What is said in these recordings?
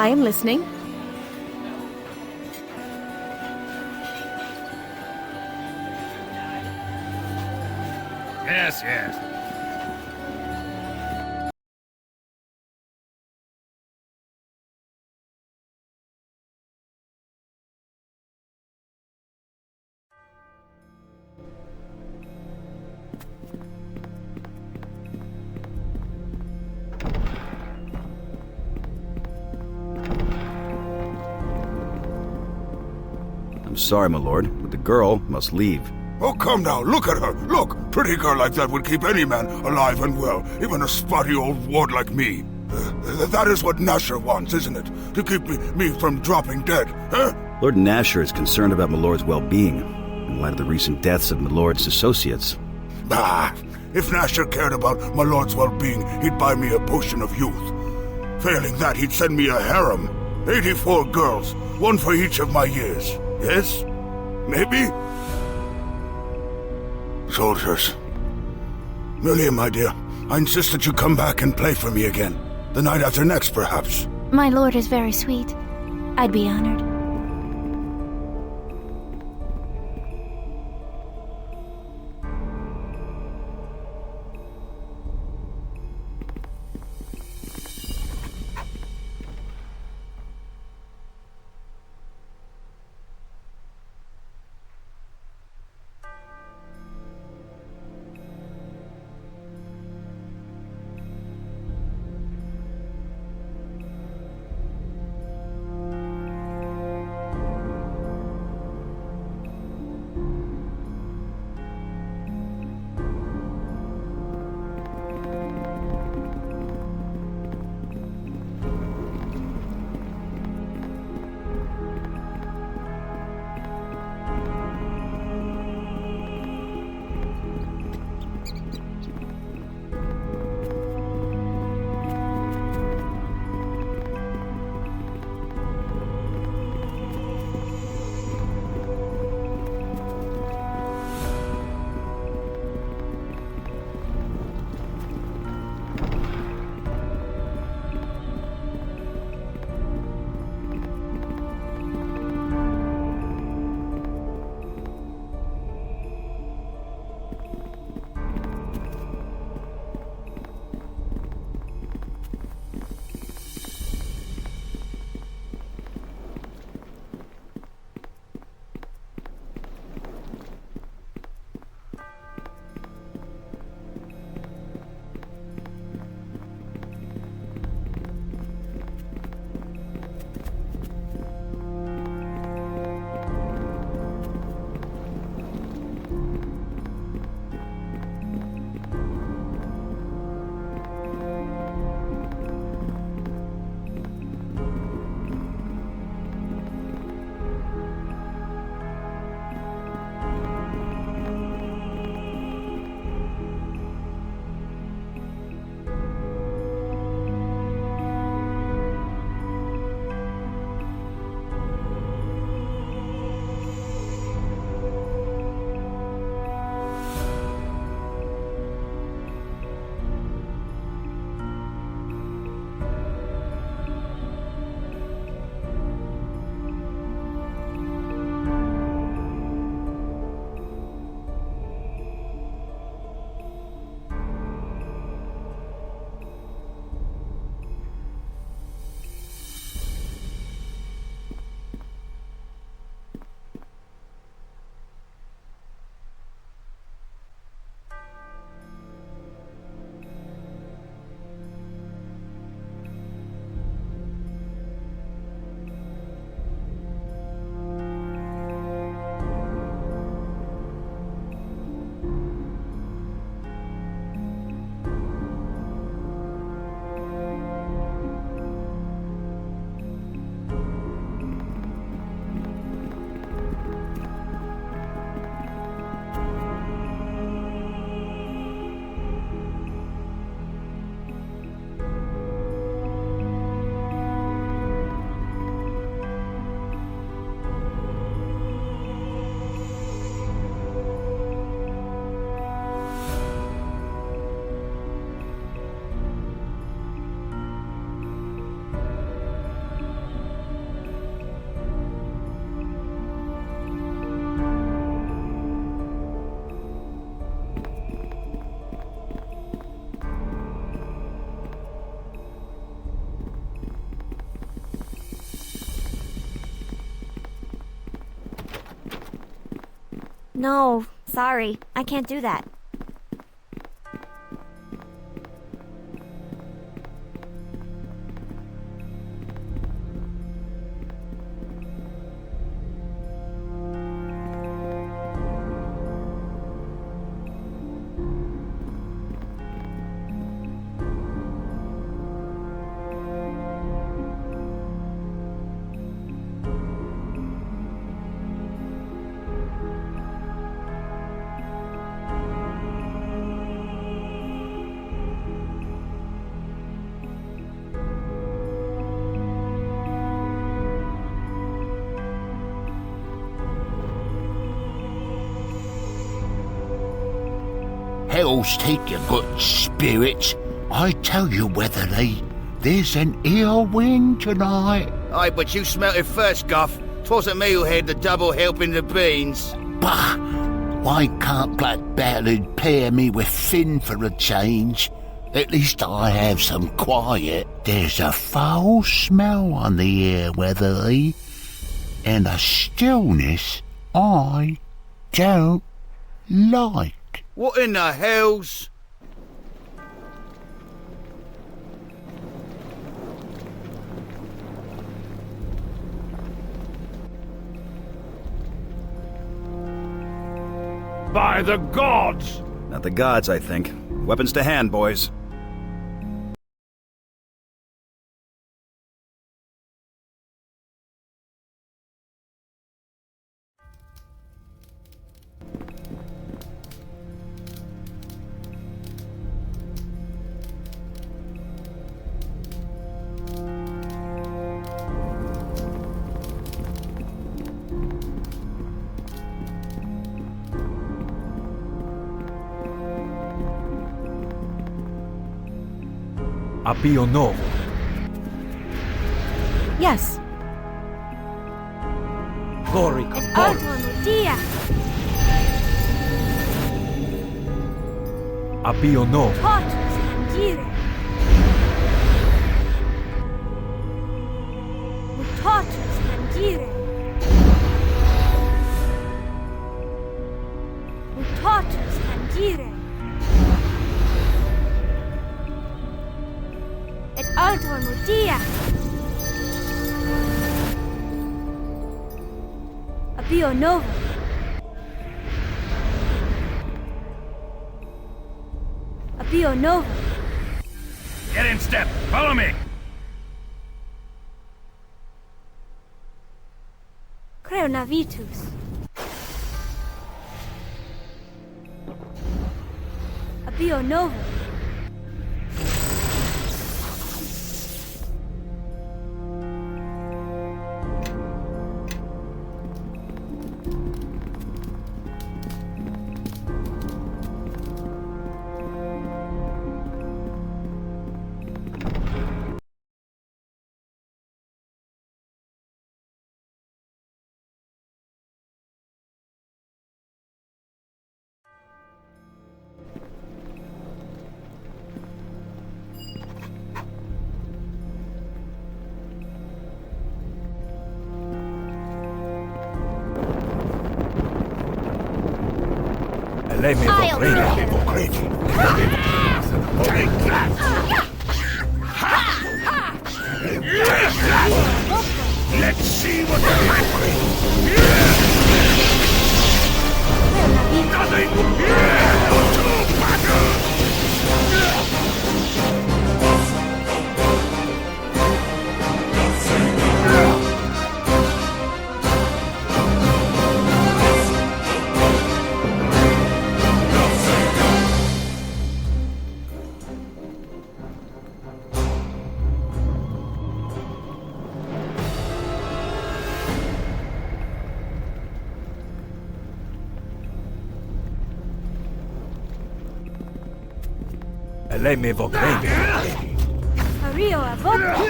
I am listening. Yes, yes. I'm sorry, my lord, but the girl must leave. Oh, come now, look at her. Look, pretty girl like that would keep any man alive and well, even a spotty old ward like me. That is what Nasher wants, isn't it? To keep me from dropping dead, huh? Lord Nasher is concerned about my lord's well-being, in light of the recent deaths of my lord's associates. Bah! If Nasher cared about my lord's well-being, he'd buy me a potion of youth. Failing that, he'd send me a harem. 84 girls, one for each of my years. Yes? Maybe? Soldiers. Millie, my dear, I insist that you come back and play for me again. The night after next, perhaps. My lord is very sweet. I'd be honored. No, sorry. I can't do that. Hell's take your good spirits. I tell you, Weatherly, there's an ill wind tonight. Aye, but you smelt it first, Guff. 'Twasn't me who had the double helping the beans. Bah! Why can't Black Ballad pair me with Finn for a change? At least I have some quiet. There's a foul smell on the air, Weatherly, and a stillness I don't like. What in the hells? By the gods! Not the gods, I think. Weapons to hand, boys. Appio Novo. Yes. Gorica. Altono dia. Appio Novo. Totus tangire. Totus tangire. Totus tangire. Et altono dia. Appio Novo. Appio Novo. Get in step. Follow me. Creo navitus. Appio Novo. Lei mi vorrei. Let's see what the nothing. To battle. Lei mi vorrei. Ario a voto.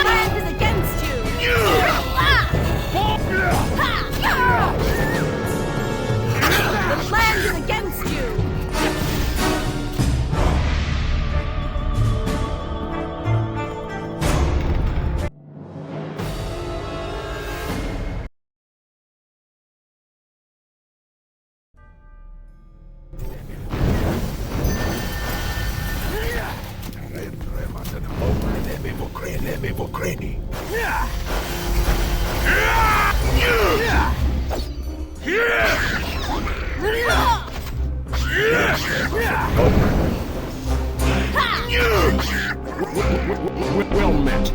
Land is against you! The land is against you! Well met.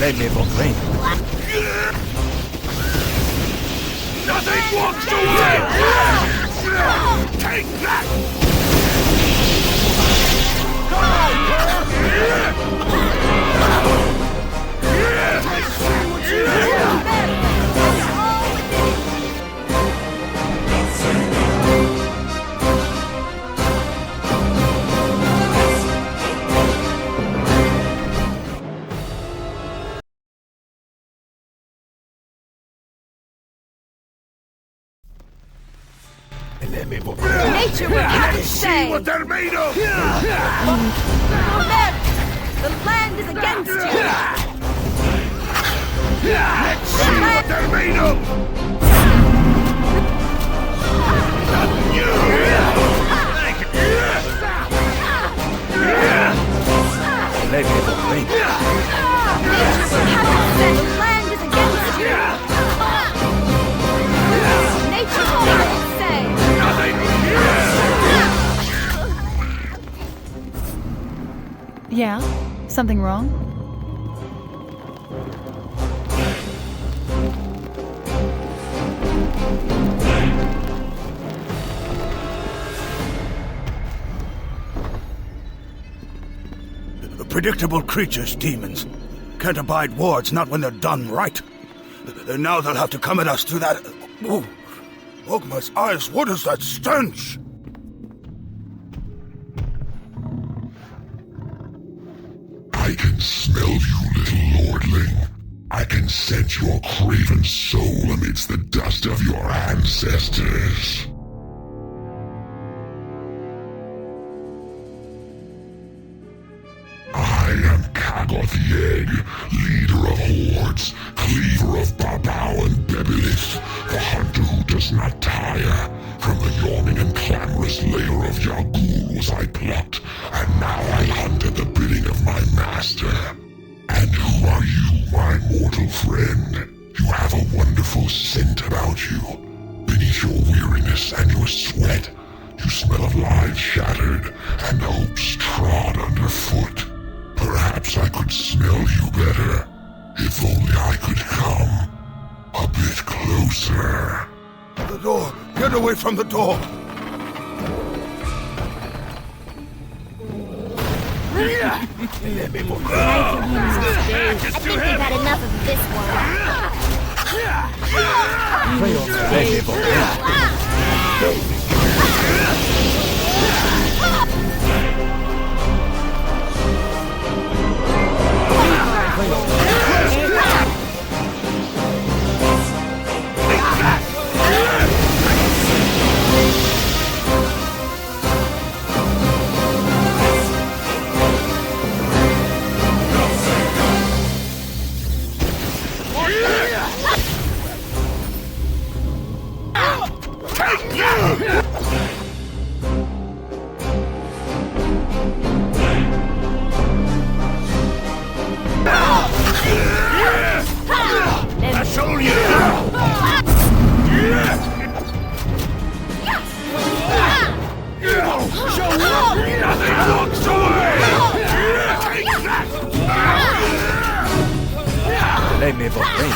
Lemevo green. Nothing walks away! Take that! Nature will have its say! What they're made of! Remember, the land is against you! Let's see what they're made of! Lemevo green. The land is against you! Nature will have its say! Yeah? Something wrong? Predictable creatures, demons. Can't abide wards, not when they're done right. Now they'll have to come at us through that... Oh, Ogma's eyes, what is that stench? I can smell you, little lordling. I can scent your craven soul amidst the dust of your ancestors. I am Kagoth Yeg, leader of hordes, cleaver of Babao and Bebelith, the hunter who does not tire. From the yawning and clamorous lair of Yagul was I plucked, and now I hunt at the bidding of my master. And who are you, my mortal friend? You have a wonderful scent about you. Beneath your weariness and your sweat, you smell of lives shattered and hopes trod underfoot. Perhaps I could smell you better, if only I could come a closer. The door! Get away from the door! I can hear him. I think we've had enough of this That's all you! Show up! Nothing walks away! Take that! Lei me vorrei.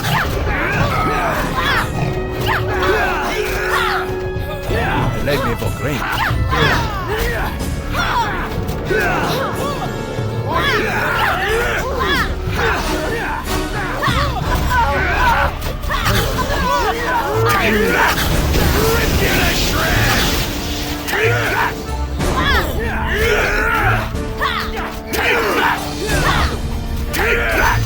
Lei me vorrei. Take that! Rip you to shreds! Take that! Take that! Take that! Take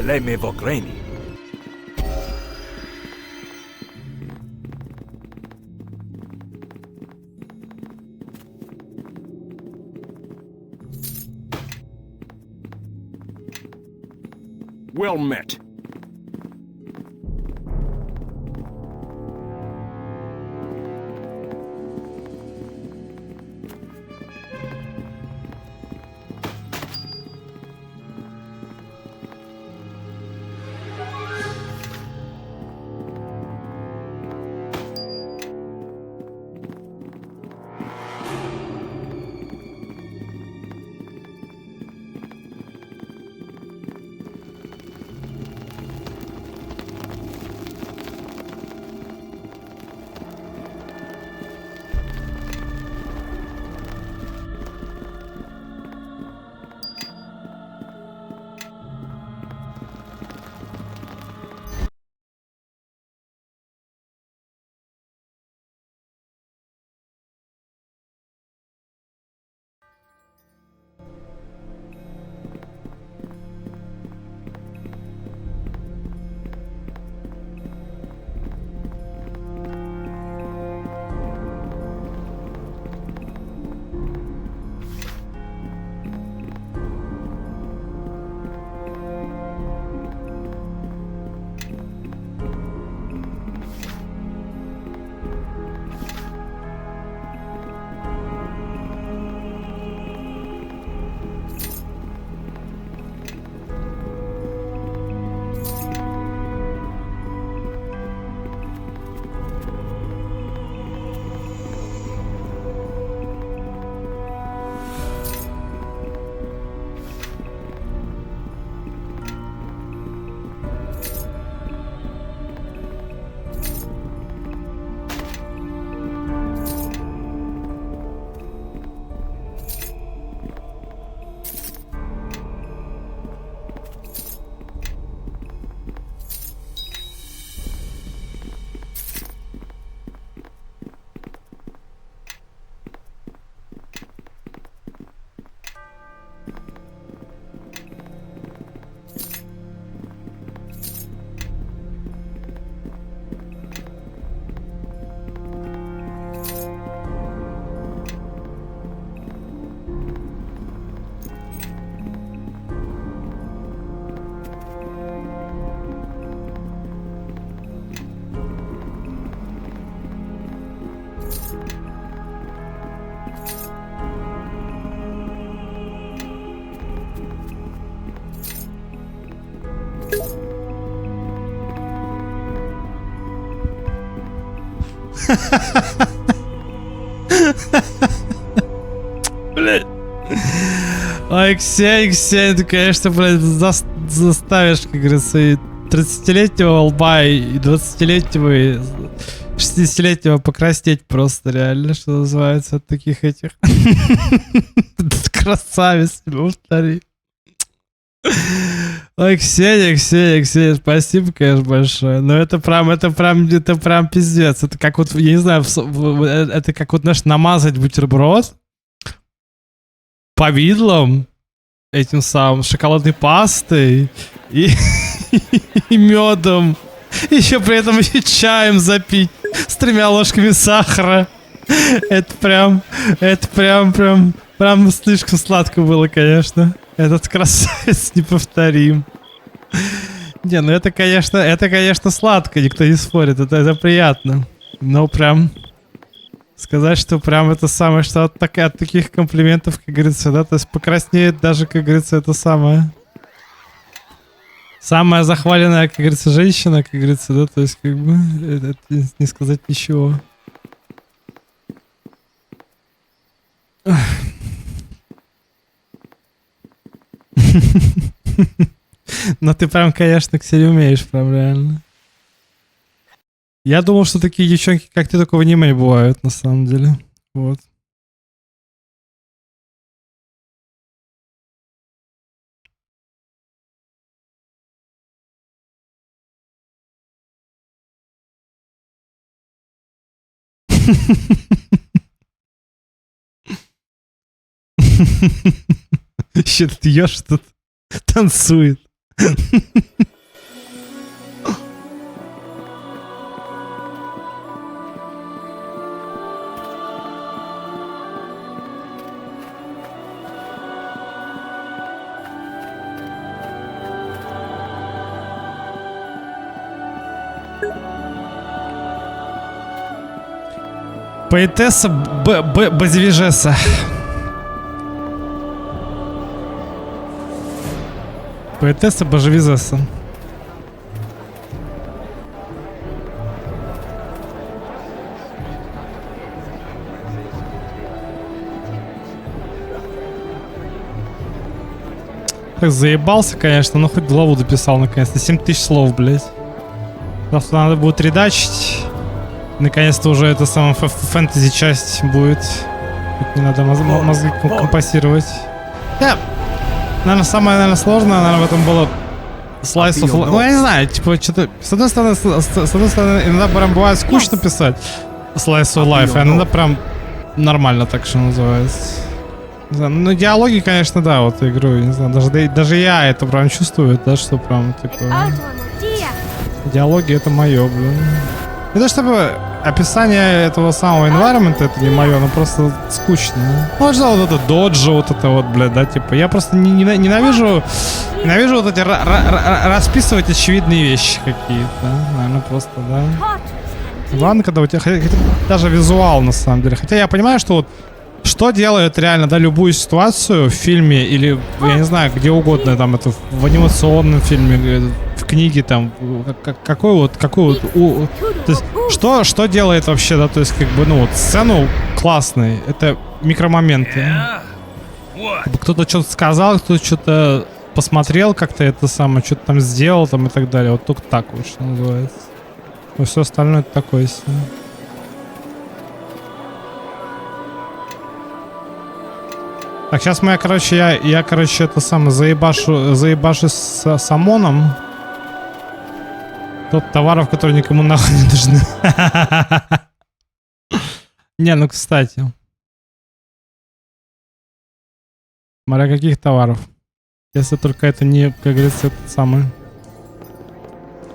Lei me vorrei. well met. Блядь. Ой, Ксения, ты, конечно, блядь, заставишь, как говорится, и 30-летнего лба, и 20-летнего, и 60-летнего покраснеть просто, реально, что называется, от таких этих. Красавец, повтори. Ой, Ксения, спасибо, конечно, большое. Но это прям пиздец. Это как вот, я не знаю, это как вот, знаешь, намазать бутерброд повидлом, этим самым шоколадной пастой и медом. Еще при этом еще чаем запить с 3 ложками сахара. Это прям слишком сладко было, конечно. Этот красавец неповторим. Не, ну это, конечно, сладко, никто не спорит, это приятно. Но прям сказать, что прям это самое, что от таких комплиментов, как говорится, да, то есть покраснеет даже, как говорится, это самая захваленная, как говорится, женщина, как говорится, да, то есть как бы это не сказать ничего. Но ты прям, конечно, Ксения, умеешь, прям реально. Я думал, что такие девчонки, как ты, такого не бывают, на самом деле. Вот. Еще тут ешь, тут танцует. Поэтесса Базивижеса. Поэтесса Бажевизеса. Так заебался, конечно, но хоть главу дописал наконец-то. 7000 слов, блять. Просто надо будет редачить. Наконец-то уже эта самая фэнтези-часть будет. Тут не надо мозги компасировать. Да. Наверное, самое сложное, наверное, в этом было Slice of Life. Ну, я не знаю, типа, что-то... С одной стороны, иногда прям бывает скучно писать Slice of Life, а иногда прям нормально так, что называется. Не знаю, ну, диалоги, конечно, да, вот игру, не знаю, даже я это прям чувствую, да, что прям, типа... Диалоги — это мое, блин. Не то чтобы описание этого самого environment это не мое, но просто скучно. Ну, что вот это доджо, вот это вот, блядь, да, типа. Я просто ненавижу вот эти расписывать очевидные вещи какие-то. Наверное, просто, да. Ладно, когда у тебя даже визуал, на самом деле. Хотя я понимаю, что вот что делает реально, да, любую ситуацию в фильме или, я не знаю, где угодно, там, это в анимационном фильме, в книге, там, какой вот, то есть, что делает вообще, да, то есть, как бы, ну, вот, сцену классной, это микромоменты. Кто-то что-то сказал, кто-то что-то посмотрел, как-то это самое, что-то там сделал, там, и так далее, вот только так вот, что называется. Но все остальное это такое себе. Так, сейчас я, короче, это самое, заебашу с ОМОНом. Тот товаров, которые никому нахуй не нужны. Не, ну, кстати. Смотря каких товаров. Если только это не, как говорится, этот самый...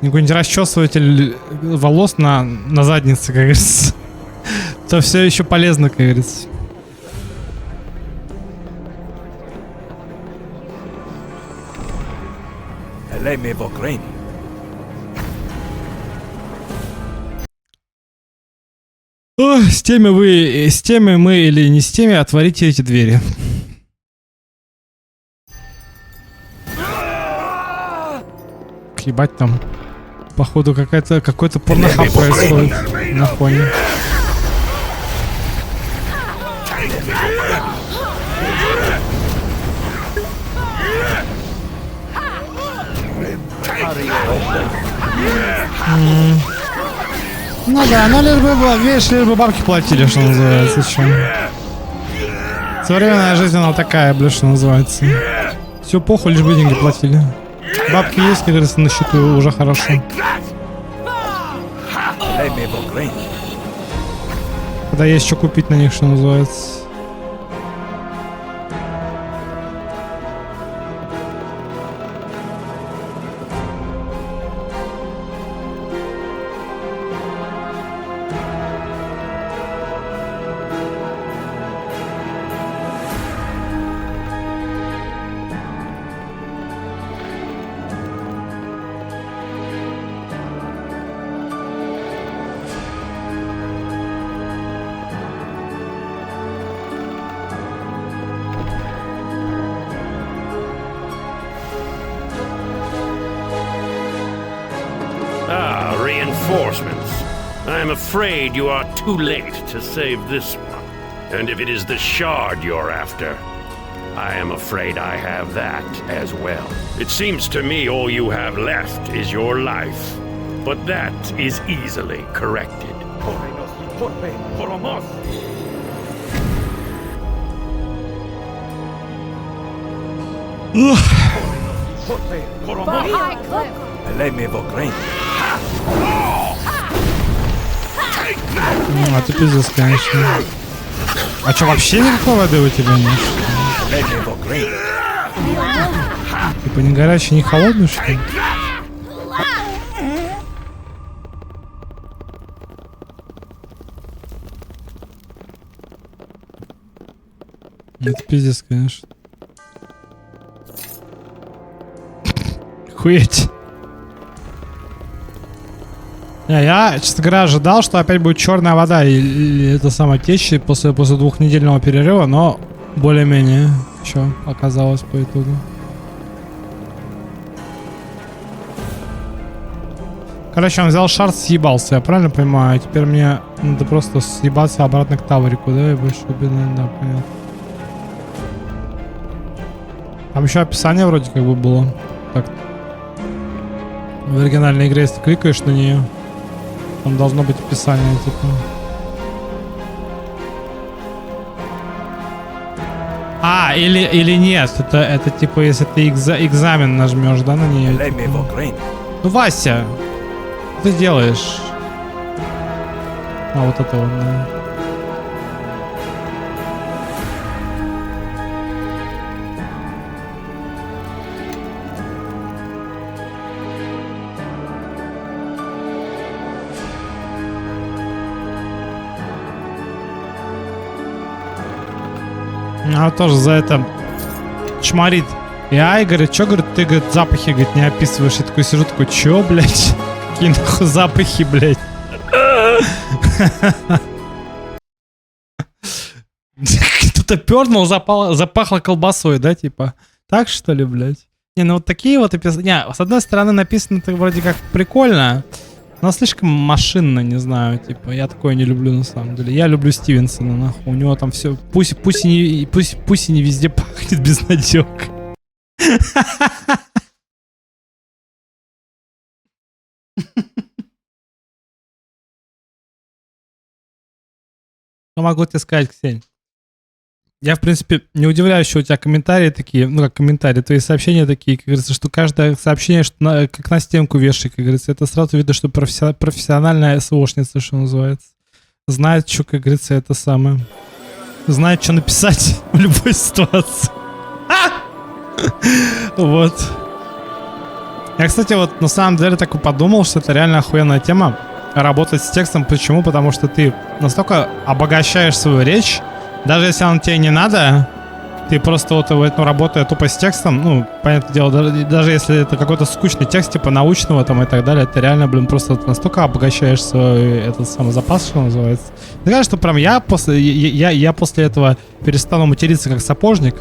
Какой-нибудь расчесыватель волос на заднице, как говорится. То все еще полезно, как говорится. О, с теми мы или не с теми, отворите эти двери. Ебать, там, походу, какой-то порнохаб происходит на фоне. Ну да, ну лишь бы, видишь, лишь бы бабки платили, что называется, еще. Современная жизнь, она такая, бля, что называется. Все похуй, лишь бы деньги платили. Бабки есть, как говорится, на счету уже хорошо. Когда есть что купить на них, что называется. Ah, reinforcements. I'm afraid you are too late to save this one. And if it is the shard you're after, I am afraid I have that as well. It seems to me all you have left is your life. But that is easily corrected. А ты пиздец, конечно. А что, вообще никакой воды у тебя нет? Типа не горячий, не холодный, что ли? Это пиздец, конечно. Хуеть. Не, я, честно говоря, ожидал, что опять будет черная вода и это самое течь после двухнедельного перерыва, но более-менее что оказалось по итогу. Короче, он взял шарт, съебался, я правильно понимаю? Теперь мне надо просто съебаться обратно к Таврику, да, и больше да, понятно. Там еще описание вроде как бы было. Так. В оригинальной игре, если кликаешь на нее, там должно быть описание, типа. А, или нет, это типа, если ты экзамен нажмешь, да, на нее. Типа. Ну, Вася, что ты делаешь? А, вот это вот, да. А тоже за это чморит. И ай, говорит, чё, говорит, ты, говорит, запахи, говорит, не описываешь. Я такой сижу, такой, чё, блядь? Какие нахуй запахи, блядь? Кто-то пернул, запахло колбасой, да, типа? Так, что ли, блядь? Не, ну вот такие вот описания. Не, с одной стороны, написано-то вроде как прикольно, но слишком машинно, не знаю, типа, я такое не люблю на самом деле. Я люблю Стивенсона, нахуй, у него там все, пусть и не везде пахнет безнадёг. Что могу тебе сказать, Ксень? Я, в принципе, не удивляюсь, что у тебя комментарии такие, ну, как комментарии, твои сообщения такие, как говорится, что каждое сообщение, что как на стенку вешай, как говорится, это сразу видно, что профессиональная СВОшница, что называется. Знает, что, как говорится, это самое. Знает, что написать в любой ситуации. Вот. Я, кстати, вот на самом деле так и подумал, что это реально охуенная тема. Работать с текстом. Почему? Потому что ты настолько обогащаешь свою речь. Даже если он тебе не надо, ты просто вот работая тупо с текстом, ну, понятное дело, даже если это какой-то скучный текст, типа научного там и так далее, ты реально, блин, просто настолько обогащаешь свой этот самый запас, что называется. Мне кажется, что прям я после этого перестану материться как сапожник.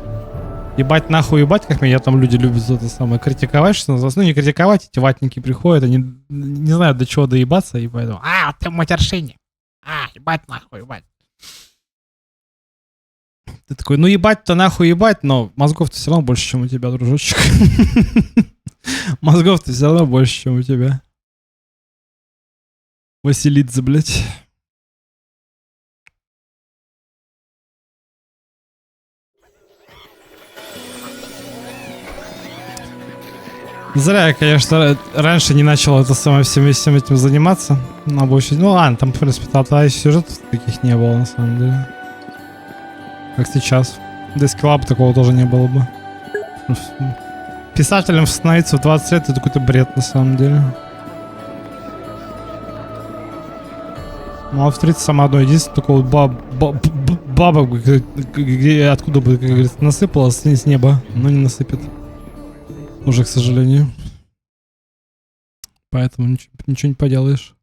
Ебать нахуй, ебать, как меня там люди любят это самое критиковать, что называется. Ну, не критиковать, эти ватники приходят, они не знают, до чего доебаться, и поэтому, ты матершинник. Ебать нахуй, ебать. Ты такой, ну ебать-то нахуй ебать, но мозгов-то все равно больше, чем у тебя, дружочек. Мозгов-то все равно больше, чем у тебя. Василидзе, блядь. Зря я, конечно, раньше не начал это самое всем этим заниматься. На больше. Ну ладно, там, в принципе, тогда сюжетов таких не было, на самом деле. Как сейчас. Desk Club такого тоже не было бы. Писателем становиться в 20 лет — это какой-то бред, на самом деле. Ну, а встретиться сама одно единственное, такого баба, где, откуда бы, как говорится, насыпалась с неба, но не насыпет. Уже, к сожалению. Поэтому ничего не поделаешь.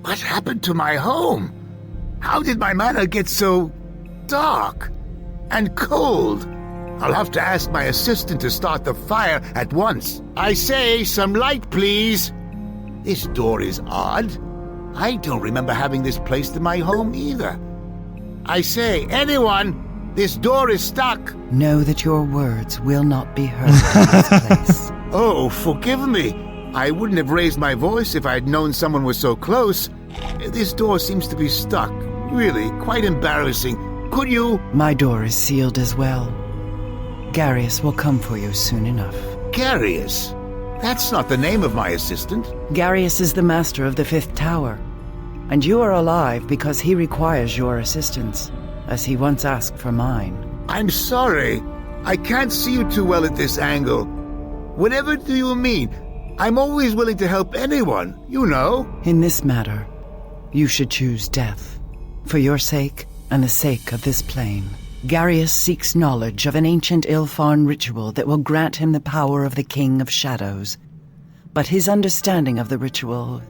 What happened to my home? How did my manor get so dark and cold? I'll have to ask my assistant to start the fire at once. I say, some light, please. This door is odd. I don't remember having this placed in my home either. I say, anyone, this door is stuck. Know that your words will not be heard in this place. Oh, forgive me. I wouldn't have raised my voice if I'd known someone was so close. This door seems to be stuck. Really, quite embarrassing. Could you... My door is sealed as well. Garius will come for you soon enough. Garius? That's not the name of my assistant. Garius is the master of the Fifth Tower. And you are alive because he requires your assistance, as he once asked for mine. I'm sorry. I can't see you too well at this angle. Whatever do you mean? I'm always willing to help anyone, you know. In this matter, you should choose death. For your sake and the sake of this plane. Garius seeks knowledge of an ancient Ilfarn ritual that will grant him the power of the King of Shadows. But his understanding of the ritual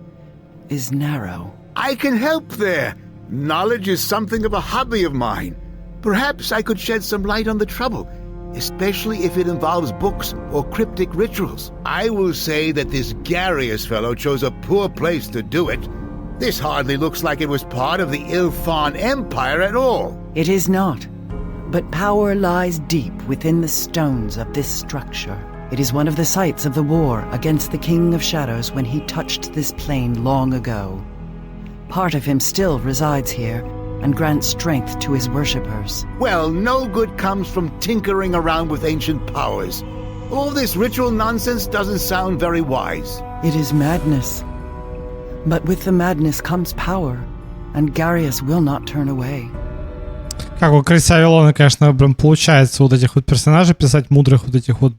is narrow. I can help there. Knowledge is something of a hobby of mine. Perhaps I could shed some light on the trouble, especially if it involves books or cryptic rituals. I will say that this Garius fellow chose a poor place to do it. This hardly looks like it was part of the Ilfarn Empire at all. It is not. But power lies deep within the stones of this structure. It is one of the sites of the war against the King of Shadows when he touched this plane long ago. Part of him still resides here and grants strength to his worshippers. Well, no good comes from tinkering around with ancient powers. All this ritual nonsense doesn't sound very wise. It is madness. But with the madness comes power, and Garius will not turn away. Как у Криса Авилона, конечно, прям получается вот этих вот персонажей писать, мудрых вот этих вот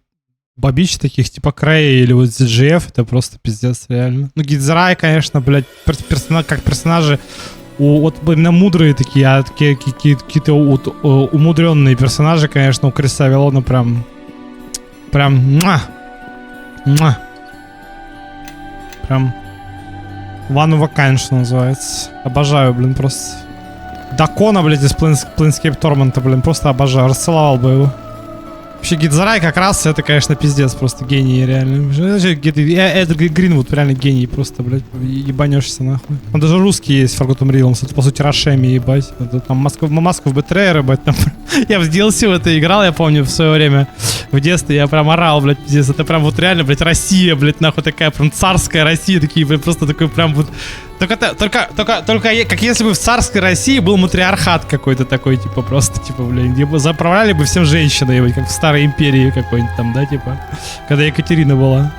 бабич таких, типа Крей или вот ZGF, это просто пиздец, реально. Ну, Гидзрай, конечно, блядь, как персонажи, вот именно мудрые такие, а какие-то вот умудренные персонажи, конечно, у Криса Авилона прям one of a kind, что называется. Обожаю, блин, просто. Дакона, блядь, из Planescape Torment, блин, просто обожаю, расцеловал бы его. Вообще, Гидзарай как раз, это, конечно, пиздец, просто гений, реально. Это Гринвуд, реально гений, просто, блядь, ебанешься, нахуй. Там даже русский есть, Forgotten Realms, это, по сути, Рошеми, ебать. Это, там Москва в БТР, ебать, там. Я в DLC в это играл, я помню, в свое время. В детстве я прям орал, блядь, пиздец. Это прям вот реально, блядь, Россия, блядь, нахуй такая, прям царская Россия, такие, блядь, просто такой прям вот... Только как если бы в царской России был матриархат какой-то такой, типа, просто, типа, блин, где бы заправляли бы всем женщины, как в старой империи какой-нибудь там, да, типа, когда Екатерина была.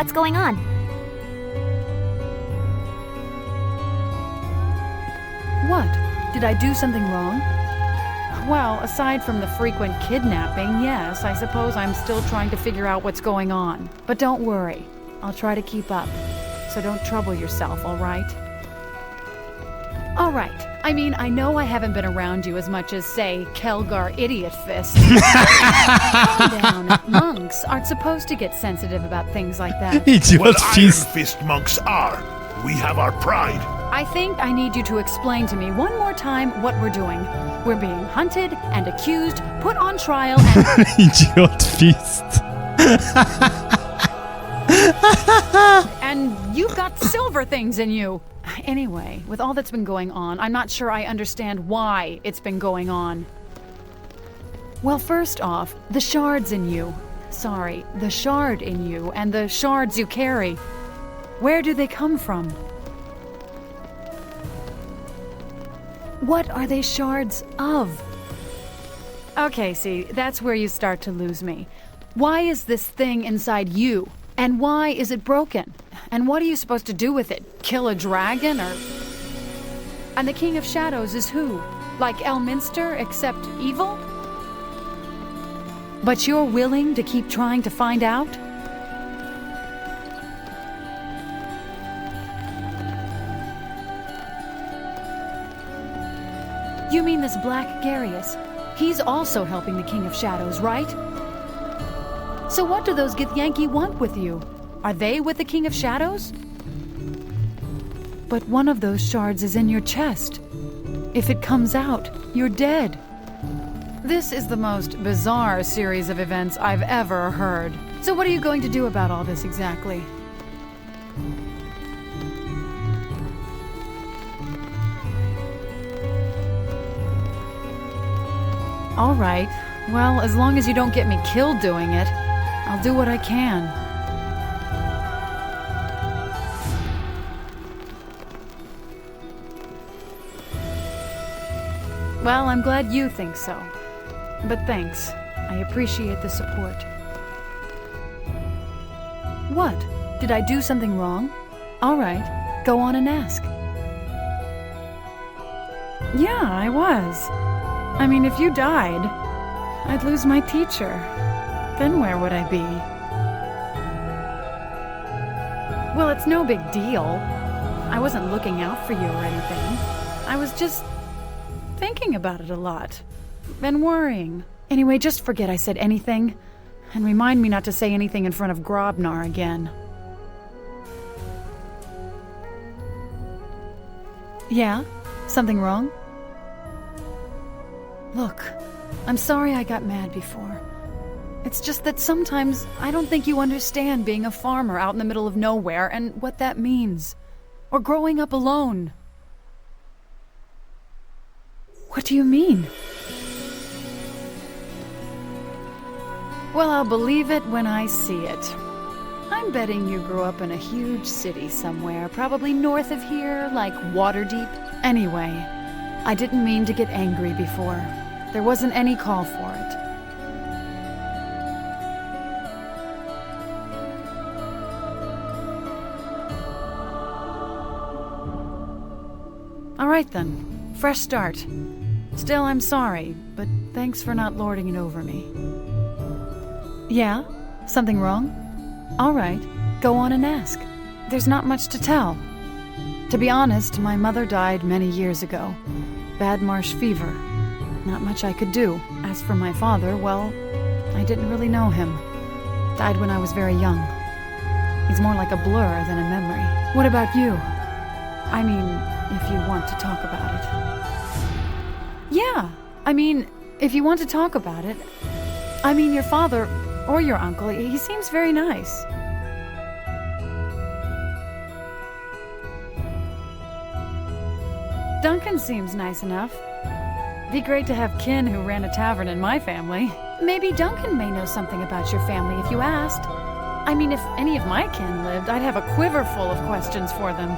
What's going on? What? Did I do something wrong? Well, aside from the frequent kidnapping, yes, I suppose I'm still trying to figure out what's going on. But don't worry, I'll try to keep up. So don't trouble yourself, all right? All right. I mean, I know I haven't been around you as much as, say, Kelgar Idiot Fist. Calm down. Monks aren't supposed to get sensitive about things like that. Well, Iron Fist monks are. We have our pride. I think I need you to explain to me one more time what we're doing. We're being hunted and accused, put on trial, and... Idiot Fist. And you've got silver things in you. Anyway, with all that's been going on, I'm not sure I understand why it's been going on. Well, first off, the shards in you. Sorry, the shard in you and the shards you carry. Where do they come from? What are they shards of? Okay, see, that's where you start to lose me. Why is this thing inside you? And why is it broken? And what are you supposed to do with it? Kill a dragon or... And the King of Shadows is who? Like Elminster, except evil? But you're willing to keep trying to find out? You mean this Black Garius? He's also helping the King of Shadows, right? So what do those Githyanki want with you? Are they with the King of Shadows? But one of those shards is in your chest. If it comes out, you're dead. This is the most bizarre series of events I've ever heard. So what are you going to do about all this exactly? All right. Well, as long as you don't get me killed doing it, I'll do what I can. Well, I'm glad you think so. But thanks. I appreciate the support. What? Did I do something wrong? All right, go on and ask. Yeah, I was. I mean, if you died, I'd lose my teacher. Then where would I be? Well, it's no big deal. I wasn't looking out for you or anything. I was just thinking about it a lot. Been worrying. Anyway, just forget I said anything. And remind me not to say anything in front of Grobnar again. Yeah? Something wrong? Look, I'm sorry I got mad before. It's just that sometimes I don't think you understand being a farmer out in the middle of nowhere and what that means. Or growing up alone. What do you mean? Well, I'll believe it when I see it. I'm betting you grew up in a huge city somewhere, probably north of here, like Waterdeep. Anyway, I didn't mean to get angry before. There wasn't any call for it. All right then, fresh start. Still, I'm sorry, but thanks for not lording it over me. Yeah? Something wrong? All right, go on and ask. There's not much to tell. To be honest, my mother died many years ago. Bad marsh fever. Not much I could do. As for my father, well, I didn't really know him. Died when I was very young. He's more like a blur than a memory. What about you? I mean, if you want to talk about it. Yeah, I mean, if you want to talk about it. I mean, your father, or your uncle, he seems very nice. Duncan seems nice enough. Be great to have kin who ran a tavern in my family. Maybe Duncan may know something about your family if you asked. I mean, if any of my kin lived, I'd have a quiver full of questions for them.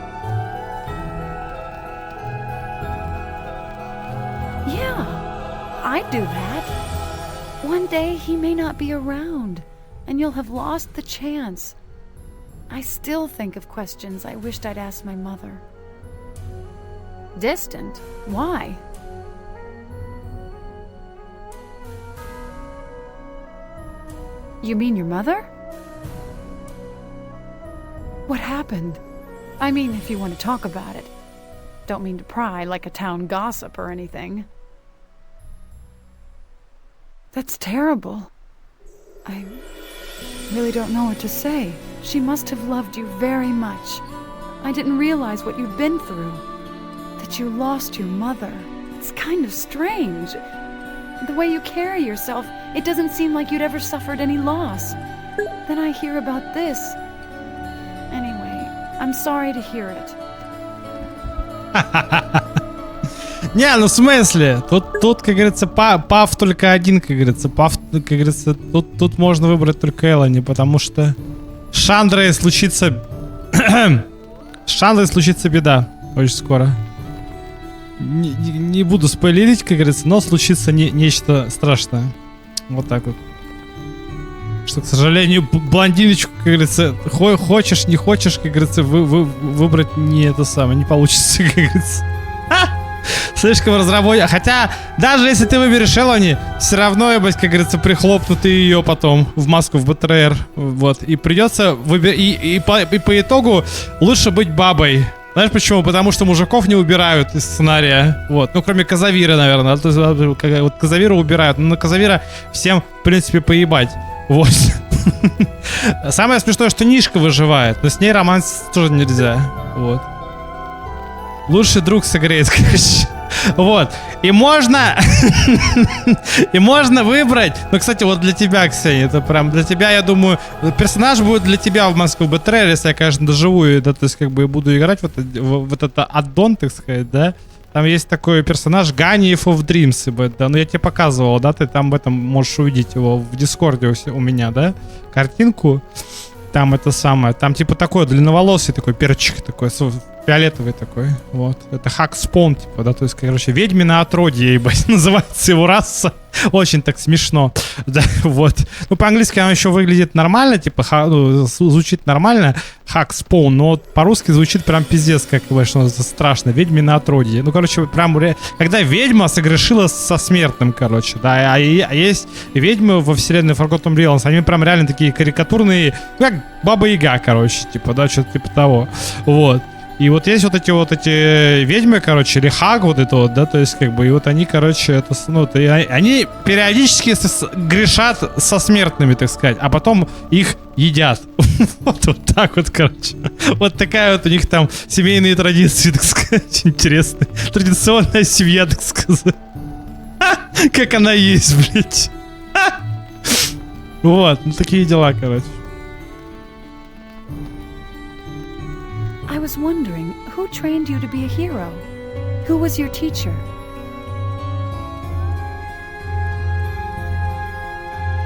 Yeah, I'd do that. One day he may not be around, and you'll have lost the chance. I still think of questions I wished I'd asked my mother. Distant? Why? You mean your mother? What happened? I mean, if you want to talk about it. Don't mean to pry like a town gossip or anything. That's terrible. I really don't know what to say. She must have loved you very much. I didn't realize what you'd been through. That you lost your mother. It's kind of strange. The way you carry yourself, it doesn't seem like you'd ever suffered any loss. Then I hear about this. Anyway, I'm sorry to hear it. Не, ну в смысле? Тут, как говорится, пав только один, как говорится. Пав, как говорится, тут можно выбрать только Элани, потому что с Шандрой случится... с Шандрой случится беда очень скоро. Не буду спойлерить, как говорится, но случится нечто страшное. Вот так вот. Что, к сожалению, блондиночку, как говорится, хочешь, не хочешь, как говорится, выбрать не это самое, не получится, как говорится. Слишком разработчик. Хотя, даже если ты выберешь Элани, все равно, как говорится, прихлопнут ты ее потом в маску, в БТР. Вот. И придется выбирать. И по итогу лучше быть бабой. Знаешь почему? Потому что мужиков не убирают из сценария. Вот. Ну, кроме Казавира, наверное. То есть, вот Казавира убирают. Но на Казавира всем, в принципе, поебать. Вот. Самое смешное, что Нишка выживает. Но с ней романс тоже нельзя. Вот. Лучший друг согреет, короче. Вот. И можно... И можно выбрать... Ну, кстати, вот для тебя, Ксения, это прям для тебя, я думаю... Персонаж будет для тебя в Москву БТР, если я, конечно, доживу, и, да, то есть, как бы, буду играть вот это аддон, так сказать, да? Там есть такой персонаж Ганиев of Dreams, да, ну я тебе показывал, да, ты там в этом можешь увидеть его в Дискорде у меня, да? Картинку. Там это самое, там типа такой длинноволосый такой перчик такой, фиолетовый такой, вот. Это Хакспон, типа, да, то есть, короче, ведьмино отродье, ебать, называется его раса. Очень так смешно, да, вот. Ну, по-английски он еще выглядит нормально, типа, звучит нормально, Хакспон, но вот по-русски звучит прям пиздец, как, конечно, страшно, ведьмино отродье. Ну, короче, прям, когда ведьма согрешила со смертным, короче, да, а есть ведьмы во вселенной Forgotten Realms, они прям реально такие карикатурные, как Баба Яга, короче, типа, да, что-то типа того, вот. И вот есть вот эти ведьмы, короче, или хаг вот это вот, да, то есть как бы, и вот они, короче, это, ну, они периодически грешат со смертными, так сказать, а потом их едят. Вот так вот, короче. Вот такая вот у них там семейные традиции, так сказать, интересные. Традиционная семья, так сказать. Как она есть, блядь. Вот, ну такие дела, короче. I was wondering, who trained you to be a hero? Who was your teacher?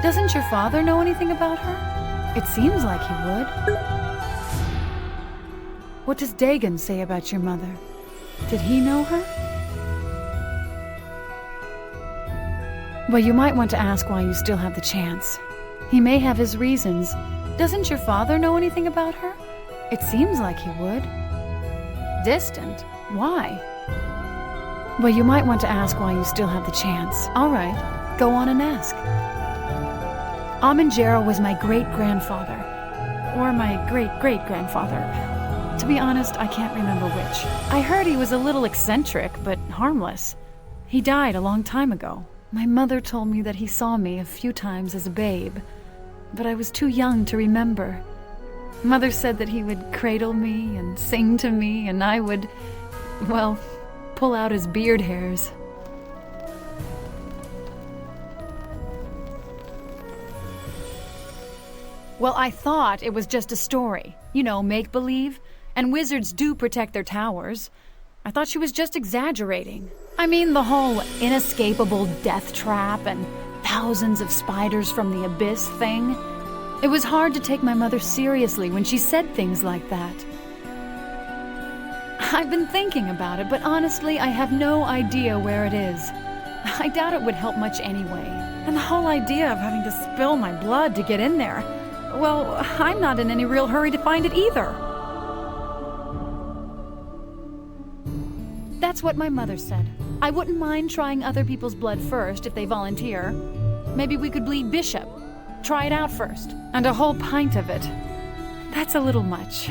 Doesn't your father know anything about her? It seems like he would. What does Dagon say about your mother? Did he know her? Well, you might want to ask why you still have the chance. He may have his reasons. Doesn't your father know anything about her? It seems like he would. Distant? Why? Well, you might want to ask why you still have the chance. All right, go on and ask. Amanjaro was my great-grandfather. Or my great-great-grandfather. To be honest, I can't remember which. I heard he was a little eccentric, but harmless. He died a long time ago. My mother told me that he saw me a few times as a babe, but I was too young to remember. Mother said that he would cradle me and sing to me, and I would, well, pull out his beard hairs. Well, I thought it was just a story. You know, make-believe. And wizards do protect their towers. I thought she was just exaggerating. I mean, the whole inescapable death trap and thousands of spiders from the abyss thing. It was hard to take my mother seriously when she said things like that. I've been thinking about it, but honestly, I have no idea where it is. I doubt it would help much anyway. And the whole idea of having to spill my blood to get in there, Well, I'm not in any real hurry to find it either. That's what my mother said. I wouldn't mind trying other people's blood first if they volunteer. Maybe we could bleed Bishop. Try it out first. And a whole pint of it. That's a little much.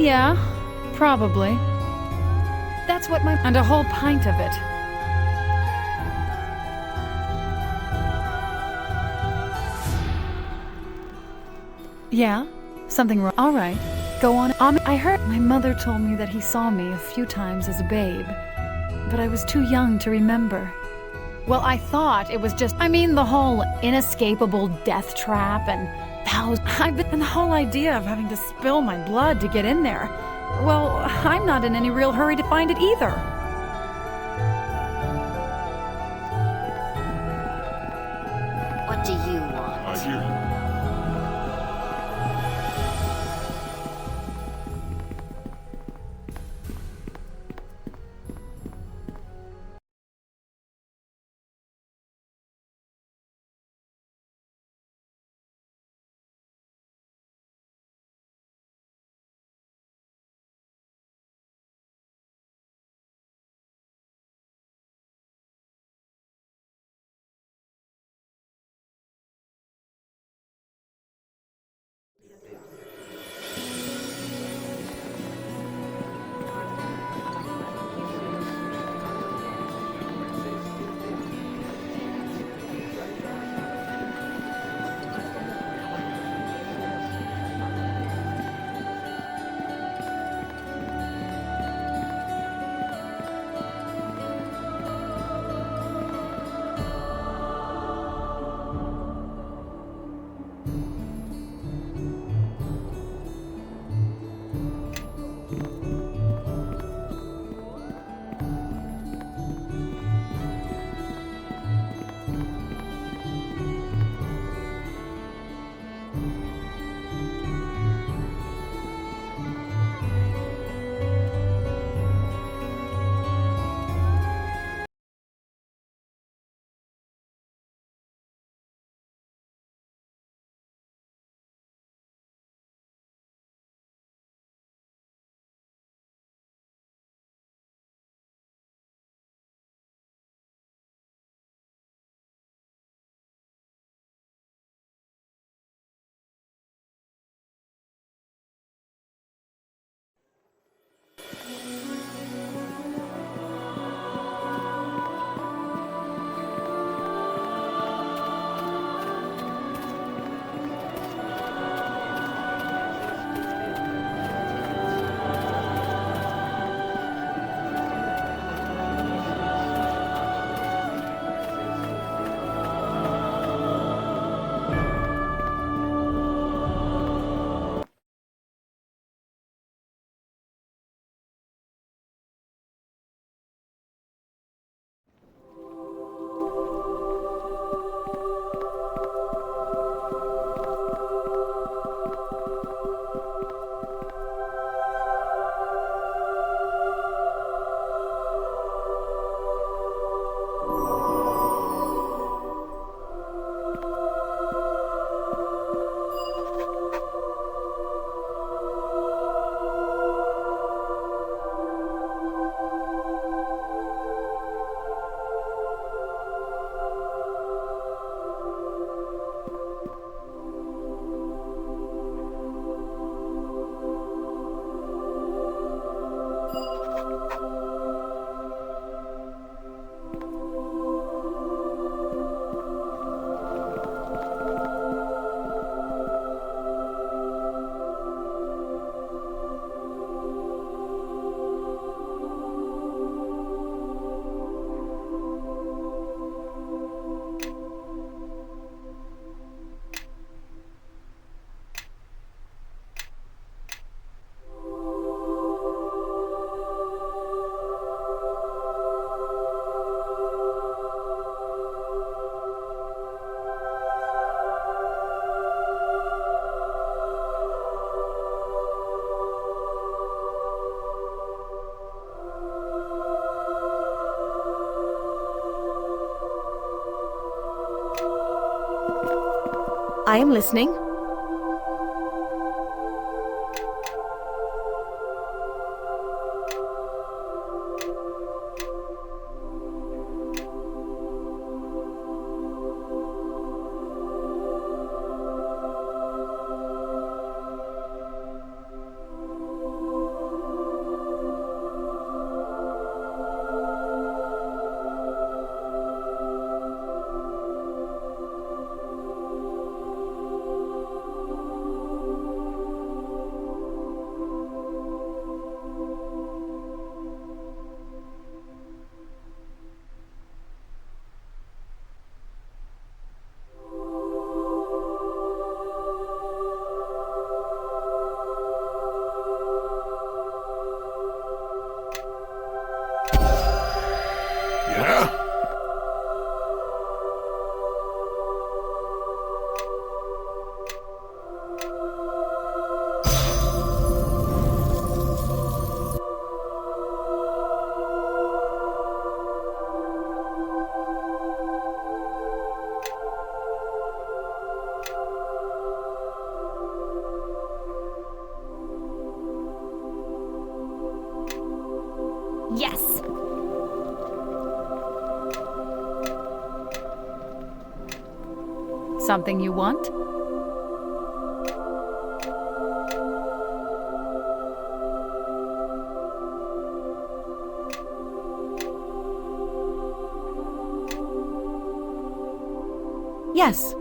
Yeah, probably. That's what my... And a whole pint of it. Yeah? Something wrong? All right. Go on. I heard my mother told me that he saw me a few times as a babe, but I was too young to remember. Well, I thought it was just... the whole inescapable death trap and and the whole idea of having to spill my blood to get in there. Well, I'm not in any real hurry to find it either. What do you want? I hear you. I am listening. Yes. Something you want? Yes.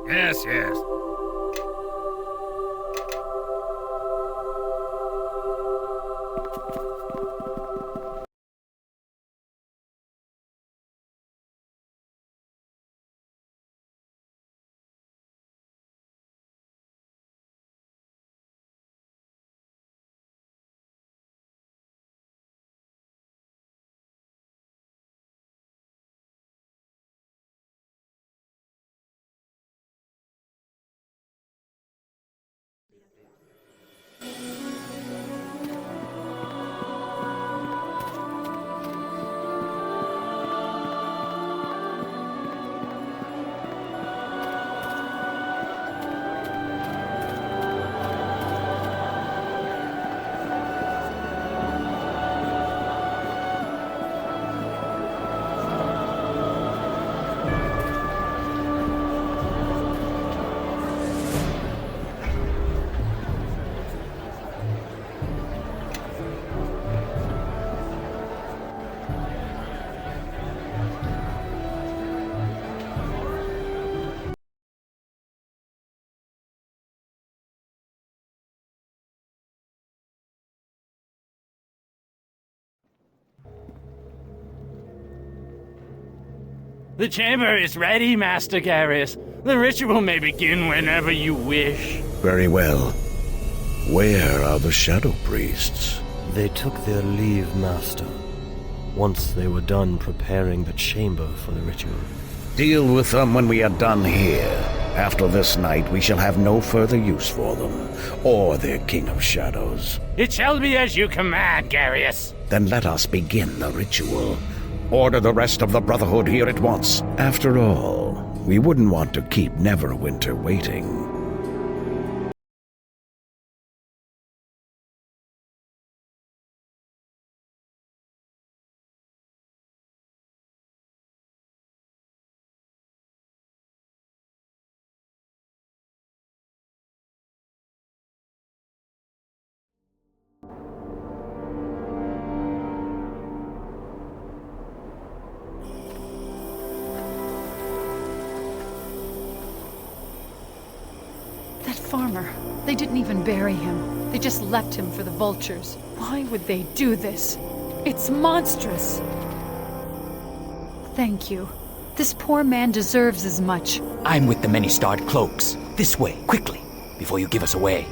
Yes, yes. The chamber is ready, Master Garius. The ritual may begin whenever you wish. Very well. Where are the Shadow Priests? They took their leave, Master, once they were done preparing the chamber for the ritual. Deal with them when we are done here. After this night, we shall have no further use for them, or their King of Shadows. It shall be as you command, Garius. Then let us begin the ritual. Order the rest of the Brotherhood here at once. After all, we wouldn't want to keep Neverwinter waiting. farmer. They didn't even bury him. They just left him for the vultures. Why would they do this? It's monstrous. Thank you. This poor man deserves as much. I'm with the many-starred cloaks. This way, quickly, before you give us away.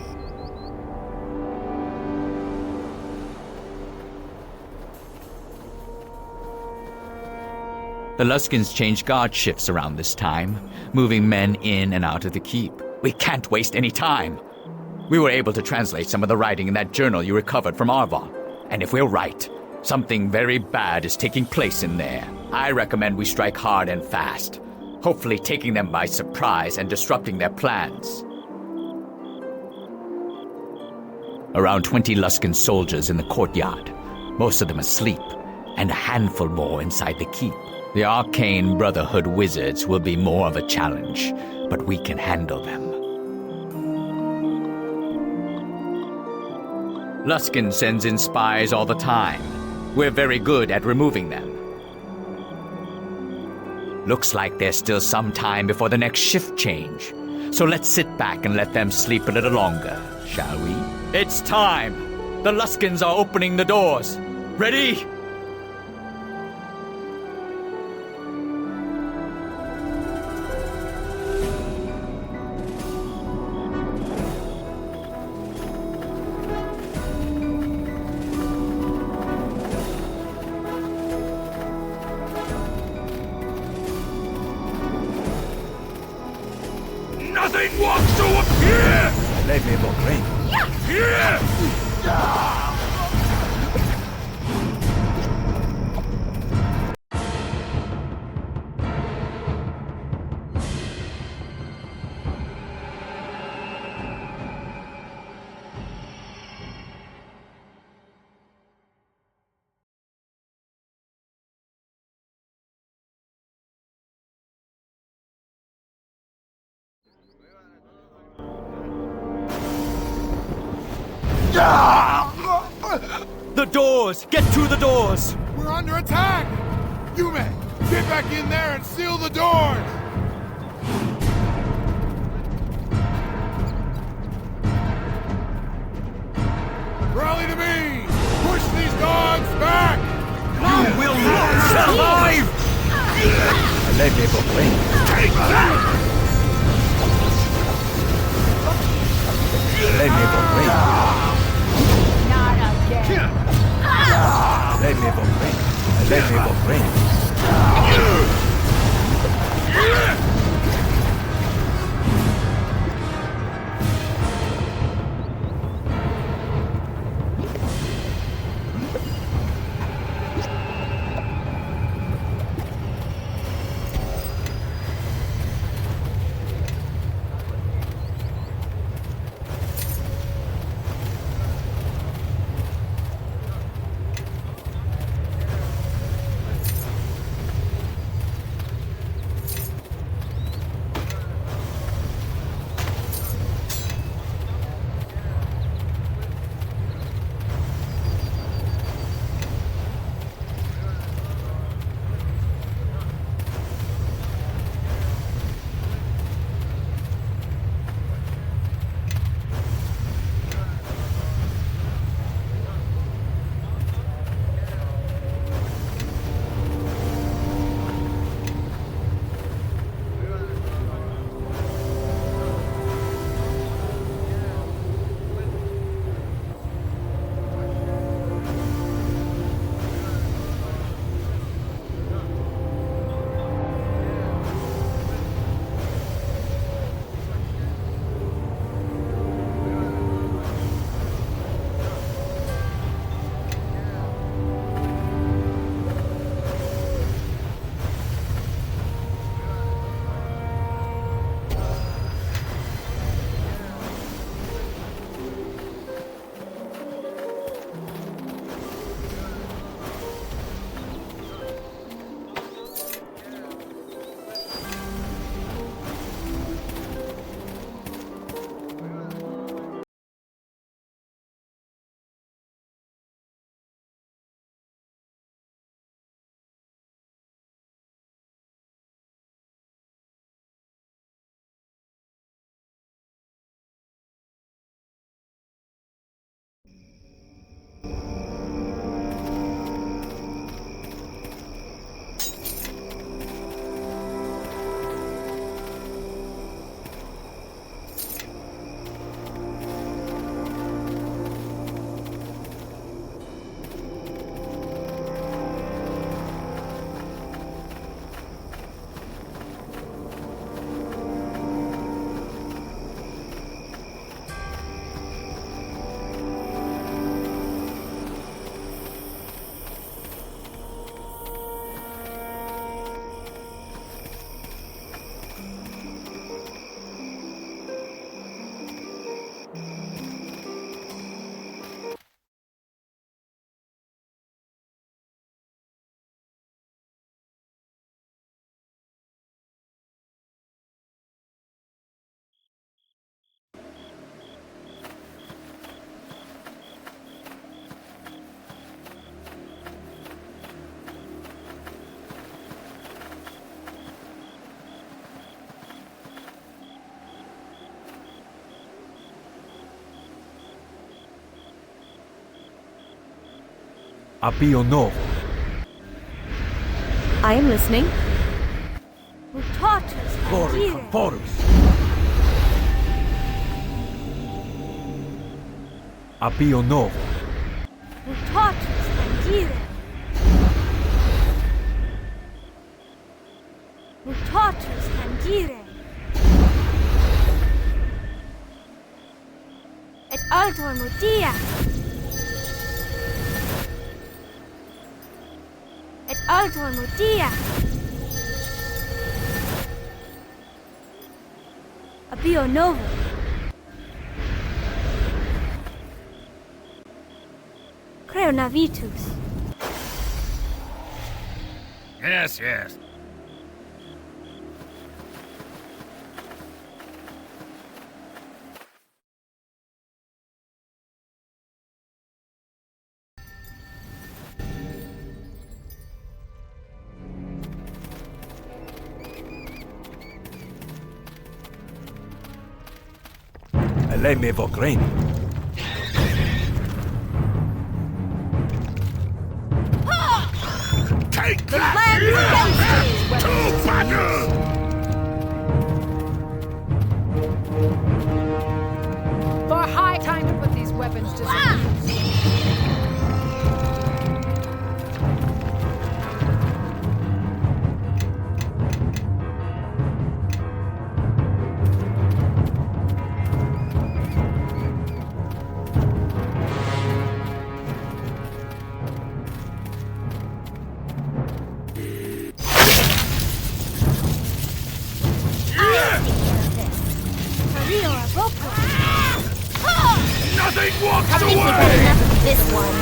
The Luskins changed guard shifts around this time, moving men in and out of the keep. We can't waste any time. We were able to translate some of the writing in that journal you recovered from Arvon. And if we're right, something very bad is taking place in there. I recommend we strike hard and fast, hopefully taking them by surprise and disrupting their plans. Around 20 Luskin soldiers in the courtyard, most of them asleep, and a handful more inside the keep. The Arcane Brotherhood wizards will be more of a challenge, but we can handle them. Luskin sends in spies all the time. We're very good at removing them. Looks like there's still some time before the next shift change. So let's sit back and let them sleep a little longer, shall we? It's time! The Luskins are opening the doors. Ready? Nothing wants to appear! Let me go green. Here! The doors! Get to the doors! We're under attack! Yume, get back in there and seal the doors! Rally to me! Push these dogs back! You will not survive! Let me go green. Take that! Let me go green. Not again. Let me go green. Let me go green. Appio novo. I am listening. Mutatus Glory Tangire. Conforus. Appio novo. Mutatus Tangire. Mutatus Tangire. Et altor mutia. Et altor mutia. Appio novo. Creo navitus. Yes, yes. Lei me vogren. Take The land is against you. to battle! For high time to put these weapons to some use. Real or vocal. Nothing walks I think we've had away! enough of this one.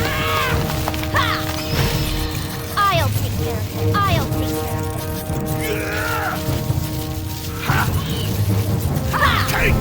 I'll take care of it. I'll take care of it. Take that! I'll take it.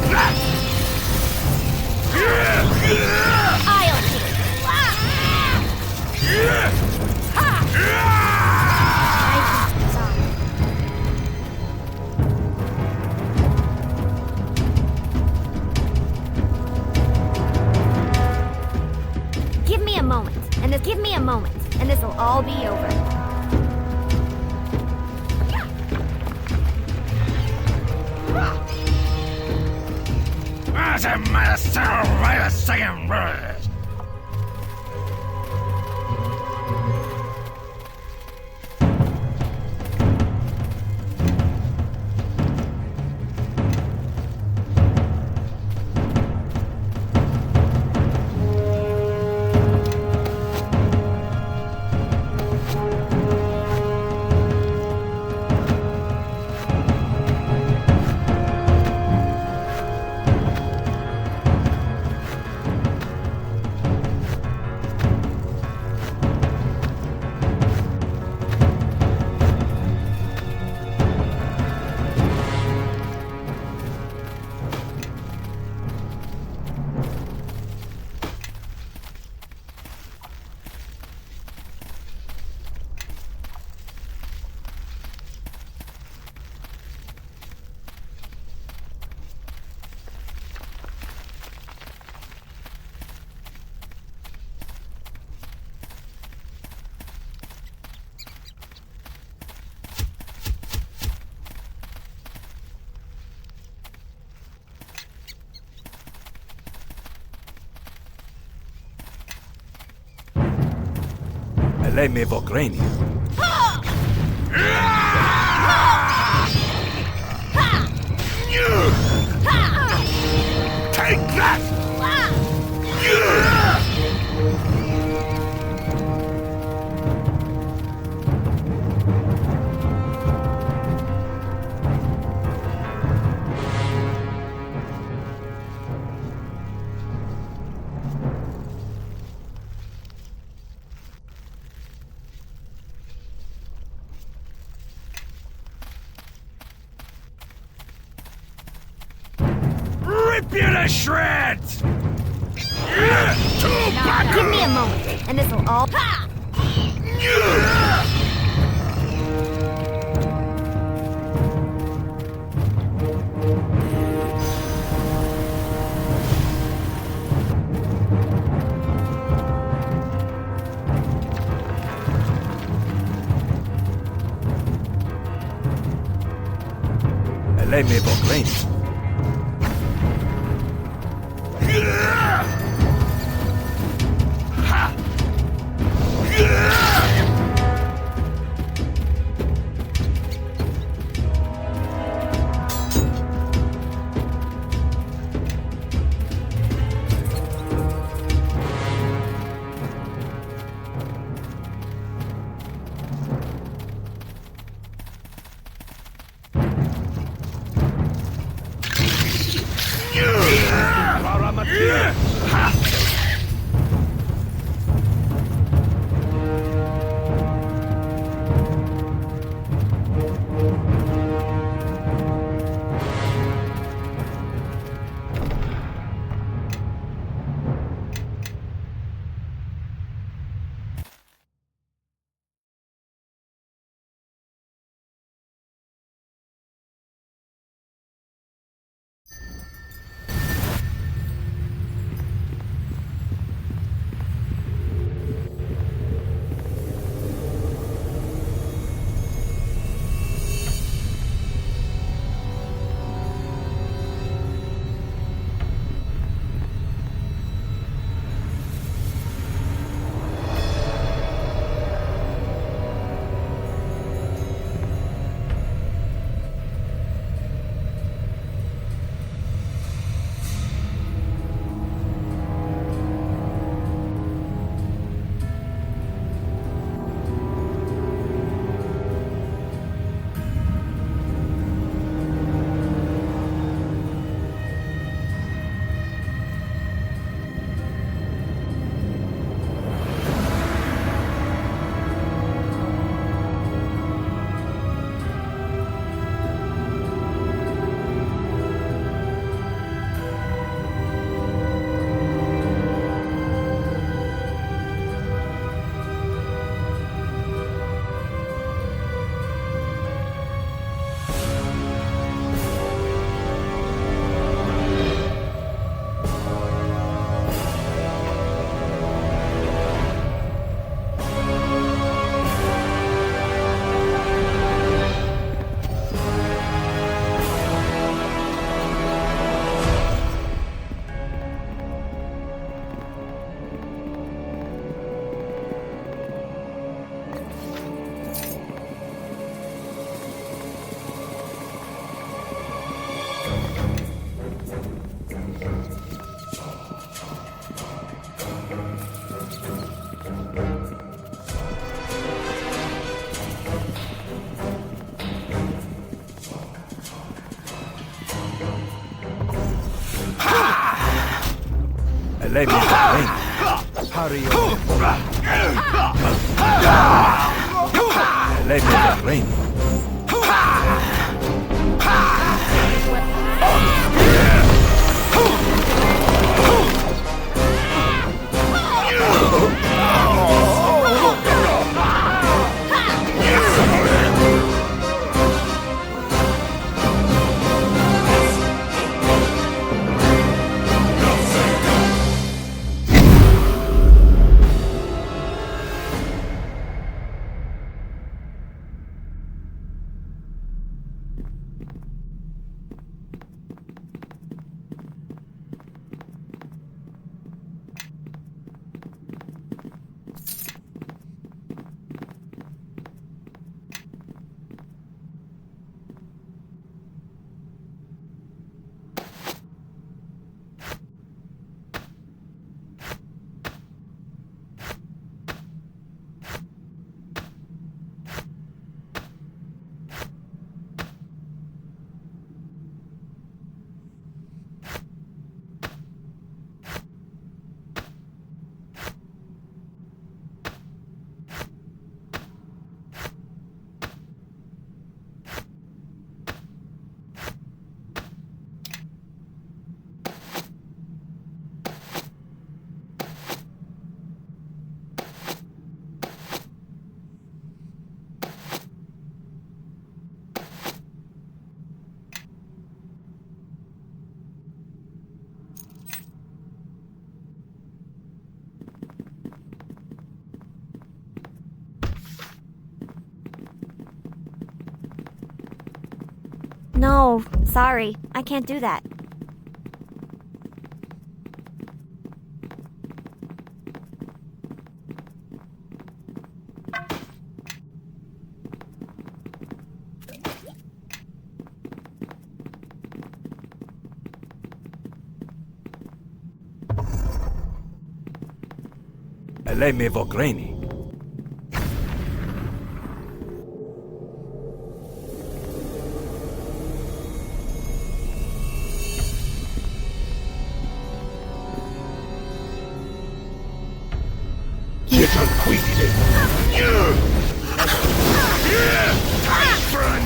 Give me a moment, and this will all be over. As a master, right a second word. Lei me vogren. Take that! Rip you to shreds! Now, give me a moment, and this will all... Let me proclaim. Let me proclaim. Hurry on. Let me proclaim. No, Sorry, I can't do that. Eleme Vogreni. Get acquainted. Time for a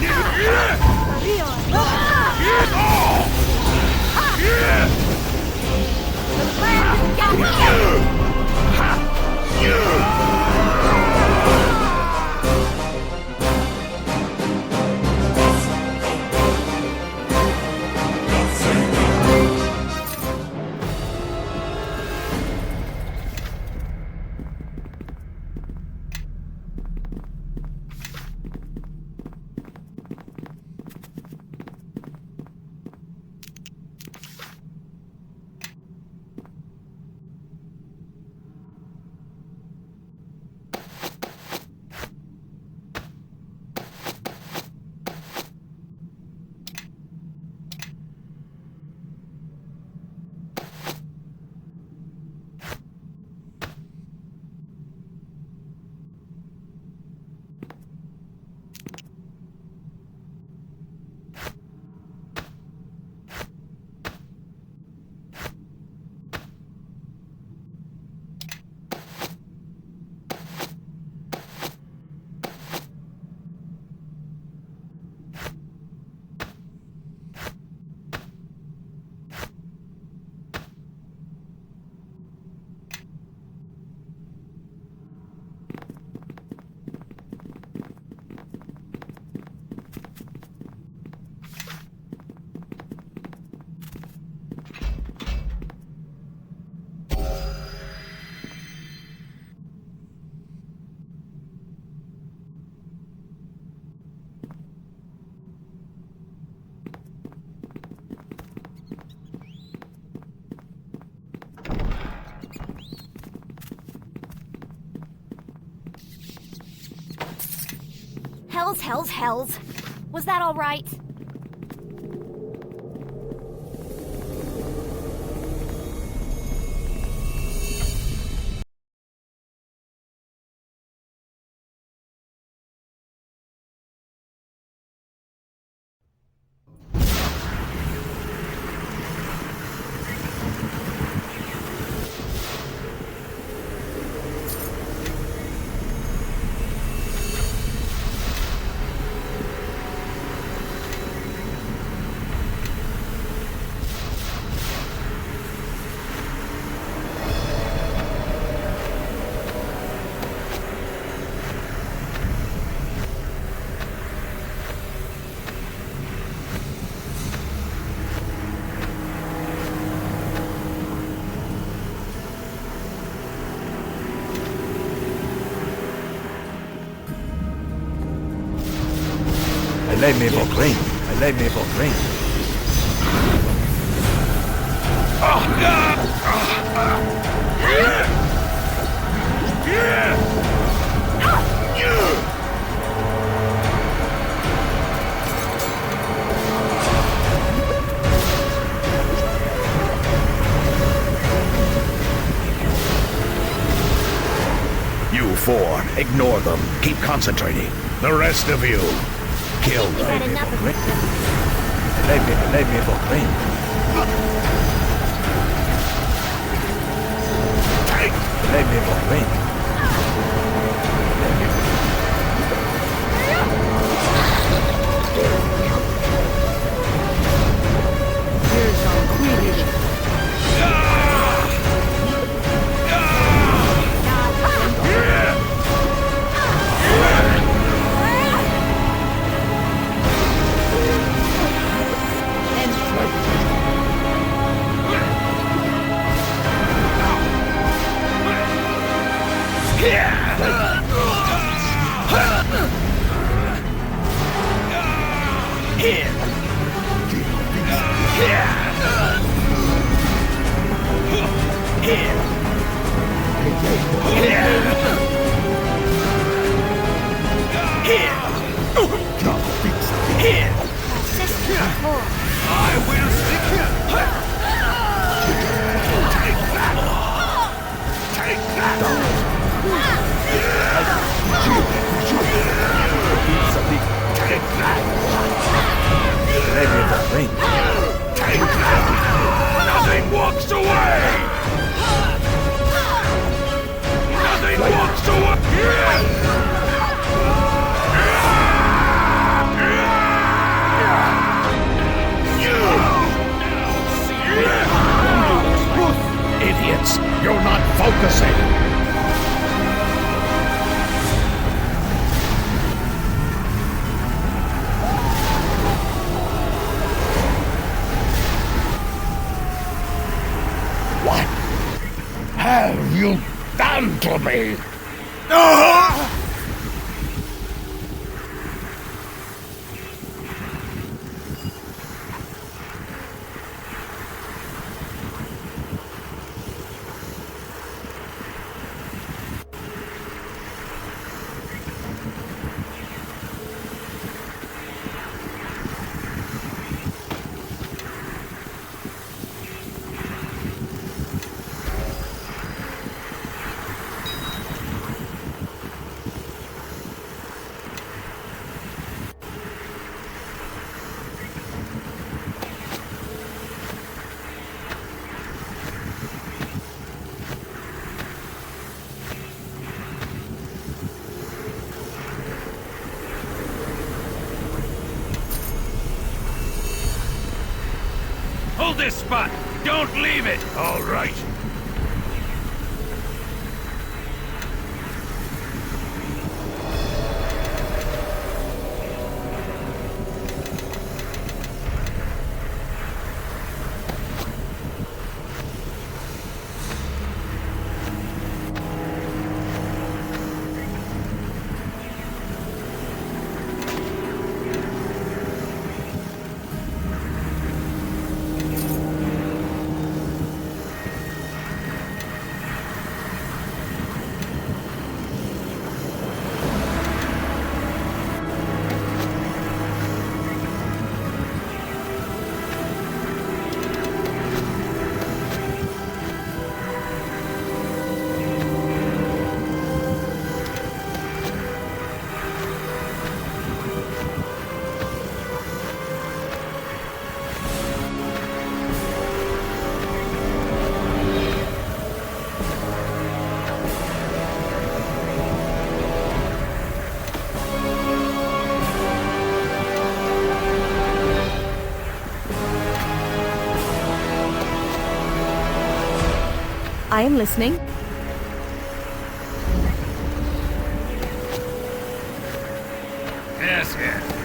Hells. Was that all right? Eleme Vogreni. Eleme Vogreni. You four, ignore them. Keep concentrating. The rest of you, kill them. Had enough of it. Eleme Vogreni. Eleme Vogreni. I will stick you. Take that. Take that. Take that. Ready the ring. Take that. Nothing walks away. Nothing walks Idiots, you're not focusing. What have you done to me? Hold this spot. Don't leave it. All right. I am listening. Yes, yes.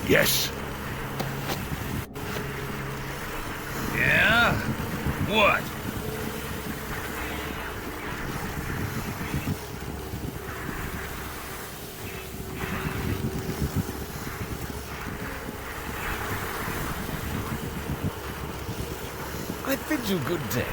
Yes. Yeah? What? I bid you good day.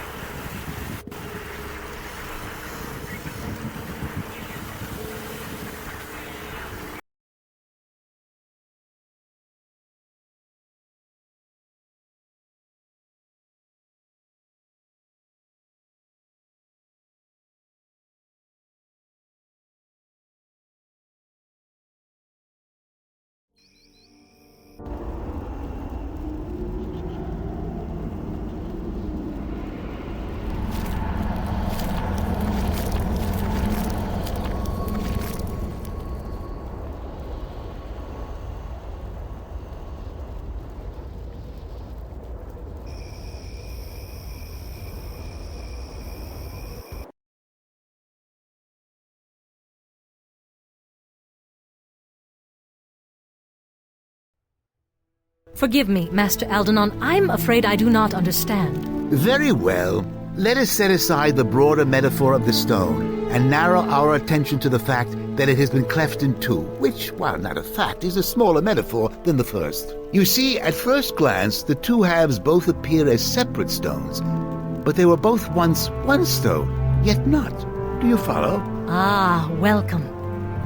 Forgive me, Master Aldenon. I'm afraid I do not understand. Very well. Let us set aside the broader metaphor of the stone and narrow our attention to the fact that it has been cleft in two, which, while not a fact, is a smaller metaphor than the first. You see, at first glance, the two halves both appear as separate stones, but they were both once one stone, yet not. Do you follow? Ah, welcome.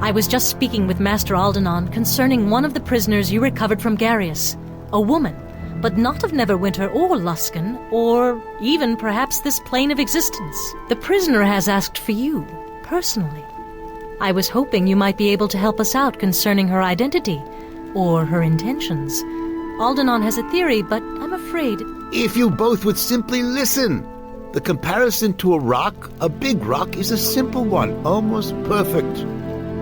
I was just speaking with Master Aldenon concerning one of the prisoners you recovered from Garius, a woman, but not of Neverwinter or Luskan, or even perhaps this plane of existence. The prisoner has asked for you, personally. I was hoping you might be able to help us out concerning her identity, or her intentions. Aldenon has a theory, but I'm afraid... If you both would simply listen! The comparison to a rock, a big rock, is a simple one, almost perfect.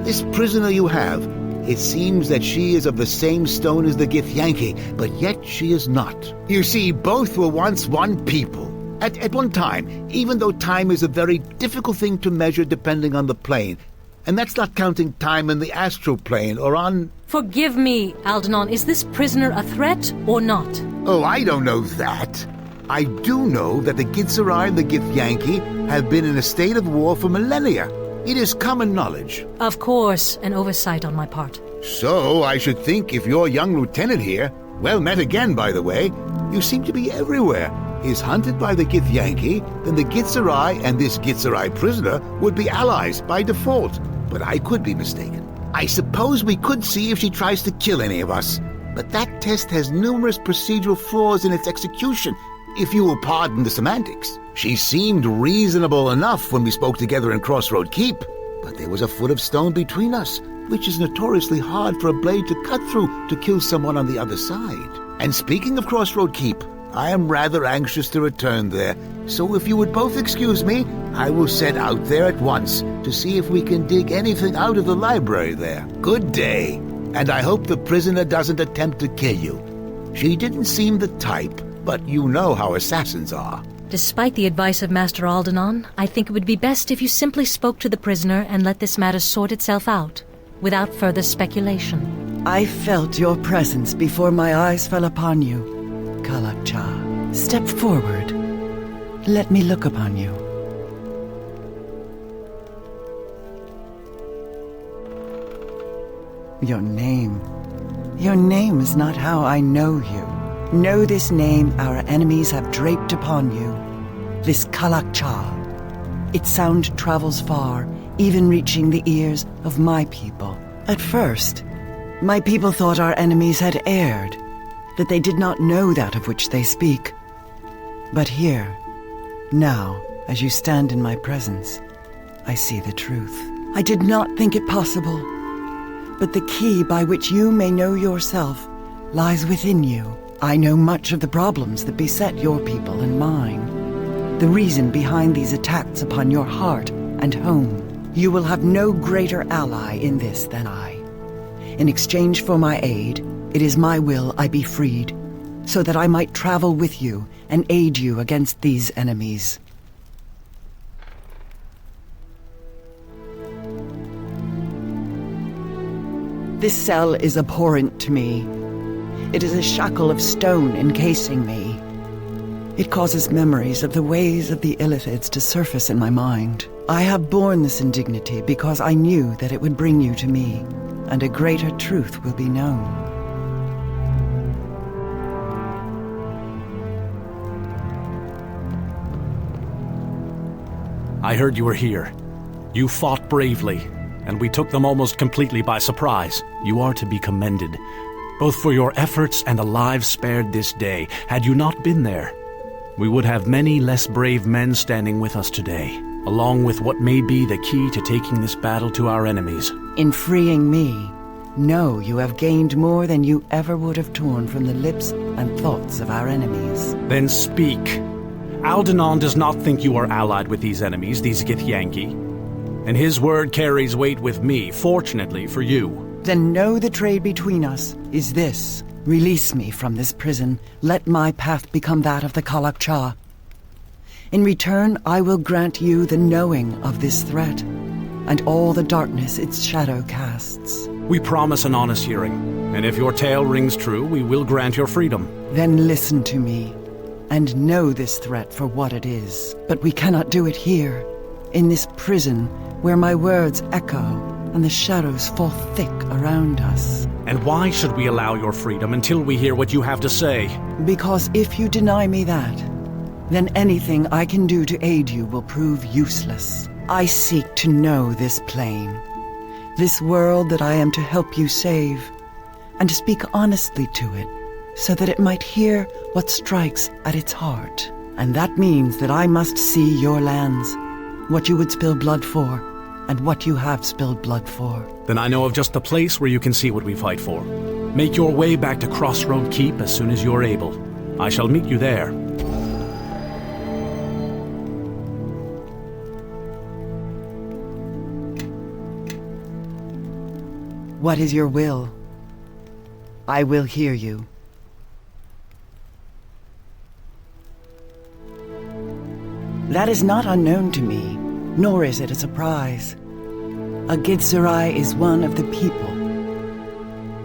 This prisoner you have, it seems that she is of the same stone as the Githyanki, but yet she is not. You see, both were once one people. At one time, even though time is a very difficult thing to measure depending on the plane, and that's not counting time in the astral plane or on... Forgive me, Aldenon. Is this prisoner a threat or not? Oh, I don't know that. I do know that the Gitzerai and the Githyanki have been in a state of war for millennia. It is common knowledge. Of course, an oversight on my part. So, I should think if your young lieutenant here, well met again, by the way, you seem to be everywhere, is hunted by the Githyanki, then the Gitzerai and this Gitzerai prisoner would be allies by default. But I could be mistaken. I suppose we could see if she tries to kill any of us. But that test has numerous procedural flaws in its execution, if you will pardon the semantics. She seemed reasonable enough when we spoke together in Crossroad Keep, but there was a foot of stone between us, which is notoriously hard for a blade to cut through to kill someone on the other side. And speaking of Crossroad Keep, I am rather anxious to return there, so if you would both excuse me, I will set out there at once to see if we can dig anything out of the library there. Good day, and I hope the prisoner doesn't attempt to kill you. She didn't seem the type, but you know how assassins are. Despite the advice of Master Aldenon, I think it would be best if you simply spoke to the prisoner and let this matter sort itself out, without further speculation. I felt your presence before my eyes fell upon you, Kalakcha. Step forward. Let me look upon you. Your name. Your name is not how I know you. Know this name our enemies have draped upon you. This Kalakcha. Its sound travels far, even reaching the ears of my people. At first, my people thought our enemies had erred, that they did not know that of which they speak. But here, now, as you stand in my presence, I see the truth. I did not think it possible, but the key by which you may know yourself lies within you. I know much of the problems that beset your people and mine, the reason behind these attacks upon your heart and home. You will have no greater ally in this than I. In exchange for my aid, it is my will I be freed, so that I might travel with you and aid you against these enemies. This cell is abhorrent to me. It is a shackle of stone encasing me. It causes memories of the ways of the Illithids to surface in my mind. I have borne this indignity because I knew that it would bring you to me, and a greater truth will be known. I heard you were here. You fought bravely, and we took them almost completely by surprise. You are to be commended, both for your efforts and the lives spared this day. Had you not been there, we would have many less brave men standing with us today, along with what may be the key to taking this battle to our enemies. In freeing me, know you have gained more than you ever would have torn from the lips and thoughts of our enemies. Then speak. Aldenon does not think you are allied with these enemies, these Githyanki, and his word carries weight with me, fortunately for you. Then know the trade between us is this. Release me from this prison. Let my path become that of the Kalakcha. In return, I will grant you the knowing of this threat, and all the darkness its shadow casts. We promise an honest hearing, and if your tale rings true, we will grant your freedom. Then listen to me, and know this threat for what it is. But we cannot do it here, in this prison, where my words echo, and the shadows fall thick around us. And why should we allow your freedom until we hear what you have to say? Because if you deny me that, then anything I can do to aid you will prove useless. I seek to know this plane, this world that I am to help you save, and to speak honestly to it, so that it might hear what strikes at its heart. And that means that I must see your lands, what you would spill blood for, and what you have spilled blood for. Then I know of just the place where you can see what we fight for. Make your way back to Crossroad Keep as soon as you're able. I shall meet you there. What is your will? I will hear you. That is not unknown to me, nor is it a surprise. A Githzerai is one of the people.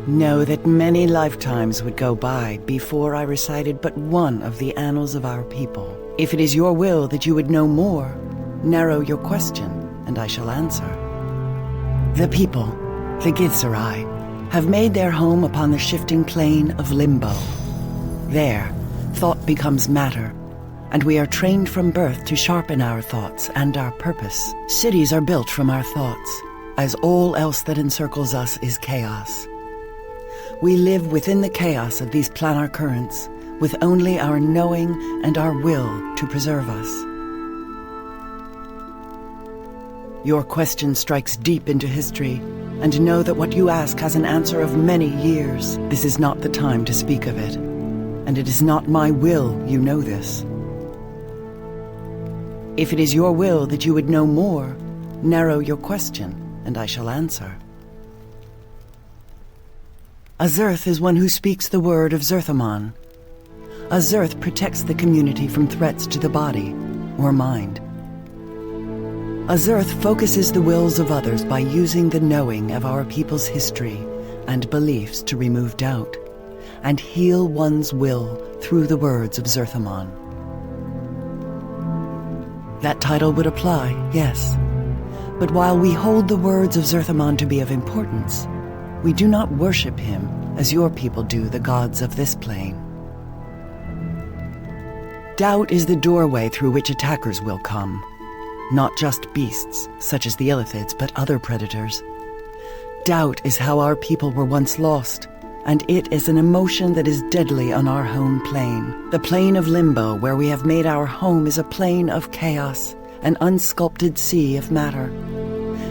Know that many lifetimes would go by before I recited but one of the annals of our people. If it is your will that you would know more, narrow your question, and I shall answer. The people, the Githzerai, have made their home upon the shifting plane of limbo. There, thought becomes matter, and we are trained from birth to sharpen our thoughts and our purpose. Cities are built from our thoughts, as all else that encircles us is chaos. We live within the chaos of these planar currents, with only our knowing and our will to preserve us. Your question strikes deep into history, and know that what you ask has an answer of many years. This is not the time to speak of it, and it is not my will you know this. If it is your will that you would know more, narrow your question, and I shall answer. A Zerth is one who speaks the word of Zerthamon. A Zerth protects the community from threats to the body or mind. A Zerth focuses the wills of others by using the knowing of our people's history and beliefs to remove doubt, and heal one's will through the words of Zerthamon. That title would apply, yes. But while we hold the words of Zerthamon to be of importance, we do not worship him as your people do the gods of this plane. Doubt is the doorway through which attackers will come. Not just beasts, such as the Illithids, but other predators. Doubt is how our people were once lost, and it is an emotion that is deadly on our home plane. The plane of limbo, where we have made our home, is a plane of chaos, an unsculpted sea of matter.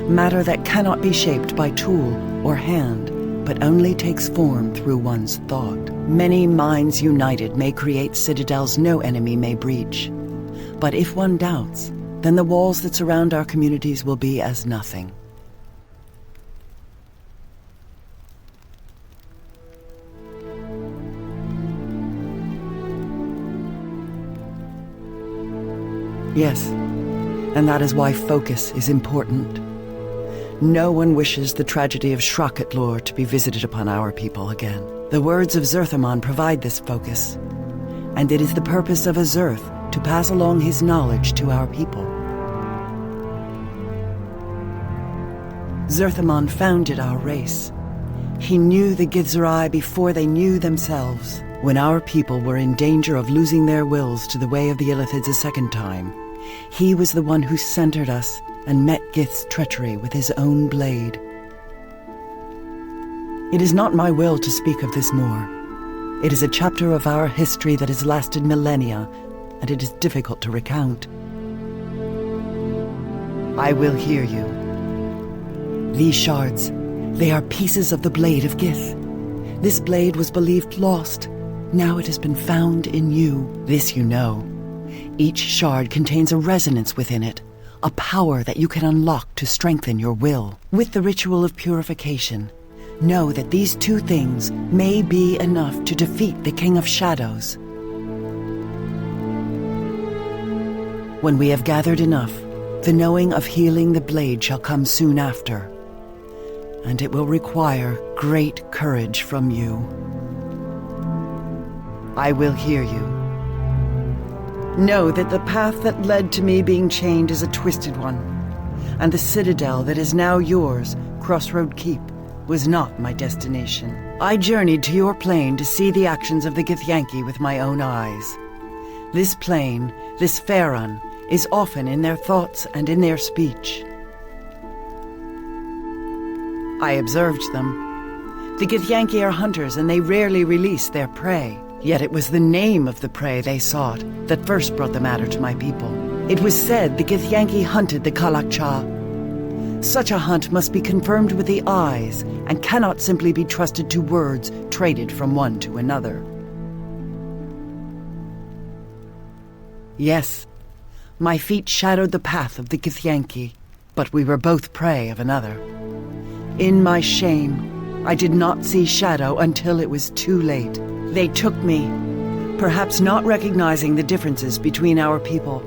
Matter that cannot be shaped by tool or hand, but only takes form through one's thought. Many minds united may create citadels no enemy may breach. But if one doubts, then the walls that surround our communities will be as nothing. Yes, and that is why focus is important. No one wishes the tragedy of Shrocket to be visited upon our people again. The words of Zerthamon provide this focus, and it is the purpose of a Zerth to pass along his knowledge to our people. Zerthamon founded our race. He knew the Githzerai before they knew themselves. When our people were in danger of losing their wills to the way of the Illithids a second time, he was the one who centered us and met Gith's treachery with his own blade. It is not my will to speak of this more. It is a chapter of our history that has lasted millennia, and it is difficult to recount. I will hear you. These shards, they are pieces of the blade of Gith. This blade was believed lost. Now it has been found in you. This you know. Each shard contains a resonance within it, a power that you can unlock to strengthen your will. With the ritual of purification, know that these two things may be enough to defeat the King of Shadows. When we have gathered enough, the knowing of healing the blade shall come soon after. and it will require great courage from you. I will hear you. Know that the path that led to me being chained is a twisted one, and the citadel that is now yours, Crossroad Keep, was not my destination. I journeyed to your plane to see the actions of the Githyanki with my own eyes. This plane, this Pharaon, is often in their thoughts and in their speech. I observed them. The Githyanki are hunters and they rarely release their prey. Yet it was the name of the prey they sought that first brought the matter to my people. It was said the Githyanki hunted the Kalakcha. Such a hunt must be confirmed with the eyes and cannot simply be trusted to words traded from one to another. Yes, my feet shadowed the path of the Githyanki, but we were both prey of another. In my shame, I did not see Shadow until it was too late. They took me, perhaps not recognizing the differences between our people,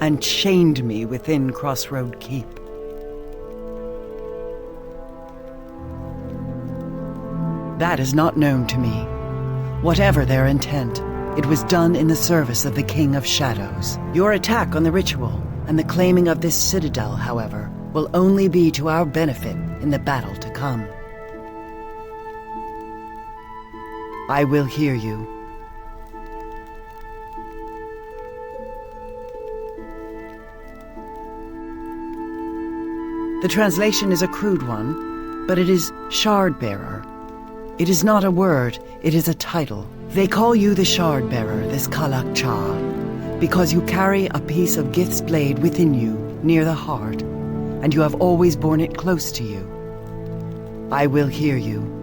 and chained me within Crossroad Keep. That is not known to me. Whatever their intent, it was done in the service of the King of Shadows. Your attack on the ritual and the claiming of this citadel, however, will only be to our benefit in the battle to come. I will hear you. The translation is a crude one, but it is Shard Bearer. It is not a word, it is a title. They call you the Shard Bearer, this Kalakcha, because you carry a piece of Gith's blade within you, near the heart, and you have always borne it close to you. I will hear you.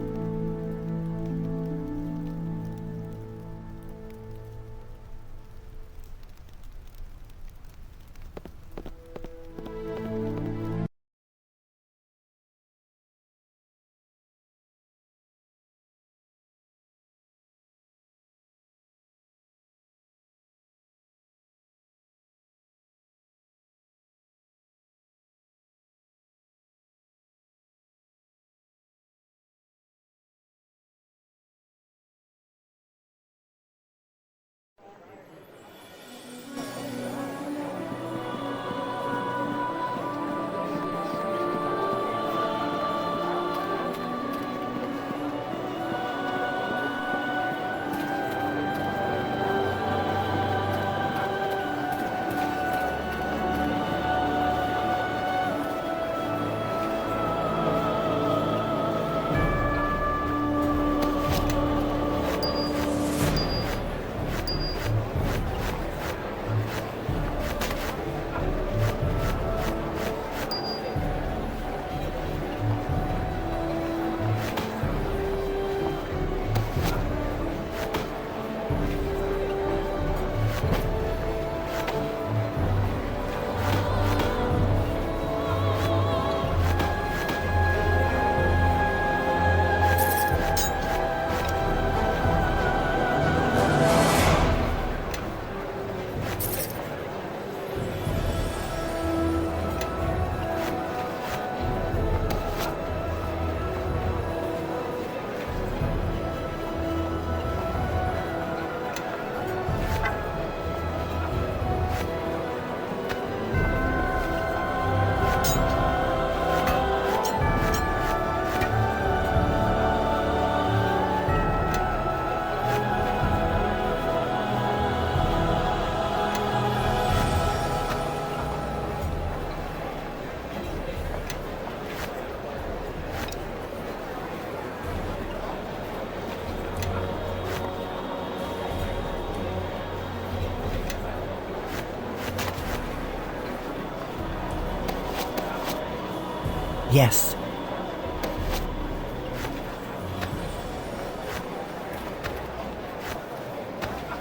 Yes.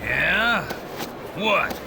Yeah? What?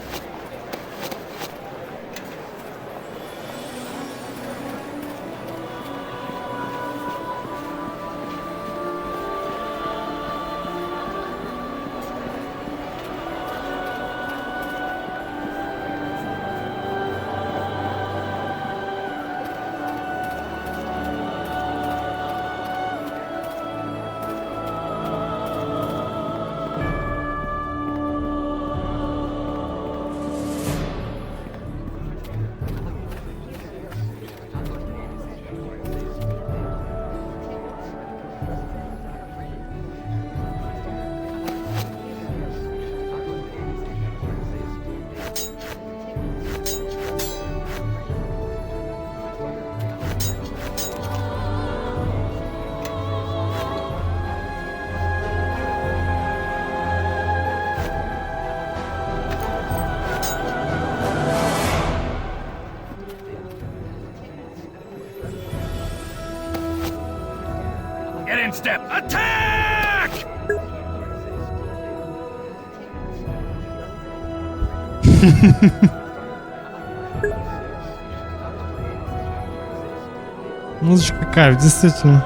against it! Attack! Музычка кайф, действительно.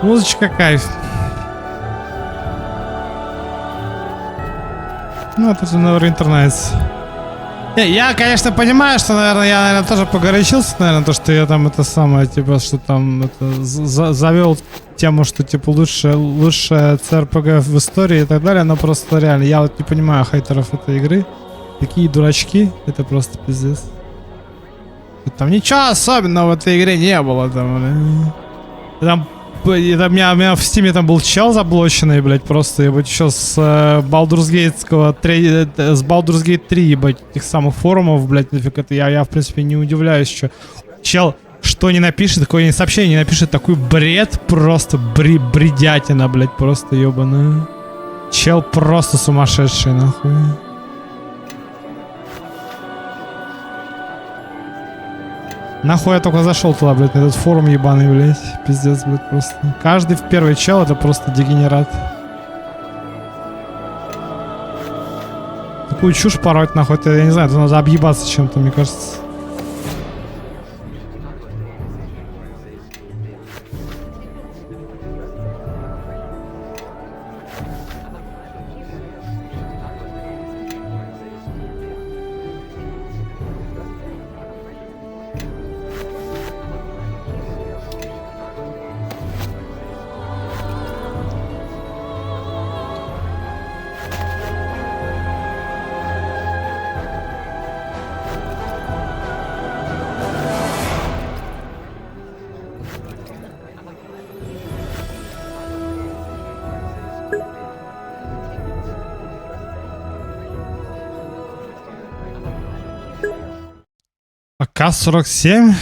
Музычка кайф. Ну, это же Neverwinter нравится. Я, конечно, понимаю, что, наверное, тоже погорячился, наверное, то, что я там это самое, типа, что там это завел тему, что типа лучшая CRPG в истории и так далее, но просто реально, я вот не понимаю хейтеров этой игры. Такие дурачки, это просто пиздец. Там ничего особенного в этой игре не было, там, у меня в стиме там был чел заблоченный, блядь, просто, ебать, еще с Baldur's Gate 3, ебать, этих самых форумов, блядь, нафиг это, я в принципе не удивляюсь, что чел что не напишет, такое сообщение не напишет, такой бред, просто бредятина, блядь, просто ебаная. Чел просто сумасшедший, нахуй. Нахуй я только зашел туда, блядь, на этот форум ебаный, блядь. Пиздец, блядь, просто. Каждый в первый чел это просто дегенерат. Такую чушь пороть, нахуй, это, я не знаю, это надо объебаться чем-то, мне кажется. АК-47?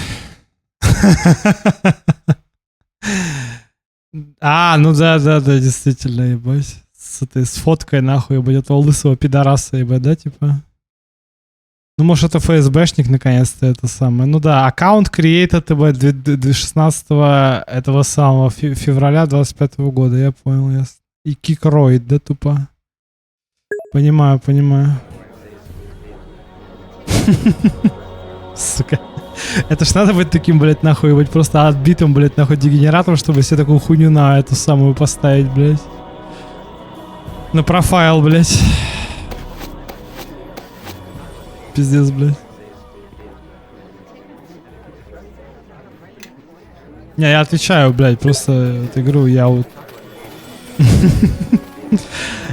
Ну да, действительно, ебать. С этой с фоткой, нахуй, ебать, этого лысого пидораса, ебать, да, типа? Ну, может, это ФСБшник, наконец-то, это самое. Ну да, аккаунт created, ебать, 16 этого самого февраля 25 года, я понял, ясно. И кикроид, да, тупо? Понимаю. Сука. Это ж надо быть таким, блядь, нахуй, быть просто отбитым, блядь, нахуй дегенератом, чтобы себе такую хуйню на эту самую поставить, блядь. На профайл, блядь. Пиздец, блядь. Не, я отвечаю, блядь, просто эту игру я вот...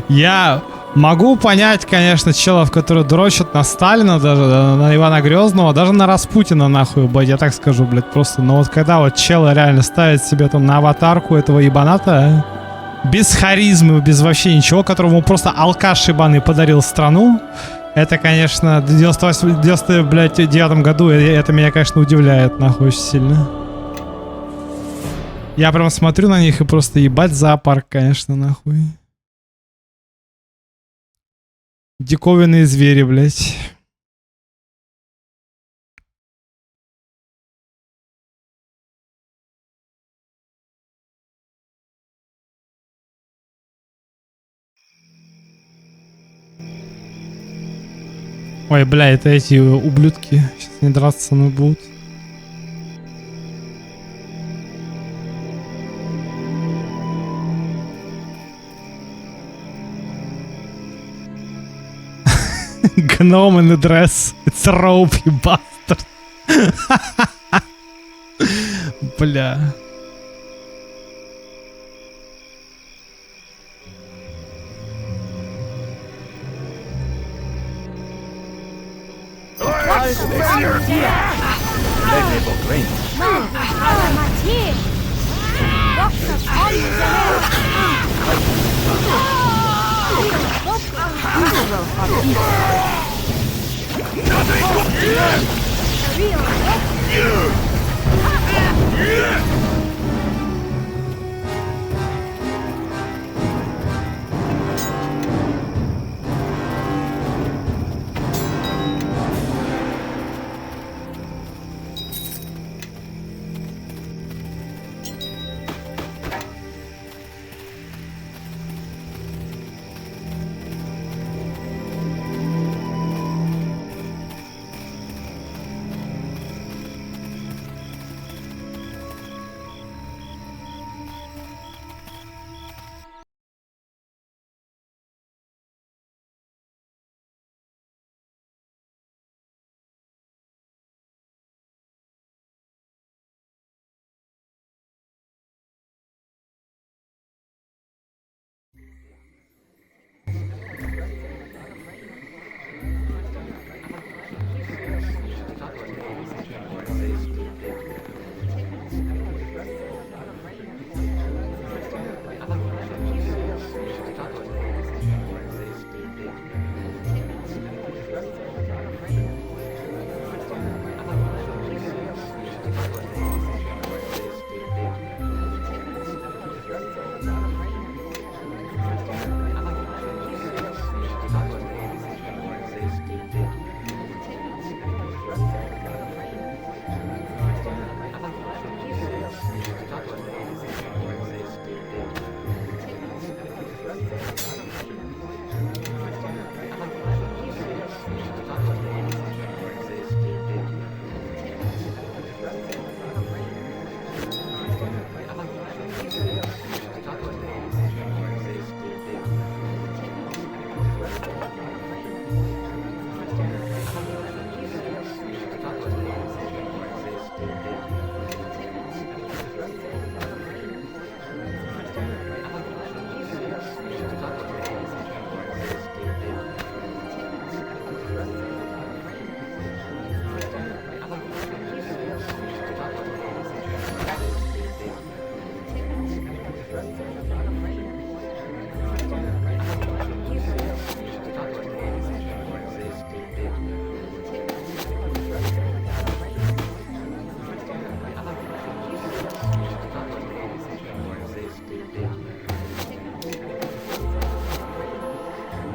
Я... Могу понять, конечно, челов, которые дрочат на Сталина, даже на Ивана Грозного, даже на Распутина, нахуй, блядь, я так скажу, блядь, просто. Но вот когда вот челы реально ставят себе там на аватарку этого ебаната, без харизмы, без вообще ничего, которому просто алкаш ебаный подарил страну, это, конечно, в 99 году, это меня, конечно, удивляет, нахуй, очень сильно. Я прям смотрю на них и просто ебать зоопарк, конечно, нахуй. Диковинные звери, блядь. Ой, бля, это эти ублюдки. Сейчас не драться со мной будут. Gnome in a dress. It's a rope, you bastard. Бля.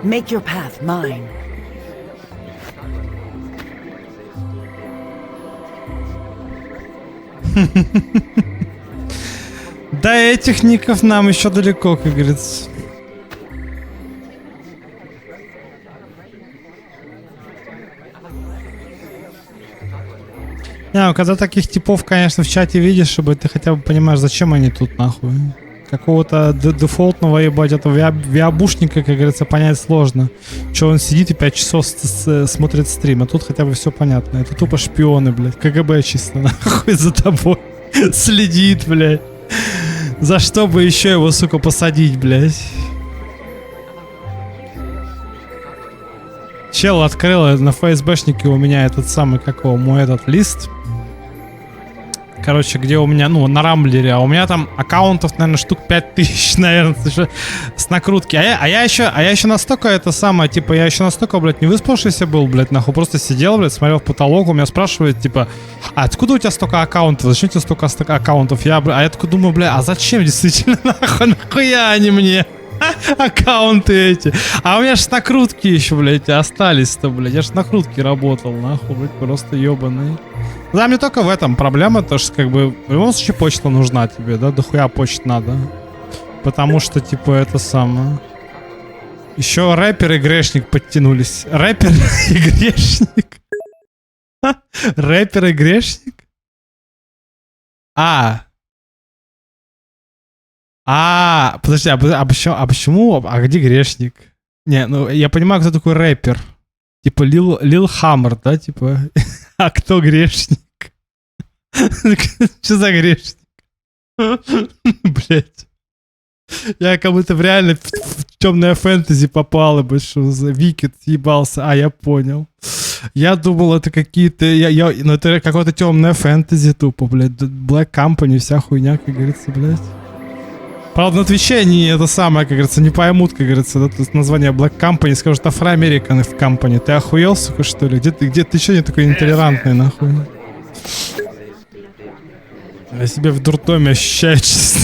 Make your path mine. До этих ников нам еще далеко, как говорится. Не, когда таких типов, конечно, в чате видишь, чтобы ты хотя бы понимаешь, зачем они тут, нахуй. Какого-то дефолтного, ебать, этого виабушника, как говорится, понять сложно. Че он сидит и 5 часов смотрит стрим, а тут хотя бы все понятно. Это тупо шпионы, блядь. КГБ чисто, нахуй, за тобой следит, блядь. За что бы еще его, сука, посадить, блядь? Чел открыл на ФСБшнике у меня этот самый, как его, мой этот лист. Короче, где у меня, ну, на Рамблере, а у меня там аккаунтов, наверное, штук 5000, наверное, с накрутки. А я еще настолько это самое, типа, я еще настолько, блядь, не выспавшийся был, блядь, нахуй, просто сидел, блядь, смотрел в потолок, у меня спрашивают, типа, а откуда у тебя столько аккаунтов, зачем у тебя столько аккаунтов? А я такой думаю, блядь, а зачем действительно, нахуя они мне? Аккаунты эти. А у меня ж накрутки еще, блядь, остались-то, блядь. Я ж накрутки работал, нахуй, блядь, просто ебаный. Да, мне только в этом проблема, то что, как бы, в любом случае почта нужна тебе, да, дохуя почт надо. Потому что, типа, это самое. Еще рэпер и грешник подтянулись. Рэпер и грешник? Рэпер и грешник? Подожди, а почему? А где грешник? Не, ну я понимаю, кто такой рэпер. Типа Лил Хаммер, да, типа. А кто грешник? Что за грешник? Блять. Я как будто в реально в темное фэнтези попал, и что за Викет ебался. А, я понял. Я думал, это какие-то... Ну, это какое-то темное фэнтези тупо, блядь. Black Company, вся хуйня, как говорится, блядь. Правда, на Твиче они это самое, как говорится, не поймут, как говорится, да, тут название Black Company, скажут Afro-American Company. Ты охуел, сука, что ли? Где ты что не такой интолерантный, нахуй? Я себя в дурдоме ощущаю, честно.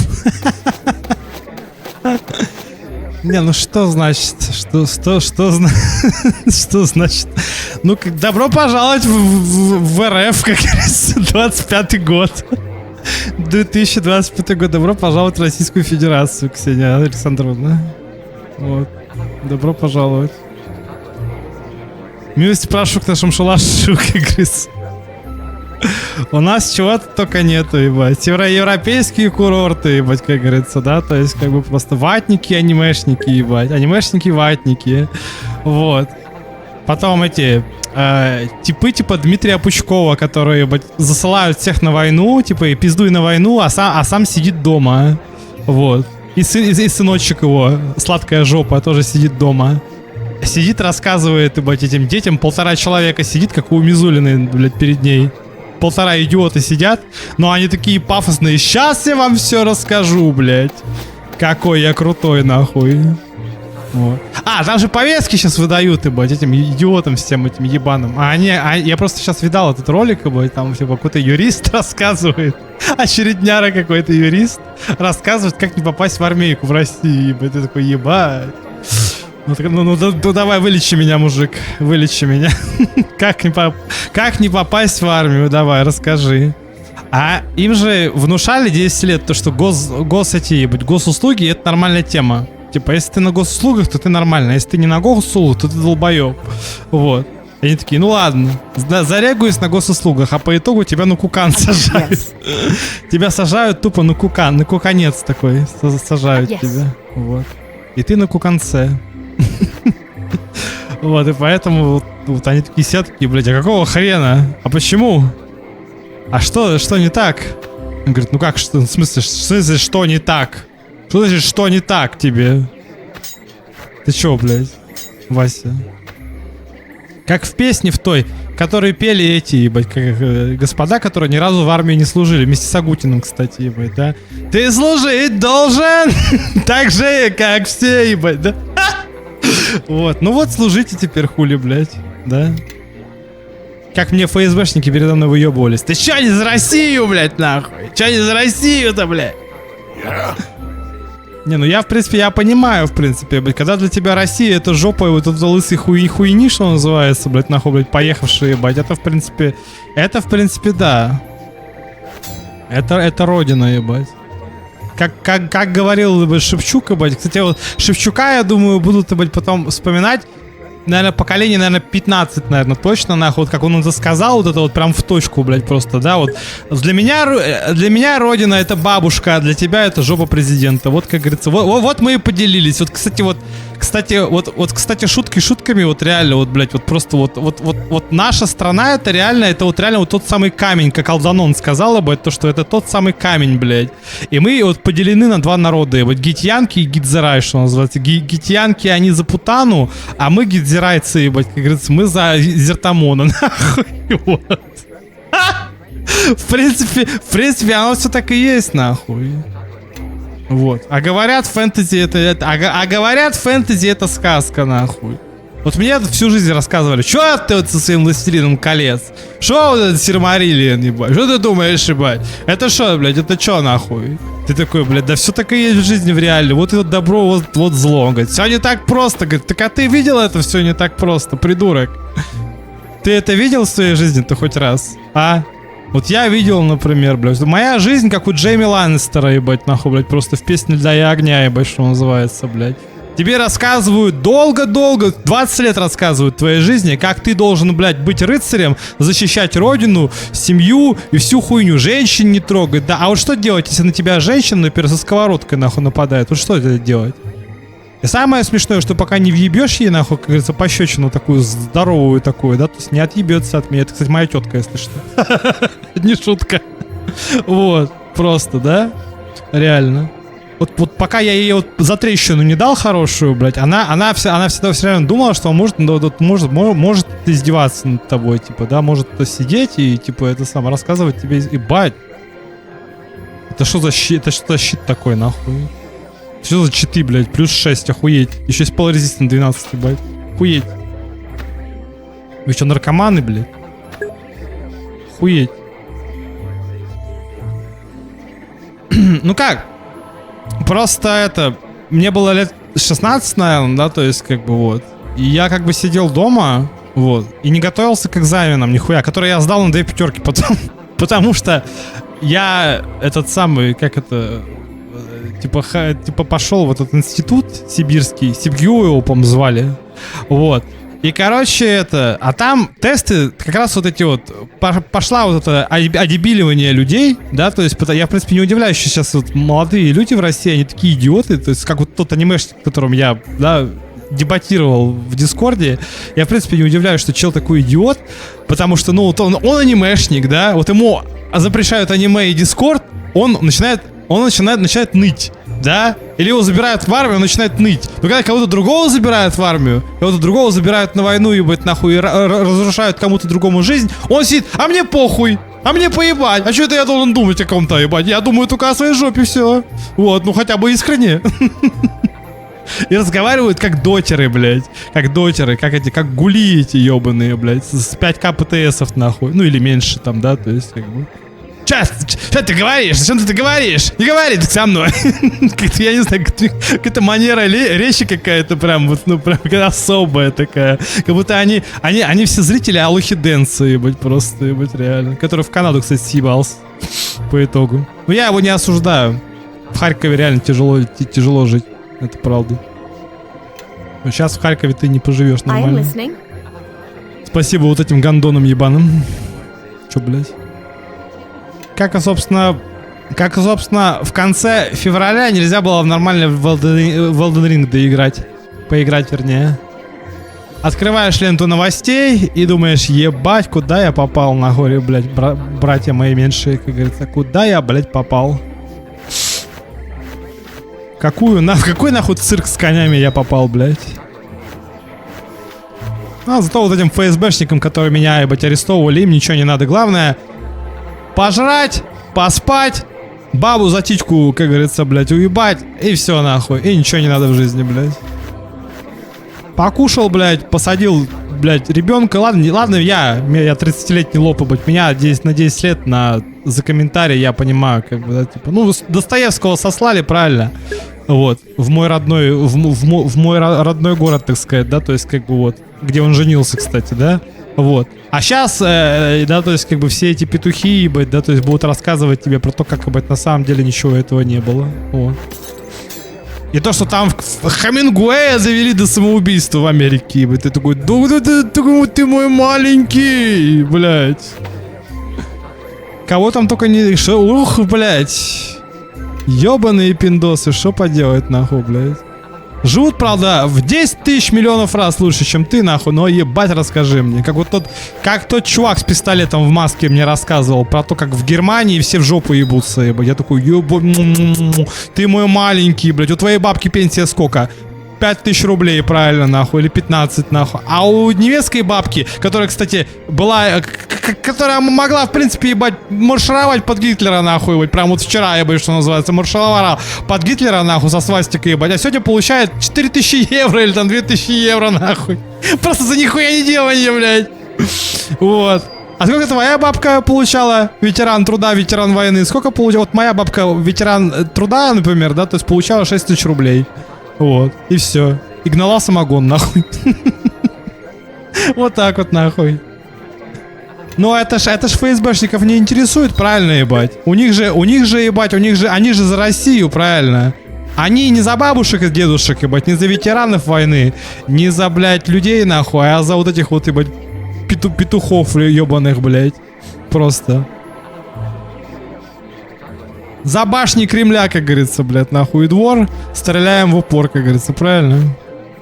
Не, ну что значит? Что значит? Ну, добро пожаловать в РФ, как говорится, 25-й год. 2025 год. Добро пожаловать в Российскую Федерацию, Ксения Александровна. Вот. Добро пожаловать. Милости прошу к нашему шалашу, как говорится. У нас чего-то только нету, ебать. Европейские курорты, ебать, как говорится, да? То есть, как бы просто ватники, анимешники, ебать. Анимешники, ватники. Вот. Потом эти... типы типа Дмитрия Пучкова, которые, ебать, засылают всех на войну, типа, и пиздуй на войну, а сам сидит дома. Вот. И сыночек его, сладкая жопа, тоже сидит дома. Сидит, рассказывает, ебать, этим детям, 1,5 человека сидит, как у Мизулиной, блядь, перед ней. 1,5 идиота сидят, но они такие пафосные. Сейчас я вам все расскажу, блядь. Какой я крутой, нахуй. Вот. Там же повестки сейчас выдают, ебать, этим идиотам всем этим ебаным. Я просто сейчас видал этот ролик, ебать, там типа какой-то юрист рассказывает. Очередняра какой-то юрист рассказывает, как не попасть в армейку в России, ебать. Ты такой, ебать. Ну давай, вылечи меня, мужик, вылечи меня. Как не попасть в армию, давай, расскажи. А им же внушали 10 лет то, что госуслуги — это нормальная тема. Типа, если ты на госуслугах, то ты нормально. Если ты не на госуслугах, то ты долбоеб. Вот. И они такие, ну ладно, зарегаюсь на госуслугах, а по итогу тебя на кукан сажают. Тебя сажают тупо на кукан, на куканец такой сажают тебя. Вот. И ты на куканце. Вот, и поэтому вот они такие сидят, такие, блядь, а какого хрена? А почему? А что не так? Он говорит, ну как, что, в смысле, что не так? Что значит, что не так тебе? Ты чё, блядь, Вася? Как в песне в той, которые пели эти, ебать, господа, которые ни разу в армии не служили. Вместе с Агутиным, кстати, ебать, да? Ты служить должен так же, как все, ебать, да? Вот, ну вот служите теперь, хули, блядь, да? Как мне ФСБшники передо мной выебывались. Ты чё не за Россию, блядь, нахуй? Чё не за Россию-то, блядь? Не, ну я, в принципе, я понимаю, в принципе, блядь, когда для тебя Россия это жопа, и вот этот лысый хуйни, что называется, блядь, нахуй, блядь, поехавшие, ебать, это, в принципе, да. Это родина, ебать. Как говорил, ебать, Шевчук, ебать, кстати, вот Шевчука, я думаю, будут, ебать, потом вспоминать, наверное, поколение, наверное, 15, наверное, точно, нахуй, вот как он это сказал, вот это вот прям в точку, блядь, просто, да, вот. Для меня родина это бабушка, а для тебя это жопа президента. Вот, как говорится, вот мы и поделились. Вот, кстати, шутки шутками, вот реально, вот, блядь, вот просто вот наша страна, это реально вот тот самый камень, как Алданон сказал, блядь, то, что это тот самый камень, блядь. И мы вот поделены на два народа, вот гитьянки и гидзерай, что называется. Гитьянки, они за Путану, а мы гидзерайцы, ебать, как говорится, мы за Зертамона, нахуй, вот. В принципе, оно все так и есть, нахуй. Вот. А говорят, фэнтези это сказка, нахуй. Вот мне это всю жизнь рассказывали. Чё ты вот со своим Властелином колец? Шо вот этот Сильмариллион, ебать? Что ты думаешь, ебать? Это шо, блядь, это чё, нахуй? Ты такой, блядь, да все так и есть в жизни в реале. Вот это добро, вот зло. Он говорит, все не так просто. Говорит, так а ты видел это все не так просто, придурок? Ты это видел в своей жизни-то хоть раз? А? Вот я видел, например, блядь, моя жизнь, как у Джейми Ланнистера, ебать, нахуй, блядь, просто в «Песне льда и огня», ебать, что называется, блядь. Тебе рассказывают долго-долго, 20 лет рассказывают в твоей жизни, как ты должен, блядь, быть рыцарем, защищать родину, семью и всю хуйню, женщин не трогать, да. А вот что делать, если на тебя женщина, например, со сковородкой, нахуй, нападает? Вот что это делать? И самое смешное, что пока не въебешь ей, нахуй, как говорится, пощечину такую здоровую такую, да, то есть не отъебется от меня. Это, кстати, моя тетка, если что. Не шутка. Вот, просто, да? Реально. Вот пока я ей вот за трещину не дал хорошую, блядь, она всегда все время думала, что он может издеваться над тобой, типа, да, может сидеть и, типа, это самое, рассказывать тебе, ебать. Это что за щит такой, нахуй? Что за читы, блядь? Плюс 6, охуеть. Еще есть полурезист на 12, ебать. Охуеть. Вы что, наркоманы, блядь? Охуеть. Ну как? Просто это... Мне было лет 16, наверное, да, то есть как бы вот. И я как бы сидел дома, вот, и не готовился к экзаменам, нихуя, которые я сдал на 2 пятерки потом. Потому что я этот самый, как это... Типа пошел в этот институт сибирский, Сибгю его, по-моему, звали. Вот. И, короче, это... А там тесты, как раз вот эти вот... Пошла вот это одебиливание людей, да, то есть я, в принципе, не удивляюсь, что сейчас вот молодые люди в России, они такие идиоты, то есть как вот тот анимешник, с которым я, да, дебатировал в Дискорде, я, в принципе, не удивляюсь, что чел такой идиот, потому что, ну, вот он анимешник, да, вот ему запрещают аниме и Дискорд, он начинает ныть, да? Или его забирают в армию, он начинает ныть. Но когда кого-то другого забирают в армию, кого-то другого забирают на войну, ебать, нахуй, и разрушают кому-то другому жизнь, он сидит, а мне похуй, а мне поебать, а что это я должен думать о ком-то, ебать? Я думаю только о своей жопе, все. Вот, ну хотя бы искренне. И разговаривают как дотеры, блядь. Как дотеры, как гули эти ебаные, блядь. С 5к ПТСов, нахуй. Ну или меньше там, да, то есть как бы... Что ты говоришь? Зачем ты говоришь? Не говори ты со мной. Как-то, я не знаю, какая-то манера речи какая-то прям, вот, ну, прям особая такая. Как будто они все зрители Алухи Дэнса, ебать, просто, ебать, реально. Который в Канаду, кстати, съебался по итогу. Но я его не осуждаю. В Харькове реально тяжело жить. Это правда. Но сейчас в Харькове ты не поживешь нормально. Спасибо вот этим гондонам ебаным. Че, блядь? Как и, собственно, в конце февраля нельзя было в нормальный Elden Ring поиграть, вернее. Открываешь ленту новостей и думаешь, ебать, куда я попал, на горе, блядь, братья мои меньшие, как говорится, куда я, блядь, попал? Какой нахуй цирк с конями я попал, блядь? А зато вот этим ФСБшникам, которые меня, ебать, арестовывали, им ничего не надо. Главное... Пожрать, поспать, бабу за титьку, как говорится, блядь, уебать, и все нахуй. И ничего не надо в жизни, блядь. Покушал, блядь, посадил, блядь, ребенка. Ладно, я 30-летний лоб, блядь, меня на 10 лет за комментарий, я понимаю, как бы, да, типа, ну, Достоевского сослали, правильно. Вот, в мой родной, в мой родной город, так сказать, да, то есть как бы вот, где он женился, кстати, да, вот. А сейчас, да, то есть как бы все эти петухи, ебать, да, то есть будут рассказывать тебе про то, как, ебать, на самом деле ничего этого не было, вот. И то, что там Хемингуэя завели до самоубийства в Америке, ебать, ты такой, ты мой маленький, блядь. Кого там только не... Шо, ух, блядь. Ёбаные пиндосы, что поделать, нахуй, блядь. Живут, правда, в 10 тысяч миллионов раз лучше, чем ты, нахуй, но ебать, расскажи мне. Как тот чувак с пистолетом в маске мне рассказывал про то, как в Германии все в жопу ебутся, ебать. Я такой, ты мой маленький, блядь, у твоей бабки пенсия сколько? 5000 рублей, правильно, нахуй, или 15, нахуй. А у немецкой бабки, которая, кстати, была... Которая могла, в принципе, ебать, маршировать под Гитлера, нахуй, ебать. Прям вот вчера, ебать, что называется, маршировала под Гитлера, нахуй, со свастикой, ебать. А сегодня получает 4000 евро или там 2000 евро, нахуй. Просто за нихуя не делание, блядь. Вот. А сколько твоя бабка получала? Ветеран труда, ветеран войны. Сколько получала? Вот моя бабка, ветеран труда, например, да, то есть получала 6000 рублей. Вот. И все. И гнала самогон, нахуй. Вот так вот, нахуй. Ну, это ж ФСБшников не интересует, правильно, ебать? У них же, ебать, они же за Россию, правильно? Они не за бабушек и дедушек, ебать, не за ветеранов войны, не за, блядь, людей, нахуй, а за вот этих вот, ебать, петухов ебаных, блядь. Просто. За башни Кремля, как говорится, блядь, нахуй, двор, стреляем в упор, как говорится, правильно?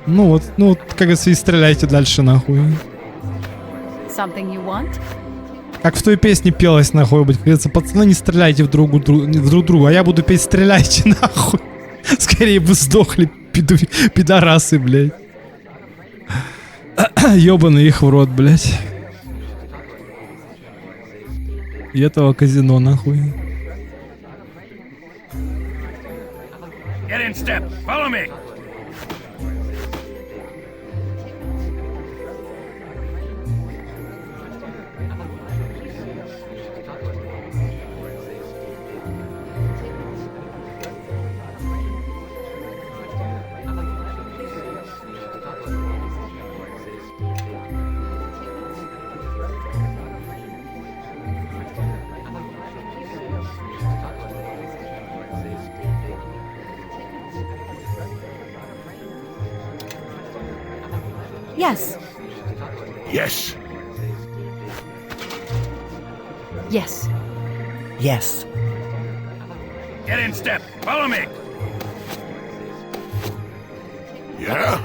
Ну вот, как говорится, и стреляйте дальше, нахуй. Something you want? Как в той песне пелось, нахуй, блядь, как говорится, пацаны, не стреляйте в друг друга, а я буду петь «Стреляйте», нахуй. Скорее бы сдохли, пидорасы, блядь. Ёбаный их в рот, блядь. И этого казино, нахуй. Get in step. Follow me. Yes. Yes. Yes. Yes. Get in step. Follow me. Yeah?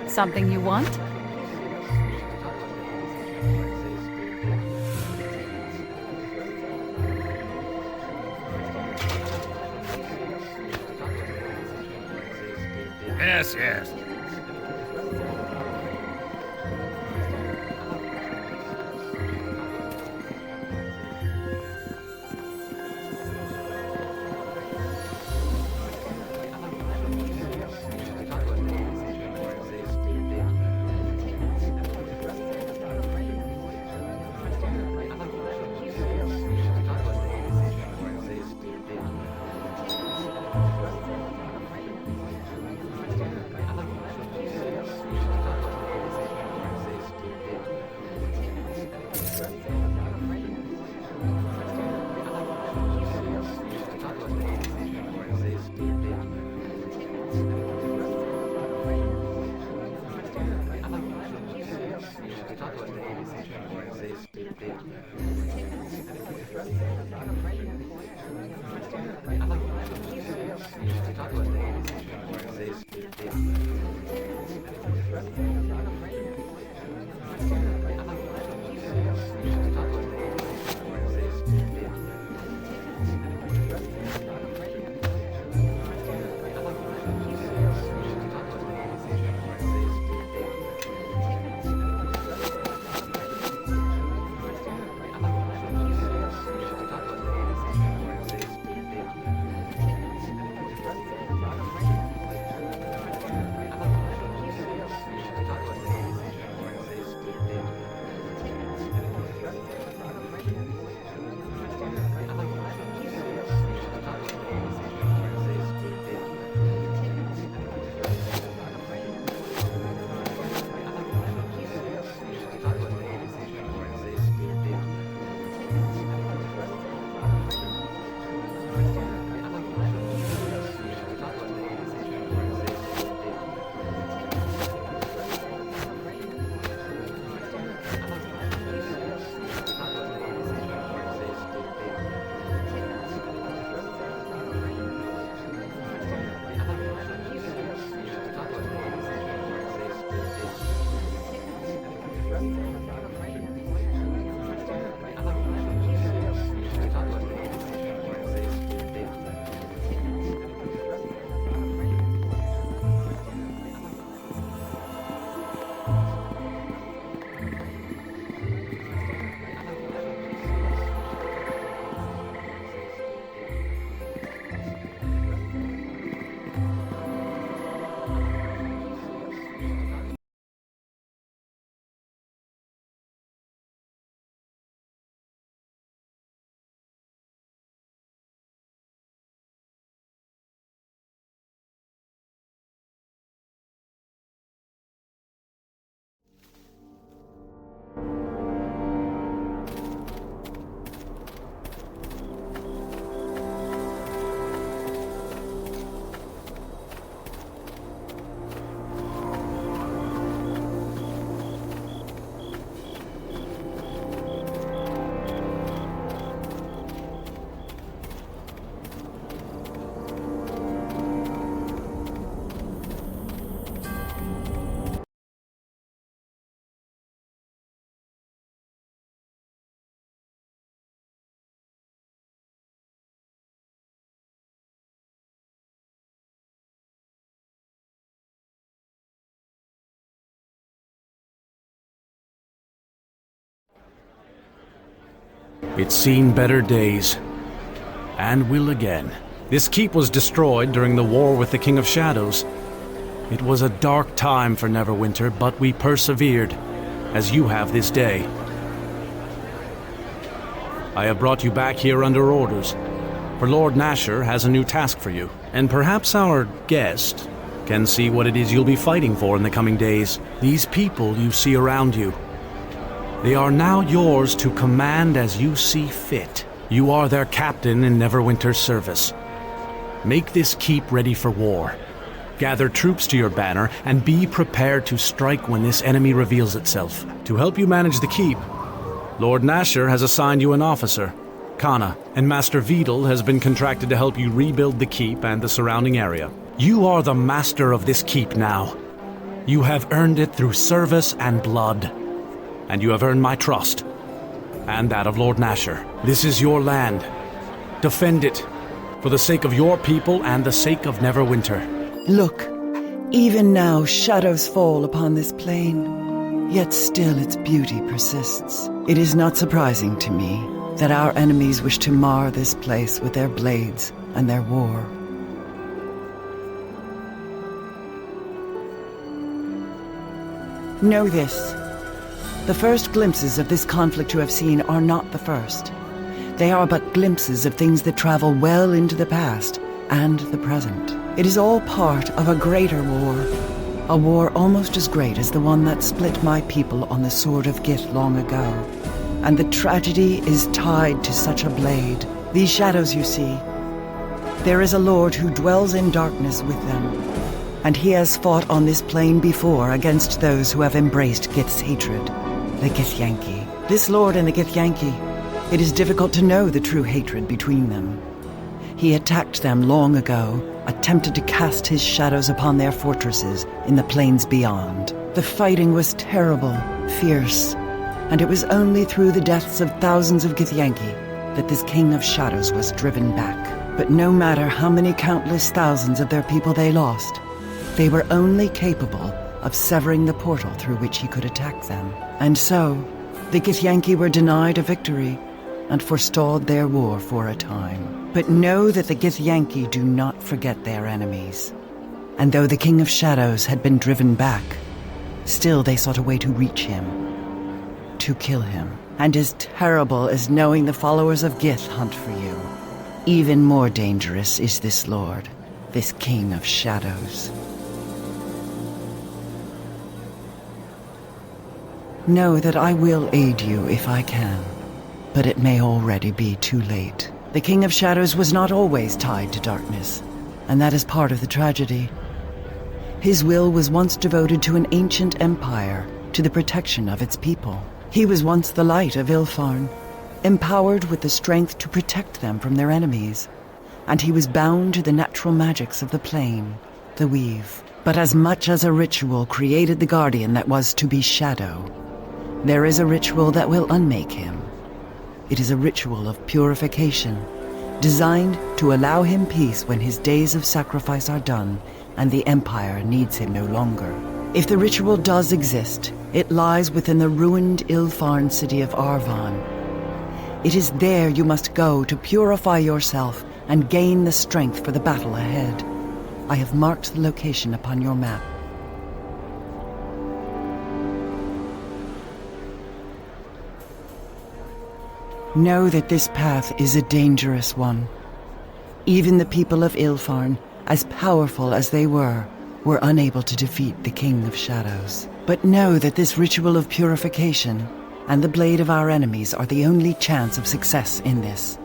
Something you want? Yes, yes. It's seen better days, and will again. This keep was destroyed during the war with the King of Shadows. It was a dark time for Neverwinter, but we persevered, as you have this day. I have brought you back here under orders, for Lord Nasher has a new task for you, and perhaps our guest can see what it is you'll be fighting for in the coming days. These people you see around you, they are now yours to command as you see fit. You are their captain in Neverwinter's service. Make this keep ready for war. Gather troops to your banner, and be prepared to strike when this enemy reveals itself. To help you manage the keep, Lord Nasher has assigned you an officer, Kana, and Master Vidal has been contracted to help you rebuild the keep and the surrounding area. You are the master of this keep now. You have earned it through service and blood, and you have earned my trust, and that of Lord Nasher. This is your land. Defend it, for the sake of your people and the sake of Neverwinter. Look, even now shadows fall upon this plain, yet still its beauty persists. It is not surprising to me that our enemies wish to mar this place with their blades and their war. Know this. The first glimpses of this conflict you have seen are not the first. They are but glimpses of things that travel well into the past and the present. It is all part of a greater war, a war almost as great as the one that split my people on the sword of Gith long ago. And the tragedy is tied to such a blade. These shadows you see, there is a lord who dwells in darkness with them, and he has fought on this plain before against those who have embraced Gith's hatred, the Githyanki. This lord and the Githyanki, it is difficult to know the true hatred between them. He attacked them long ago, attempted to cast his shadows upon their fortresses in the plains beyond. The fighting was terrible, fierce, and it was only through the deaths of thousands of Githyanki that this King of Shadows was driven back. But no matter how many countless thousands of their people they lost, they were only capable of severing the portal through which he could attack them. And so, the Githyanki were denied a victory and forestalled their war for a time. But know that the Githyanki do not forget their enemies. And though the King of Shadows had been driven back, still they sought a way to reach him, to kill him. And as terrible as knowing the followers of Gith hunt for you, even more dangerous is this lord, this King of Shadows. Know that I will aid you if I can, but it may already be too late. The King of Shadows was not always tied to darkness, and that is part of the tragedy. His will was once devoted to an ancient empire, to the protection of its people. He was once the light of Ilfarn, empowered with the strength to protect them from their enemies, and he was bound to the natural magics of the plane, the weave. But as much as a ritual created the guardian that was to be Shadow, there is a ritual that will unmake him. It is a ritual of purification, designed to allow him peace when his days of sacrifice are done and the Empire needs him no longer. If the ritual does exist, it lies within the ruined Ilfarn city of Arvon. It is there you must go to purify yourself and gain the strength for the battle ahead. I have marked the location upon your map. Know that this path is a dangerous one. Even the people of Ilfarn, as powerful as they were unable to defeat the King of Shadows. But know that this ritual of purification and the blade of our enemies are the only chance of success in this.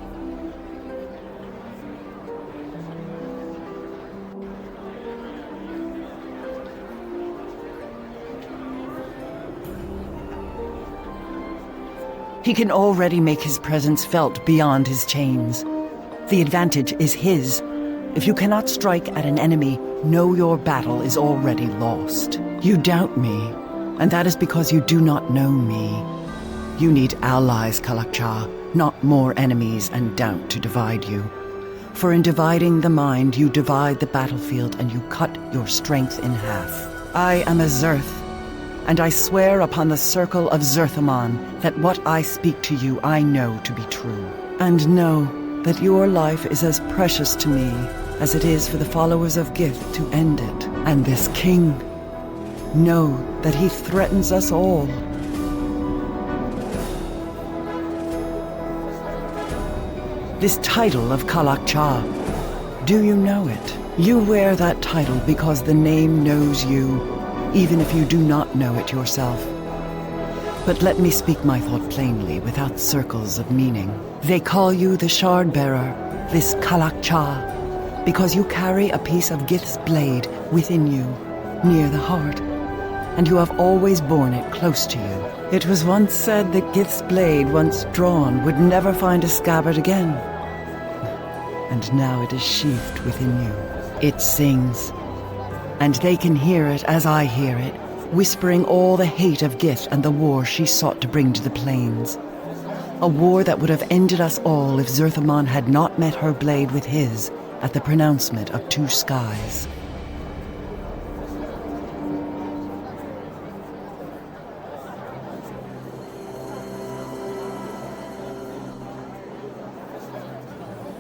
He can already make his presence felt beyond his chains. The advantage is his. If you cannot strike at an enemy, know your battle is already lost. You doubt me, and that is because you do not know me. You need allies, Kalakcha, not more enemies and doubt to divide you. For in dividing the mind, you divide the battlefield and you cut your strength in half. I am a Zerth, and I swear upon the circle of Zerthamon that what I speak to you I know to be true. And know that your life is as precious to me as it is for the followers of Gith to end it. And this king, know that he threatens us all. This title of Kalak-Cha, do you know it? You wear that title because the name knows you, even if you do not know it yourself. But let me speak my thought plainly, without circles of meaning. They call you the Shard-Bearer, this Kalak-Cha, because you carry a piece of Gith's blade within you, near the heart, and you have always borne it close to you. It was once said that Gith's blade, once drawn, would never find a scabbard again. And now it is sheathed within you. It sings, and they can hear it as I hear it, whispering all the hate of Gith and the war she sought to bring to the plains. A war that would have ended us all if Zerthamon had not met her blade with his at the pronouncement of two skies.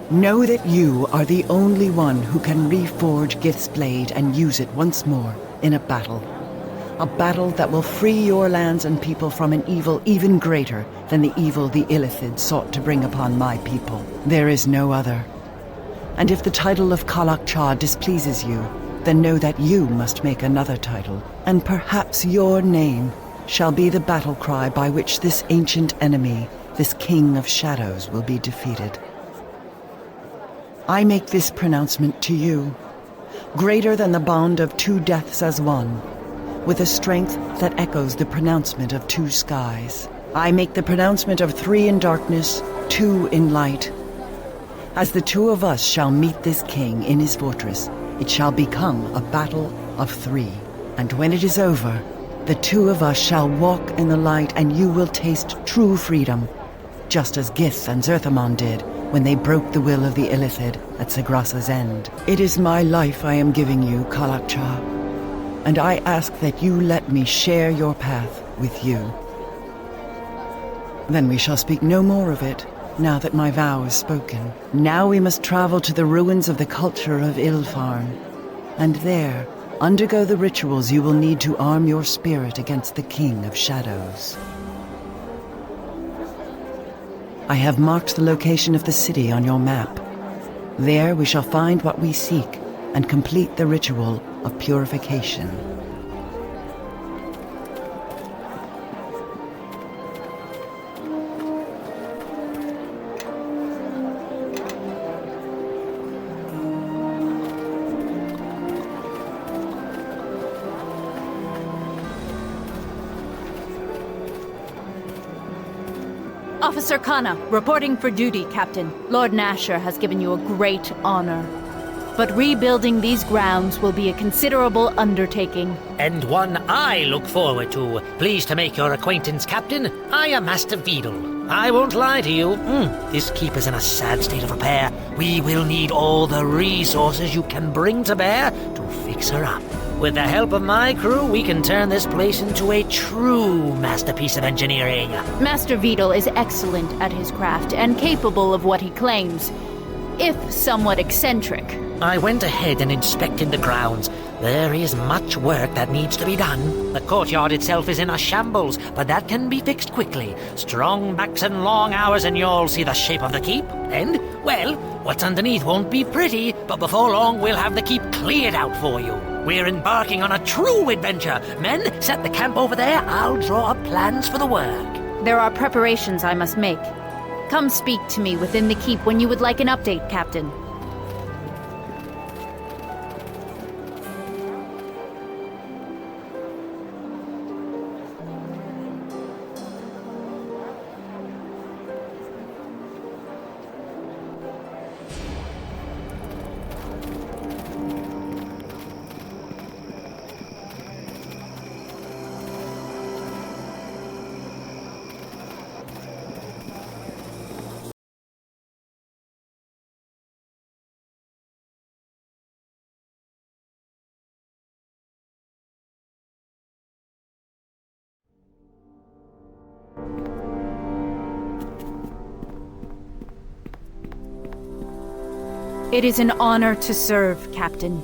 Know that you are the only one who can reforge Gith's blade and use it once more in a battle. A battle that will free your lands and people from an evil even greater than the evil the Illithid sought to bring upon my people. There is no other. And if the title of Kalak-Cha displeases you, then know that you must make another title, and perhaps your name shall be the battle cry by which this ancient enemy, this King of Shadows, will be defeated. I make this pronouncement to you, greater than the bond of two deaths as one, with a strength that echoes the pronouncement of two skies. I make the pronouncement of three in darkness, two in light. As the two of us shall meet this king in his fortress, it shall become a battle of three. And when it is over, the two of us shall walk in the light, and you will taste true freedom, just as Gith and Zerthamon did when they broke the will of the Illithid at Sagrasa's end. It is my life I am giving you, Kalak-Cha, and I ask that you let me share your path with you. Then we shall speak no more of it, now that my vow is spoken. Now we must travel to the ruins of the culture of Ilfarn, and there undergo the rituals you will need to arm your spirit against the King of Shadows. I have marked the location of the city on your map. There we shall find what we seek and complete the ritual of purification. Officer Kana, reporting for duty, Captain. Lord Nasher has given you a great honor. But rebuilding these grounds will be a considerable undertaking. And one I look forward to. Pleased to make your acquaintance, Captain. I am Master Veedle. I won't lie to you. This keep is in a sad state of repair. We will need all the resources you can bring to bear to fix her up. With the help of my crew, we can turn this place into a true masterpiece of engineering. Master Veedle is excellent at his craft and capable of what he claims, if somewhat eccentric. I went ahead and inspected the grounds. There is much work that needs to be done. The courtyard itself is in a shambles, but that can be fixed quickly. Strong backs and long hours and you'll see the shape of the keep. And, well, what's underneath won't be pretty, but before long we'll have the keep cleared out for you. We're embarking on a true adventure. Men, set the camp over there. I'll draw up plans for the work. There are preparations I must make. Come speak to me within the keep when you would like an update, Captain. It is an honor to serve, Captain.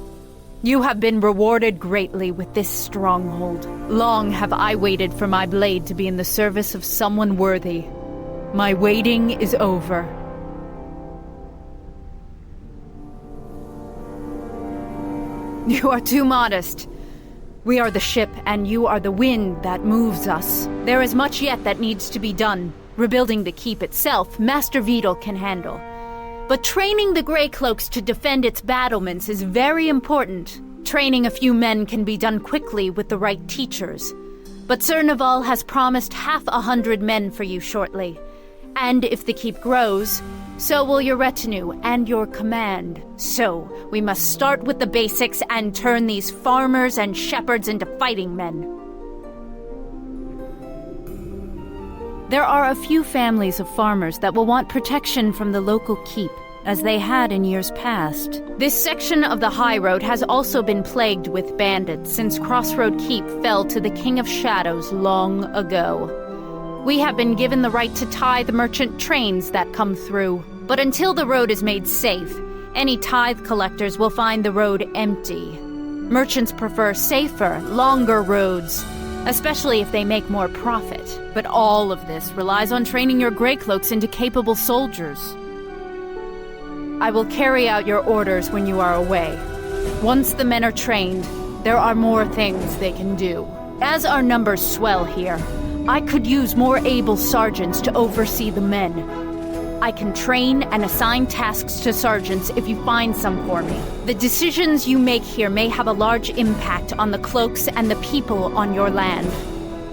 You have been rewarded greatly with this stronghold. Long have I waited for my blade to be in the service of someone worthy. My waiting is over. You are too modest. We are the ship, and you are the wind that moves us. There is much yet that needs to be done. Rebuilding the keep itself, Master Vidal can handle. But training the Grey Cloaks to defend its battlements is very important. Training a few men can be done quickly with the right teachers. But Sir Naval has promised 100 men for you shortly. And if the keep grows, so will your retinue and your command. So, we must start with the basics and turn these farmers and shepherds into fighting men. There are a few families of farmers that will want protection from the local keep, as they had in years past. This section of the high road has also been plagued with bandits since Crossroad Keep fell to the King of Shadows long ago. We have been given the right to tie the merchant trains that come through, but until the road is made safe, any tithe collectors will find the road empty. Merchants prefer safer, longer roads, especially if they make more profit. But all of this relies on training your Grey Cloaks into capable soldiers. I will carry out your orders when you are away. Once the men are trained, there are more things they can do. As our numbers swell here, I could use more able sergeants to oversee the men. I can train and assign tasks to sergeants if you find some for me. The decisions you make here may have a large impact on the cloaks and the people on your land.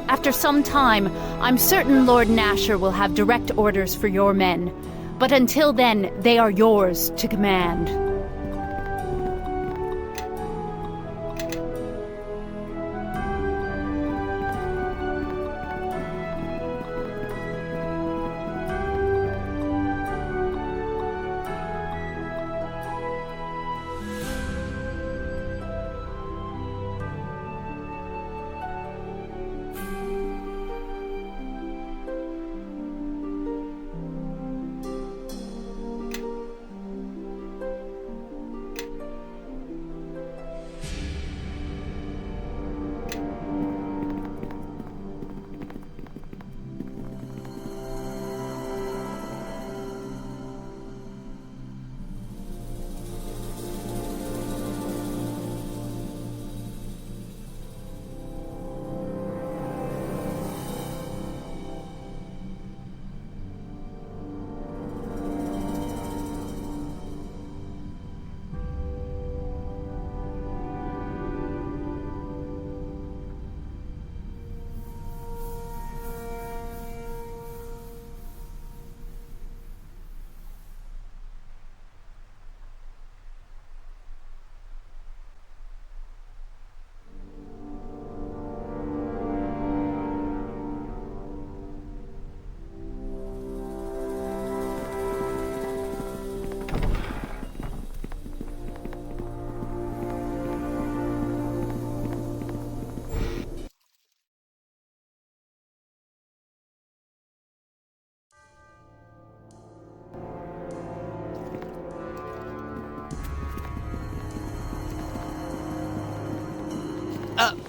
After some time, I'm certain Lord Nasher will have direct orders for your men. But until then, they are yours to command.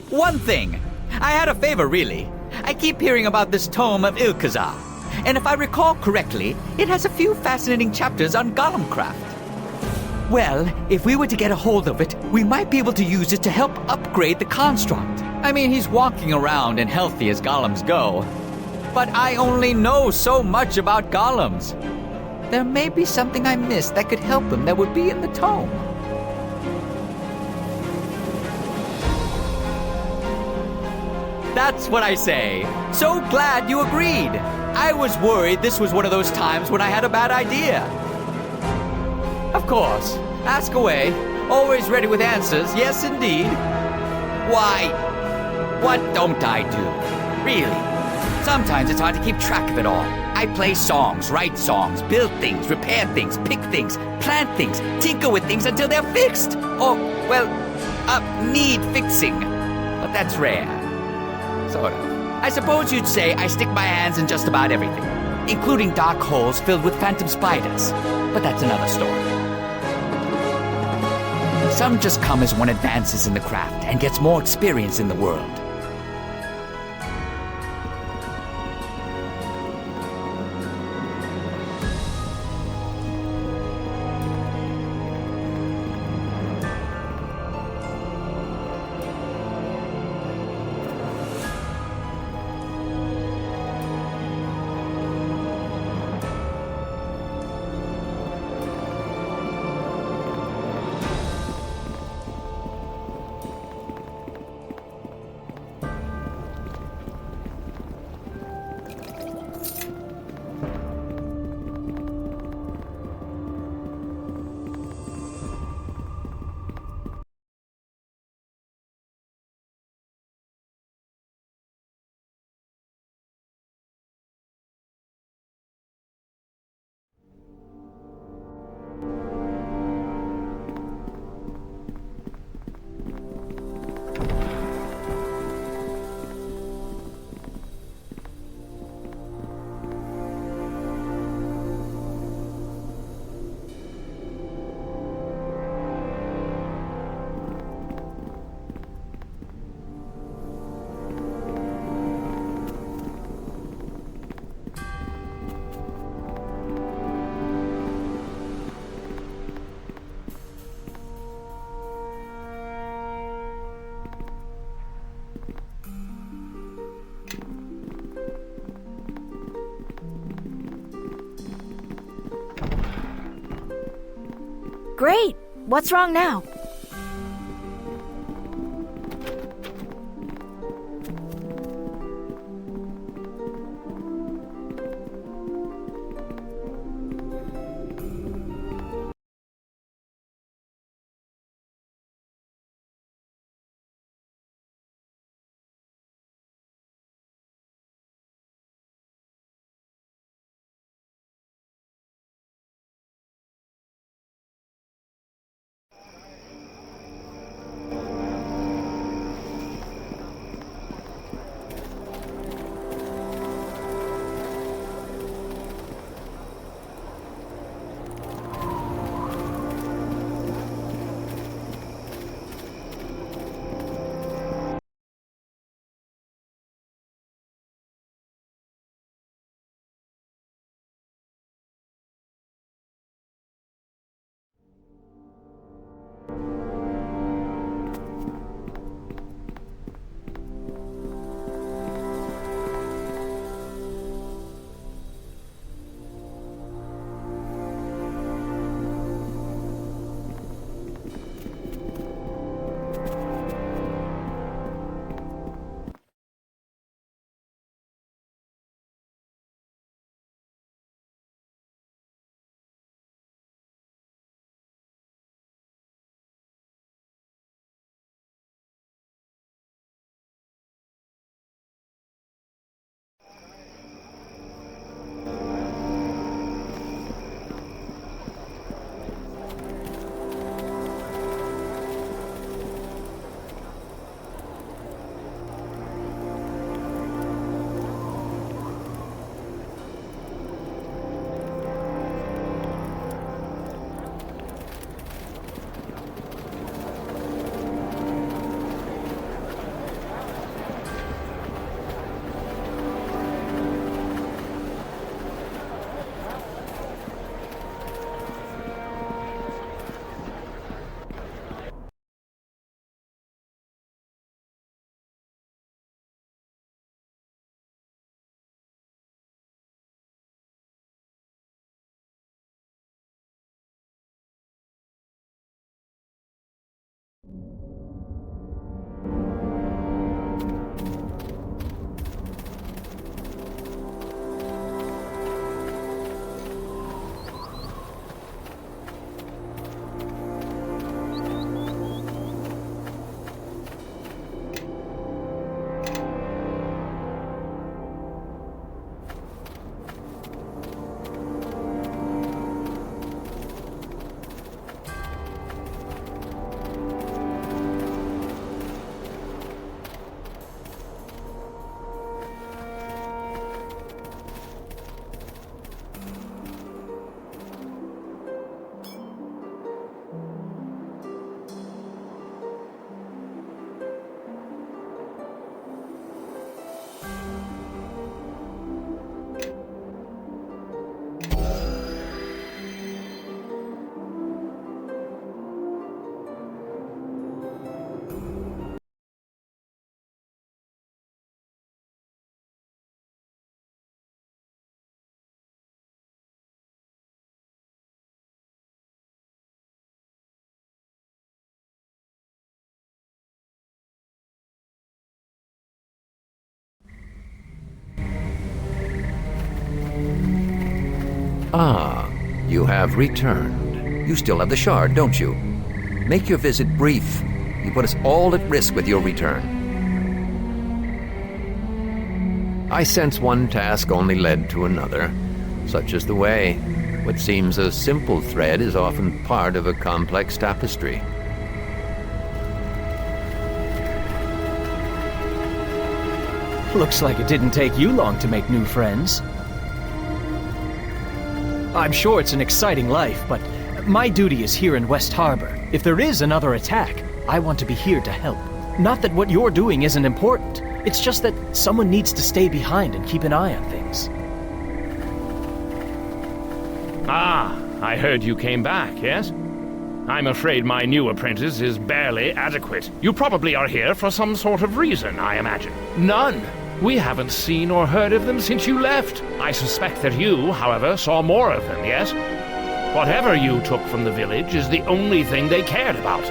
One thing. I had a favor, really. I keep hearing about this tome of Ilkazar, and if I recall correctly, it has a few fascinating chapters on golem craft. Well, if we were to get a hold of it, we might be able to use it to help upgrade the construct. I mean, he's walking around and healthy as golems go, but I only know so much about golems. There may be something I missed that could help him that would be in the tome. That's what I say. So glad you agreed. I was worried this was one of those times when I had a bad idea. Of course. Ask away. Always ready with answers. Yes, indeed. Why? What don't I do? Really? Sometimes it's hard to keep track of it all. I play songs, write songs, build things, repair things, pick things, plant things, tinker with things until they're fixed. Or, well, need fixing. But that's rare. Sort of. I suppose you'd say I stick my hands in just about everything, including dark holes filled with phantom spiders. But that's another story. Some just come as one advances in the craft and gets more experience in the world. Great! What's wrong now? Ah, you have returned. You still have the shard, don't you? Make your visit brief. You put us all at risk with your return. I sense one task only led to another. Such is the way. What seems a simple thread is often part of a complex tapestry. Looks like it didn't take you long to make new friends. I'm sure it's an exciting life, but my duty is here in West Harbor. If there is another attack, I want to be here to help. Not that what you're doing isn't important. It's just that someone needs to stay behind and keep an eye on things. Ah, I heard you came back, yes? I'm afraid my new apprentice is barely adequate. You probably are here for some sort of reason, I imagine. None. We haven't seen or heard of them since you left. I suspect that you, however, saw more of them, yes? Whatever you took from the village is the only thing they cared about.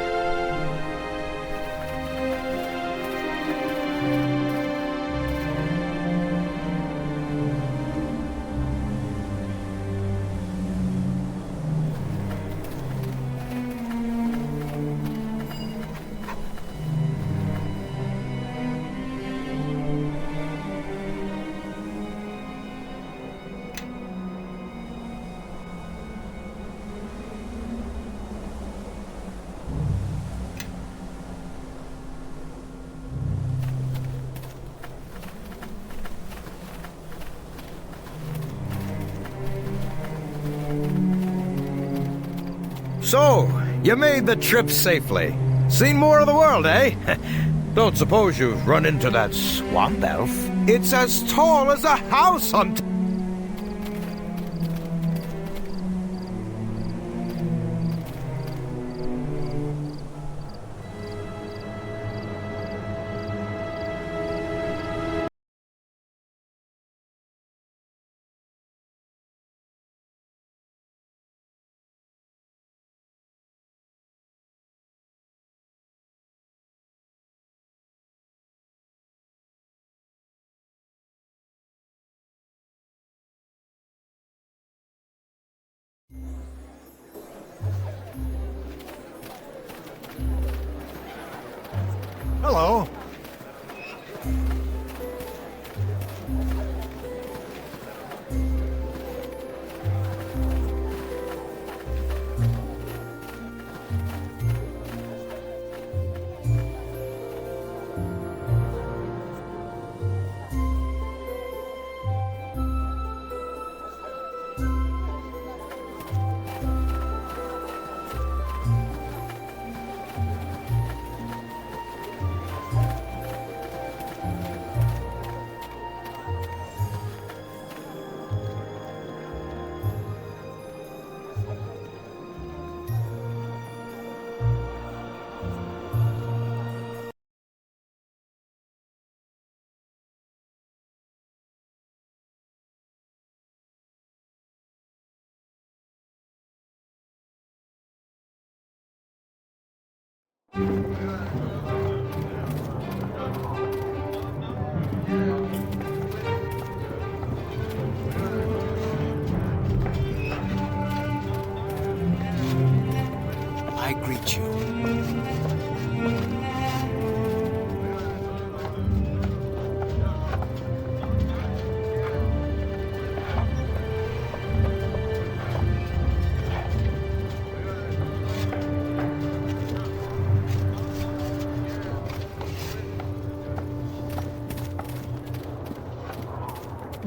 So, you made the trip safely. Seen more of the world, eh? Don't suppose you've run into that swamp elf? It's as tall as a house on Hello. I greet you.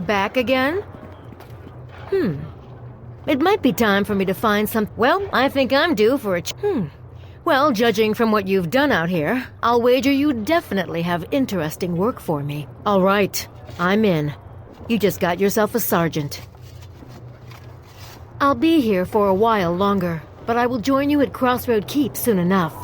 Back again? It might be time for me to find some... Well, I think I'm due for a Well, judging from what you've done out here, I'll wager you definitely have interesting work for me. All right, I'm in. You just got yourself a sergeant. I'll be here for a while longer, but I will join you at Crossroad Keep soon enough.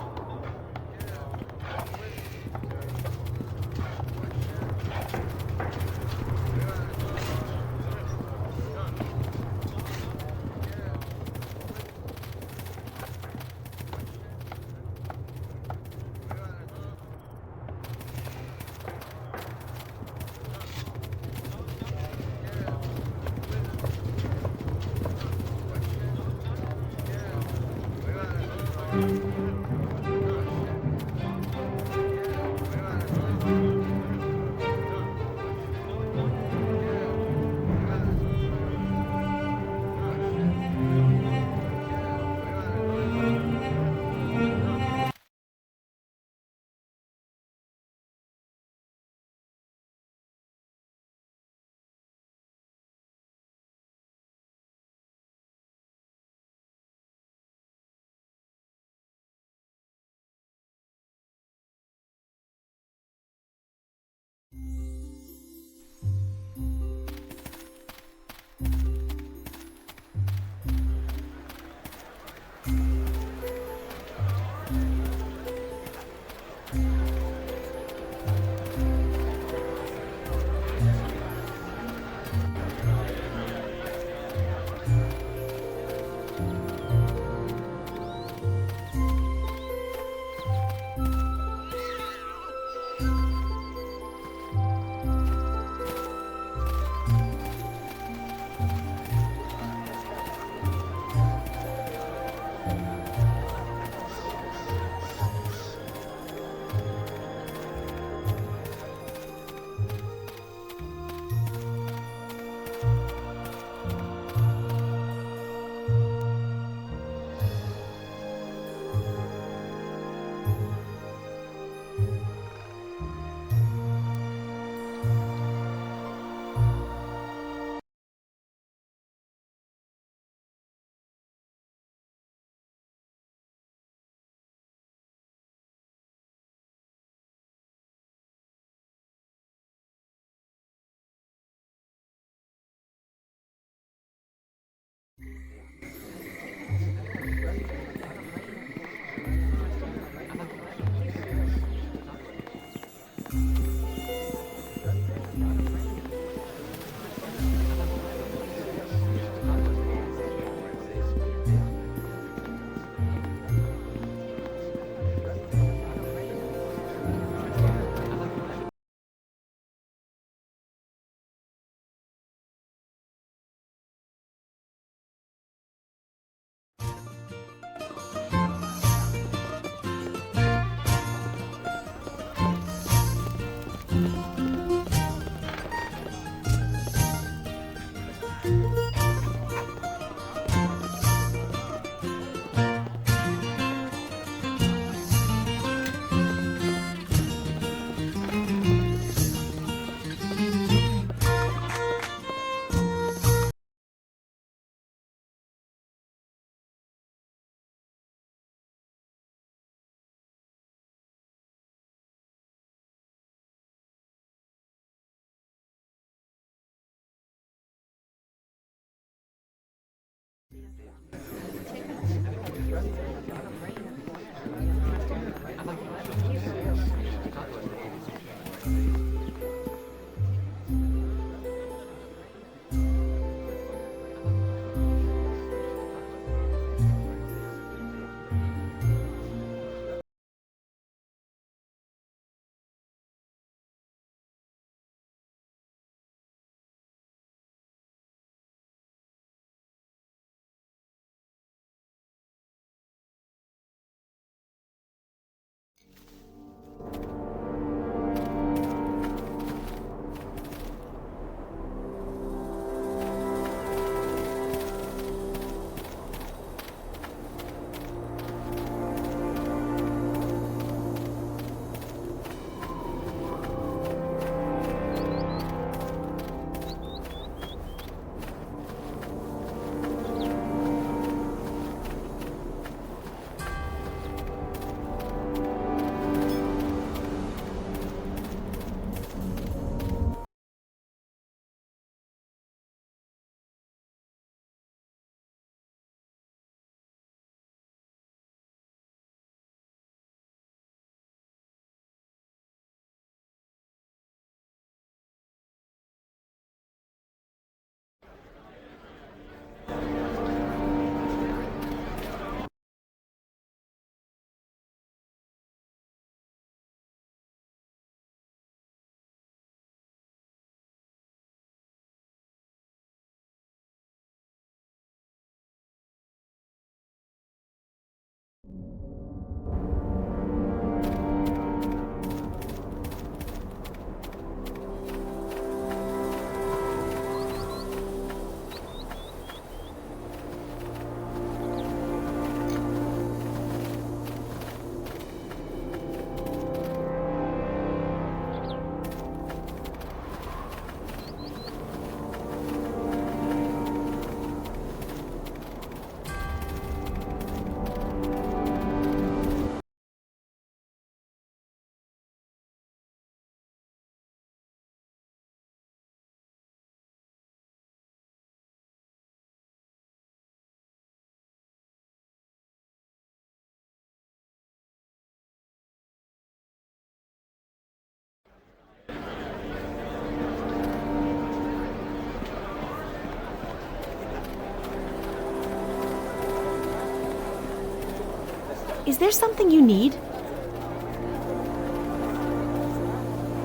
Is there something you need?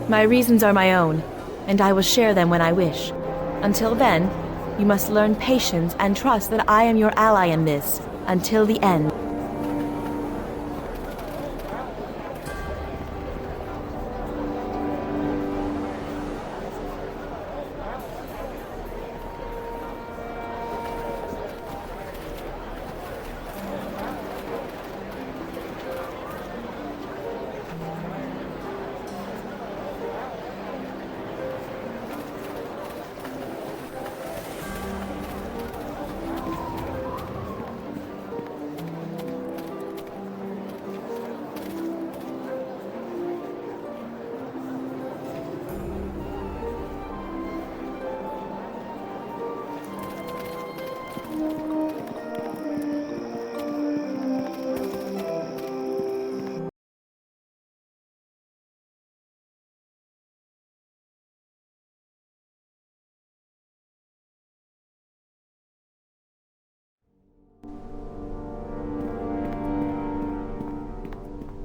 My reasons are my own, and I will share them when I wish. Until then, you must learn patience and trust that I am your ally in this, until the end.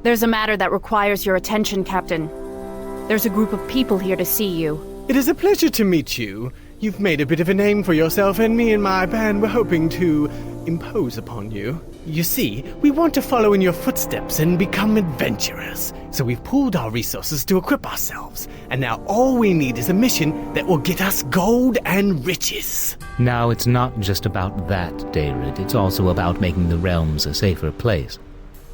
There's a matter that requires your attention, Captain. There's a group of people here to see you. It is a pleasure to meet you. You've made a bit of a name for yourself, and me and my band were hoping to impose upon you. You see, we want to follow in your footsteps and become adventurers. So we've pooled our resources to equip ourselves. And now all we need is a mission that will get us gold and riches. Now it's not just about that, David. It's also about making the realms a safer place.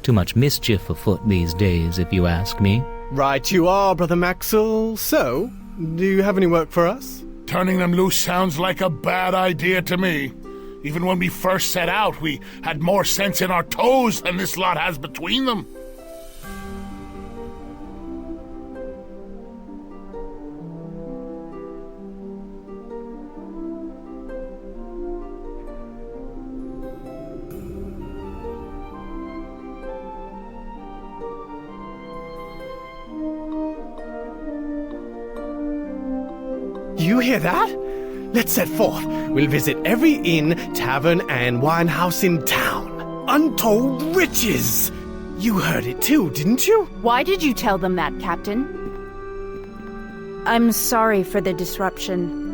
Too much mischief afoot these days, if you ask me. Right you are, Brother Maxwell. So, do you have any work for us? Turning them loose sounds like a bad idea to me. Even when we first set out, we had more sense in our toes than this lot has between them. You hear that? Let's set forth. We'll visit every inn, tavern, and wine house in town. Untold riches! You heard it too, didn't you? Why did you tell them that, Captain? I'm sorry for the disruption.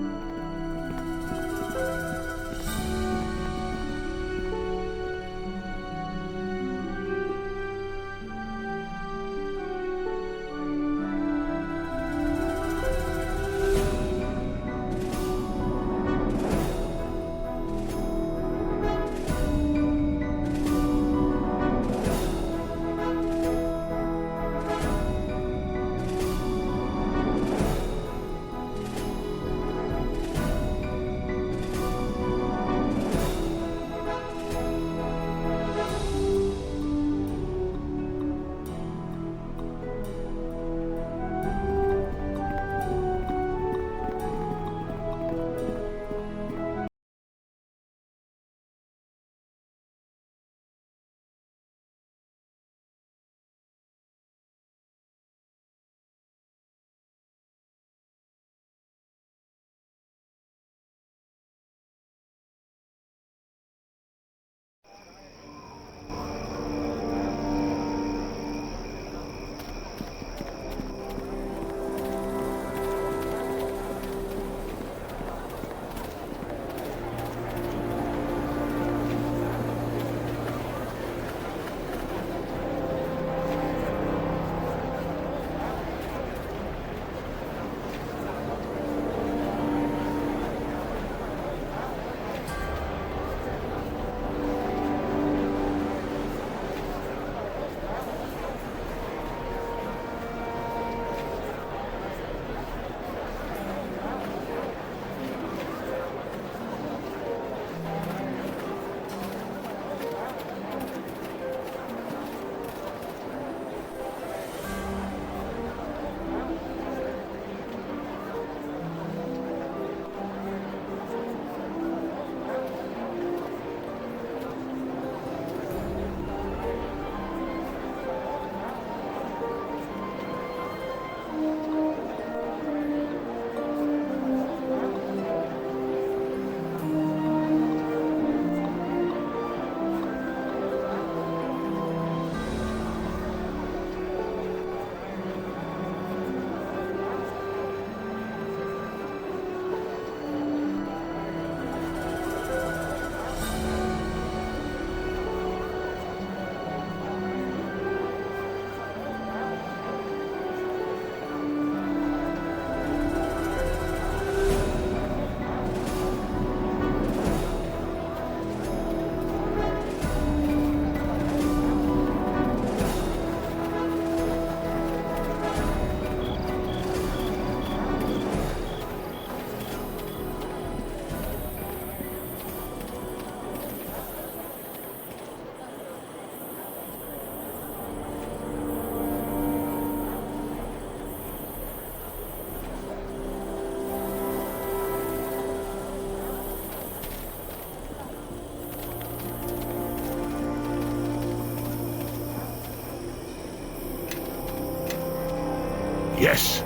Yes.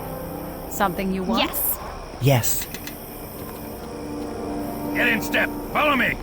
Something you want? Yes. Yes. Get in step. Follow me.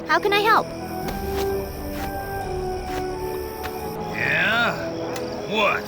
How can I help? What?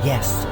Yes.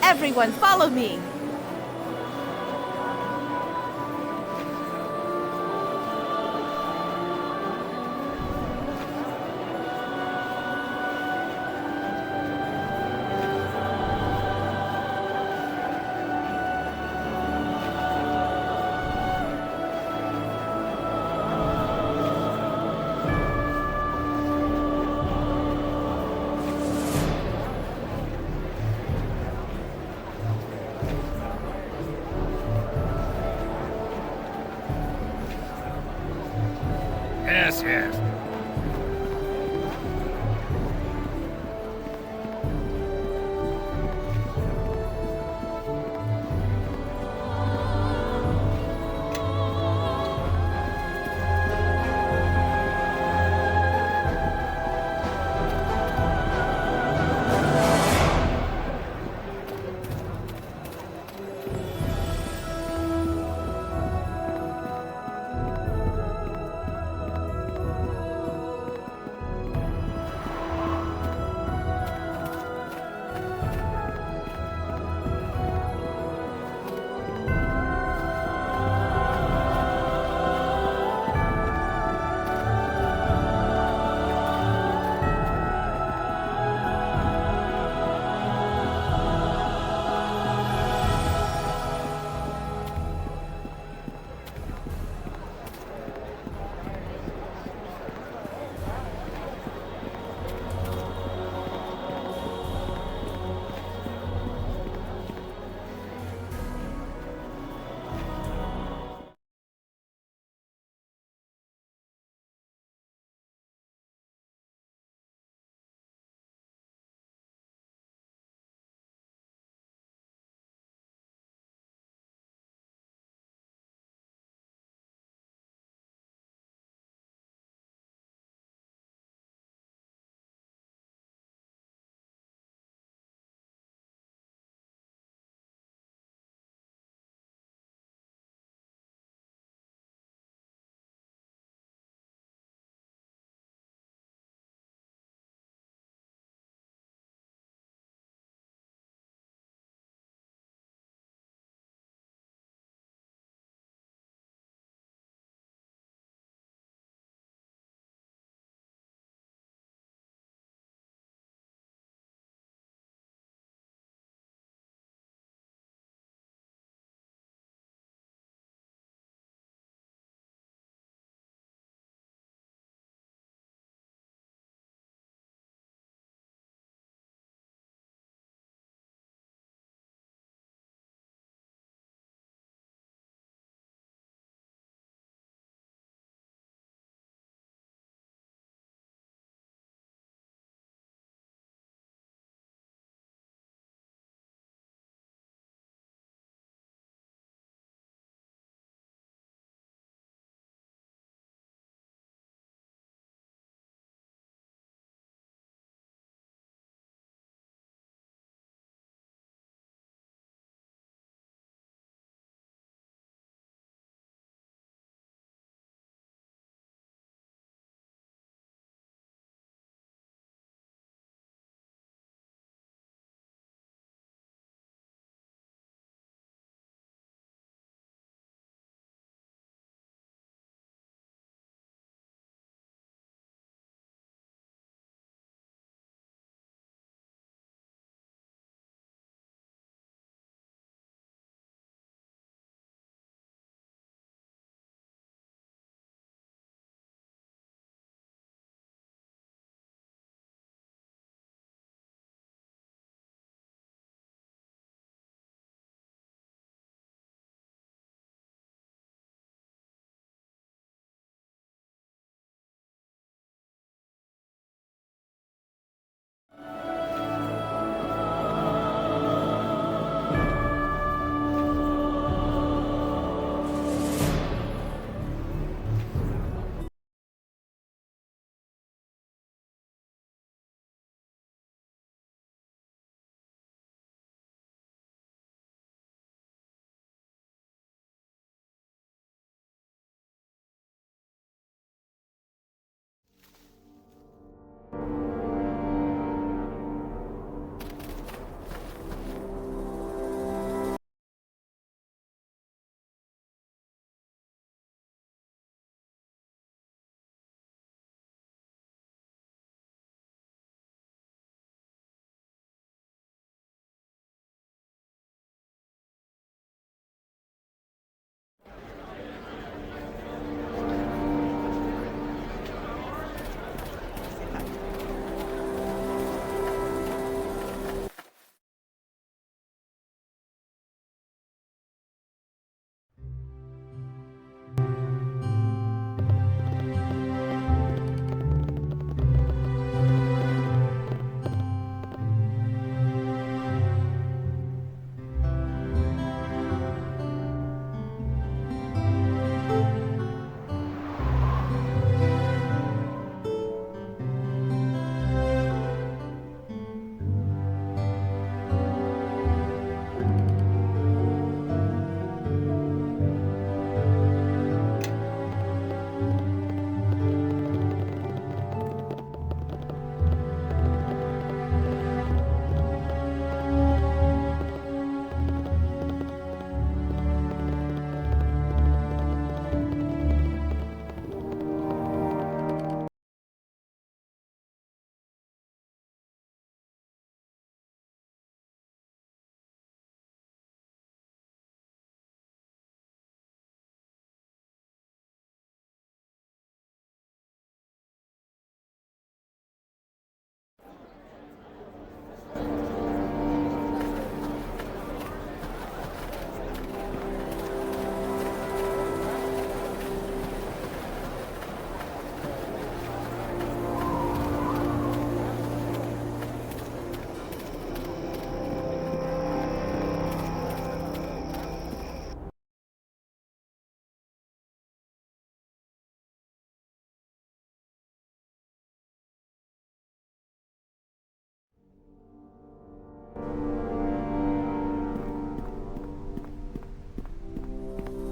Everyone, follow me! Yes, yes.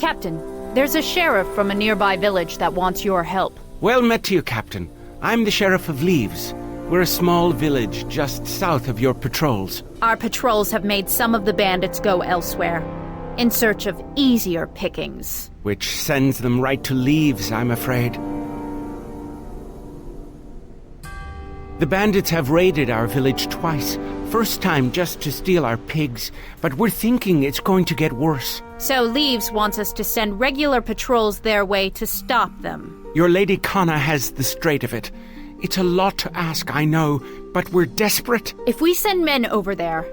Captain, there's a sheriff from a nearby village that wants your help. Well met to you, Captain. I'm the Sheriff of Leaves. We're a small village just south of your patrols. Our patrols have made some of the bandits go elsewhere, in search of easier pickings. Which sends them right to Leaves, I'm afraid. The bandits have raided our village twice. First time just to steal our pigs, but we're thinking it's going to get worse. So Leaves wants us to send regular patrols their way to stop them. Your Lady Conna has the straight of it. It's a lot to ask, I know, but we're desperate. If we send men over there,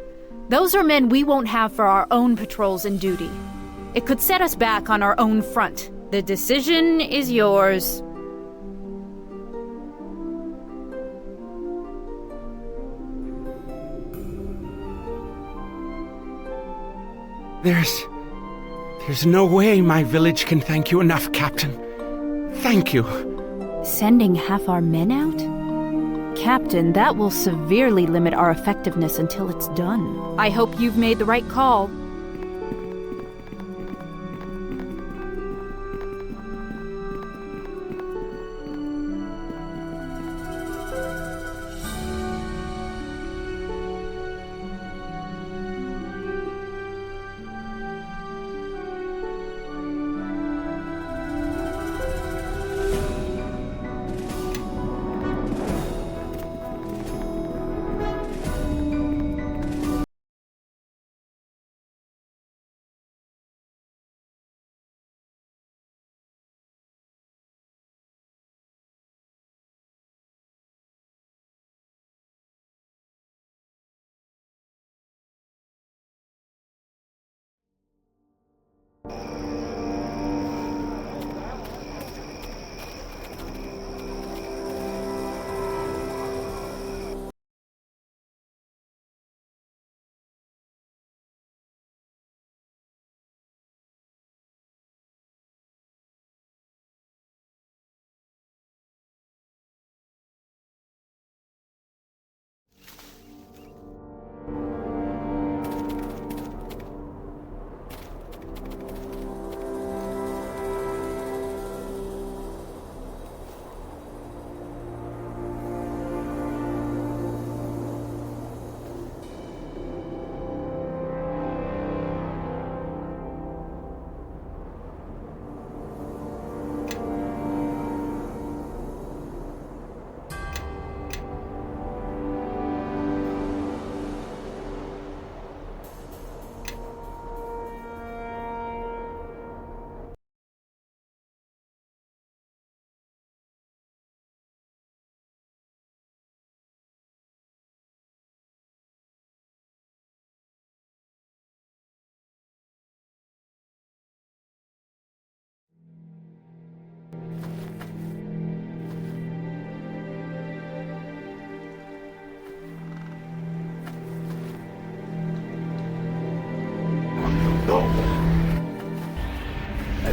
those are men we won't have for our own patrols and duty. It could set us back on our own front. The decision is yours. There's no way my village can thank you enough, Captain. Thank you. Sending half our men out? Captain, that will severely limit our effectiveness until it's done. I hope you've made the right call.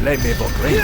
Let me book ring.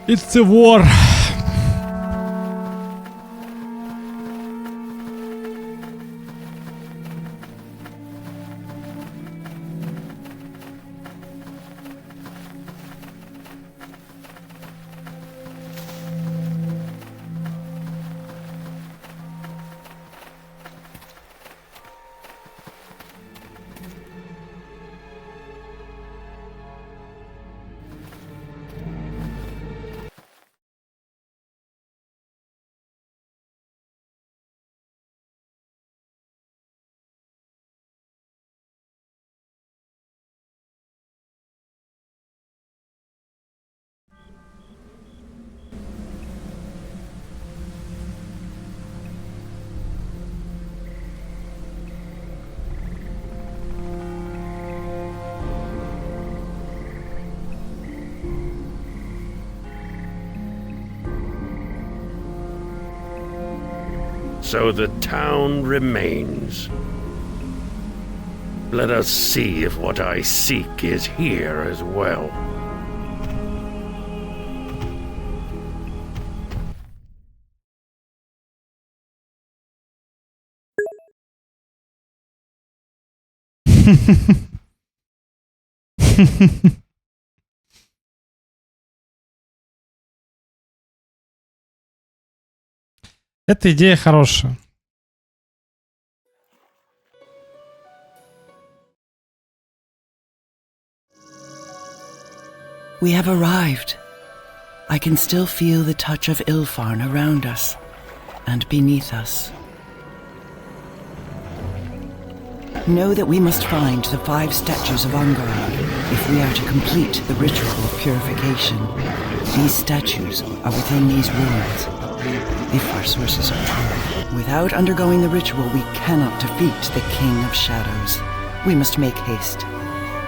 It's a war. so the town remains. Let us see if what I seek is here as well. Эта идея хорошая. We have arrived. I can still feel the touch of Ilfarn around us and beneath us. Know that we must find the 5 statues of Angarad if we are to complete the ritual of purification. These statues are within these ruins, if our sources are true. Without undergoing the ritual, we cannot defeat the King of Shadows. We must make haste.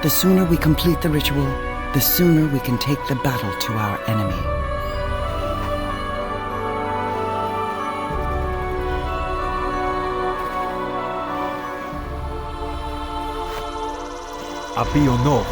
The sooner we complete the ritual, the sooner we can take the battle to our enemy. Apio no.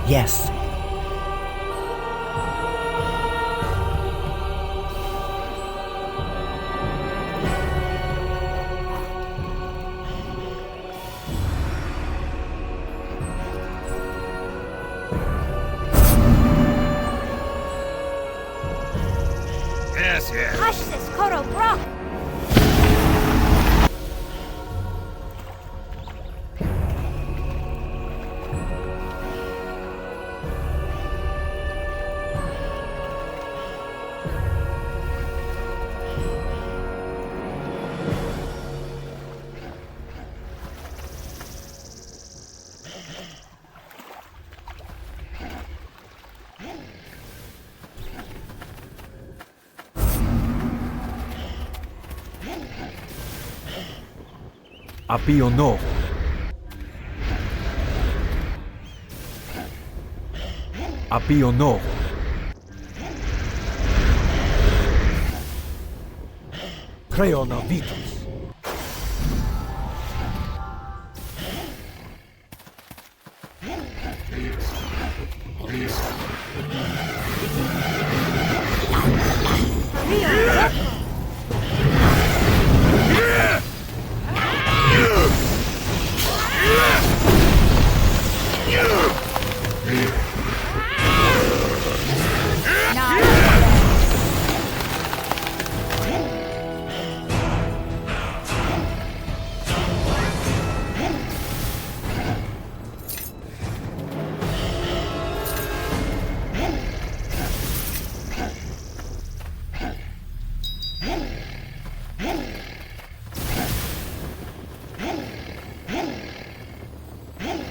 Yes. Yes. Hush this, Koro, bro! Apio no. Apio no. Creo na vitus.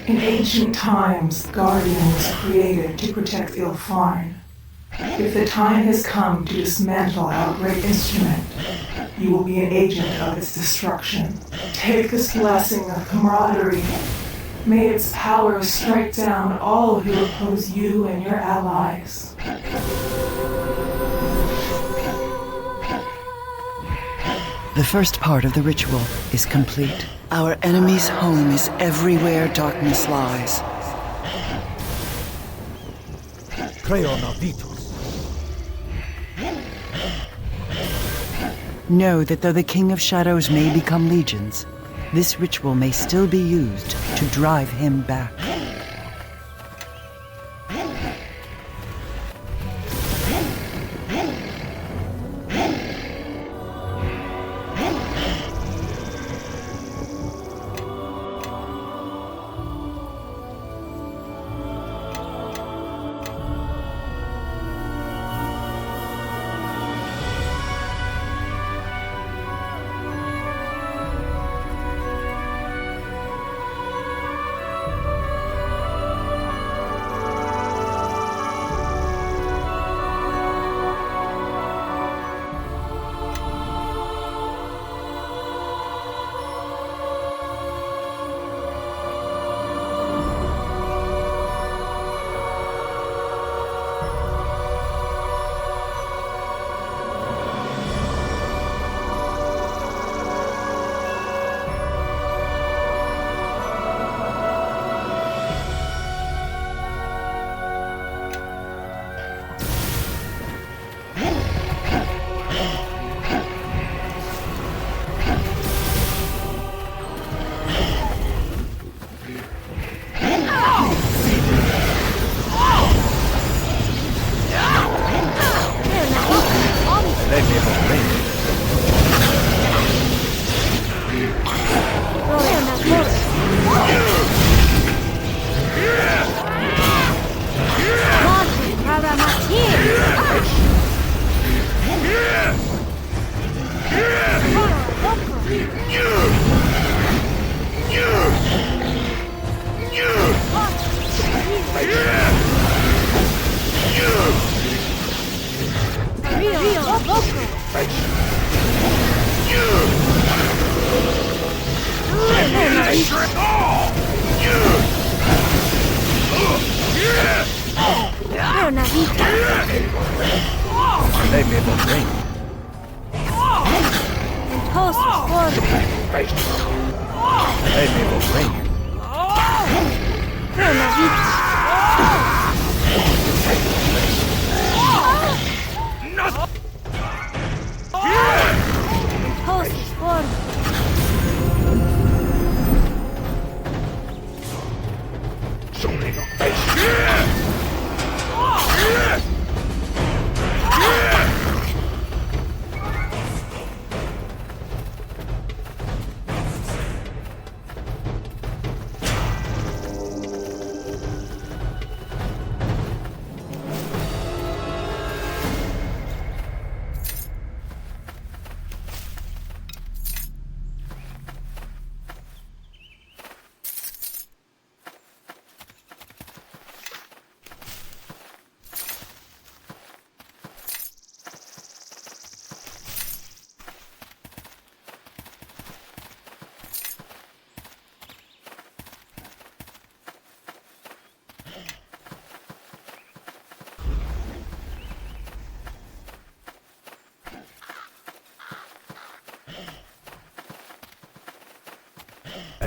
In ancient times, Guardian was created to protect Ilfarn. If the time has come to dismantle our great instrument, you will be an agent of its destruction. Take this blessing of camaraderie. May its power strike down all who oppose you and your allies. The first part of the ritual is complete. Our enemy's home is everywhere darkness lies. Creo na vitus. Know that though the King of Shadows may become legions, this ritual may still be used to drive him back. me comprende.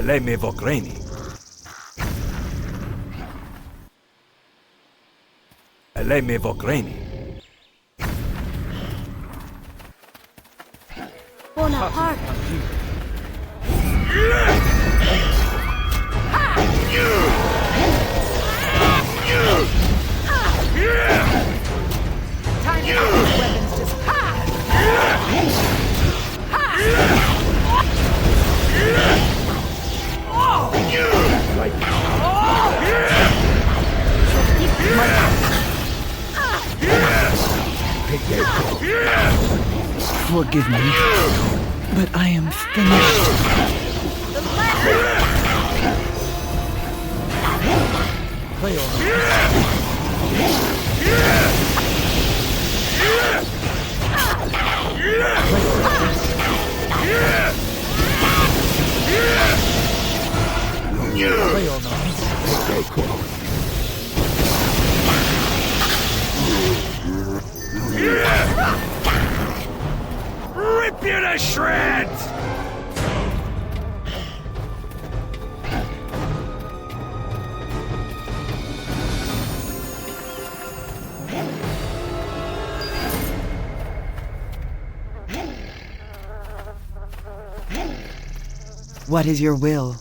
Lei me comprende. Lei me comprende. Lei me comprende. Lei me comprende. Bonaparte. Time out. Weapons just Forgive me, but I am finished. Play on. Play on. Rip you to shreds! What is your will?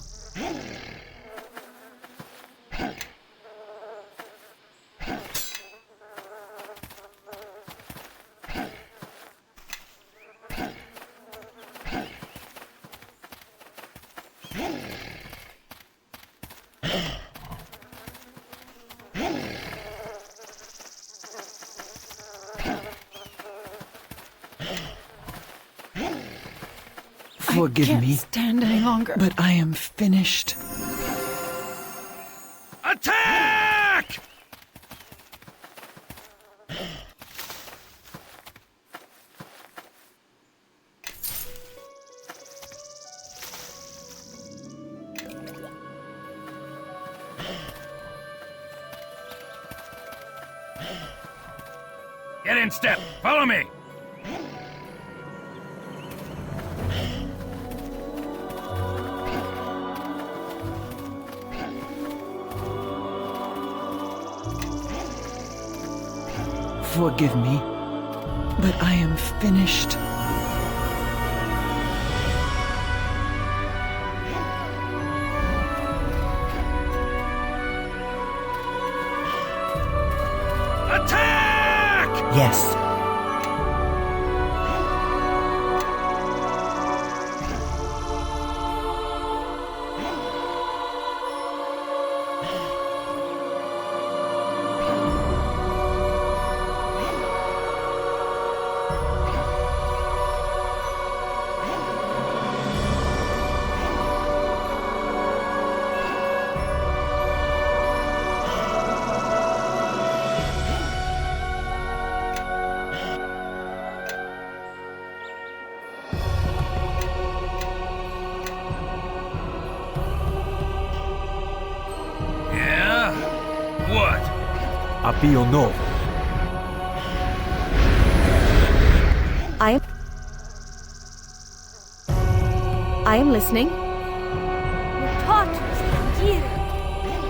Forgive me, stand any longer. but I am finished. Attack! Get in step. Follow me. Forgive me, but I am finished. Attack! Yes. Apio novo. I am listening.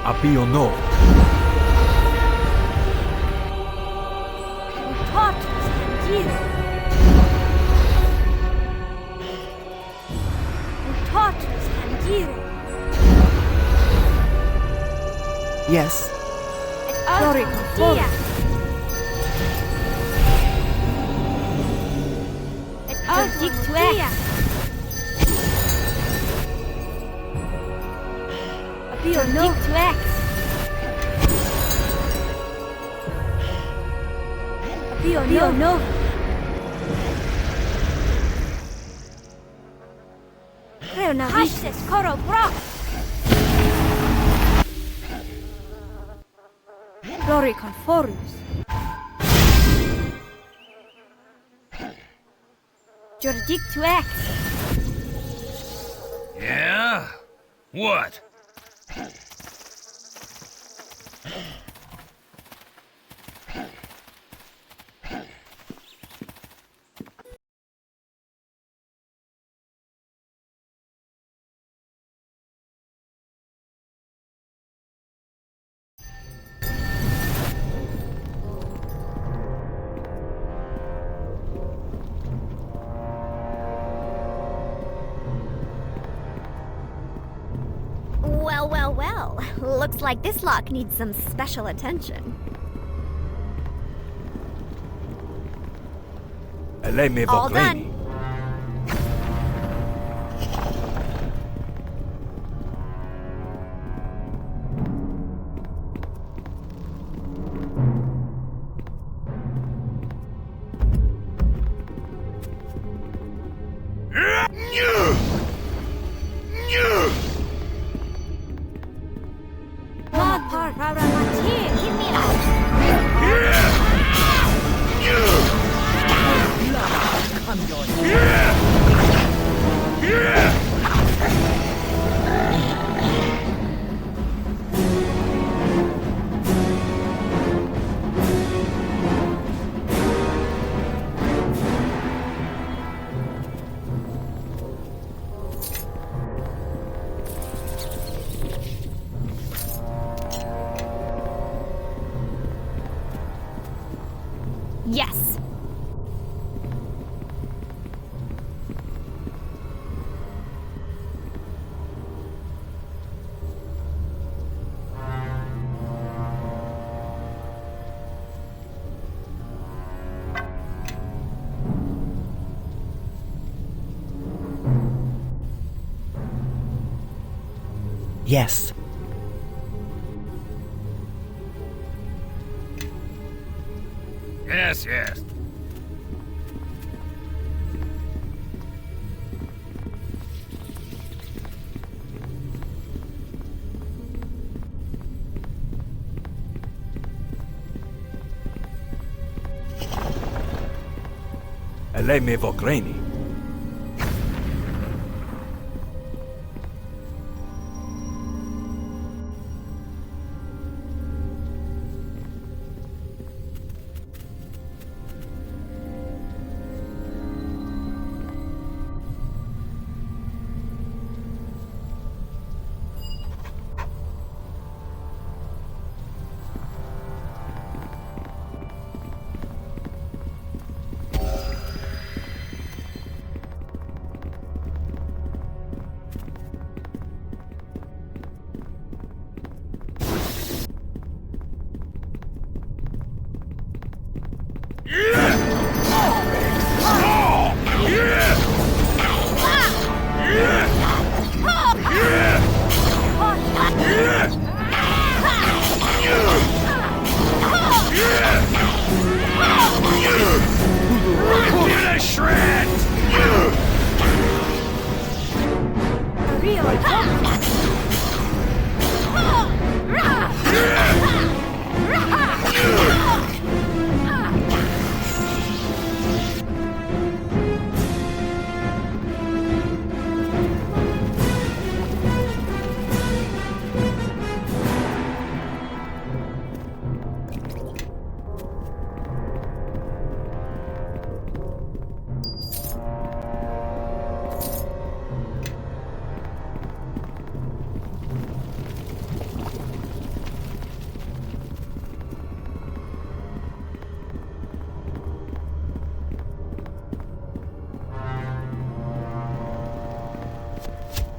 Apio novo. Yes. Yeah? What? Well. Looks like this lock needs some special attention. All done. Yes. Yes. Yes. Eleme vogreni.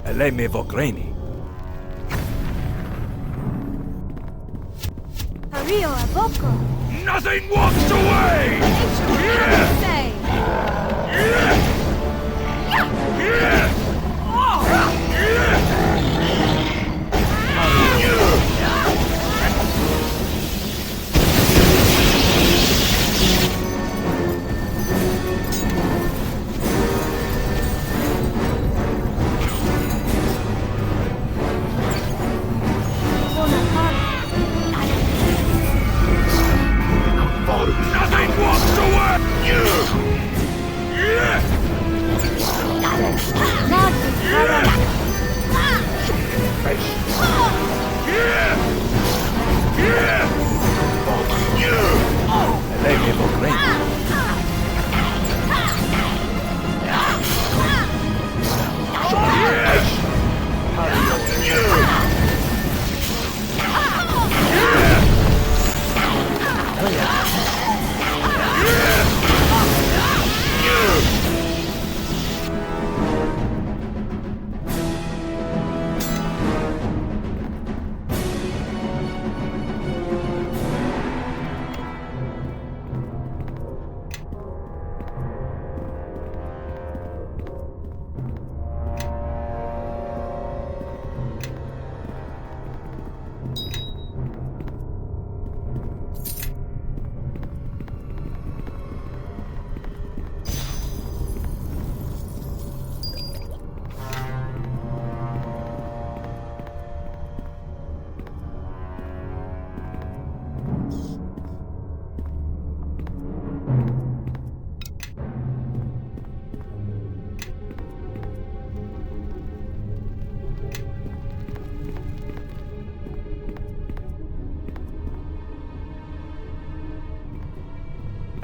Eleme Vogreni. Rio Avoko. Nothing walks away! Say. Nothing walks away!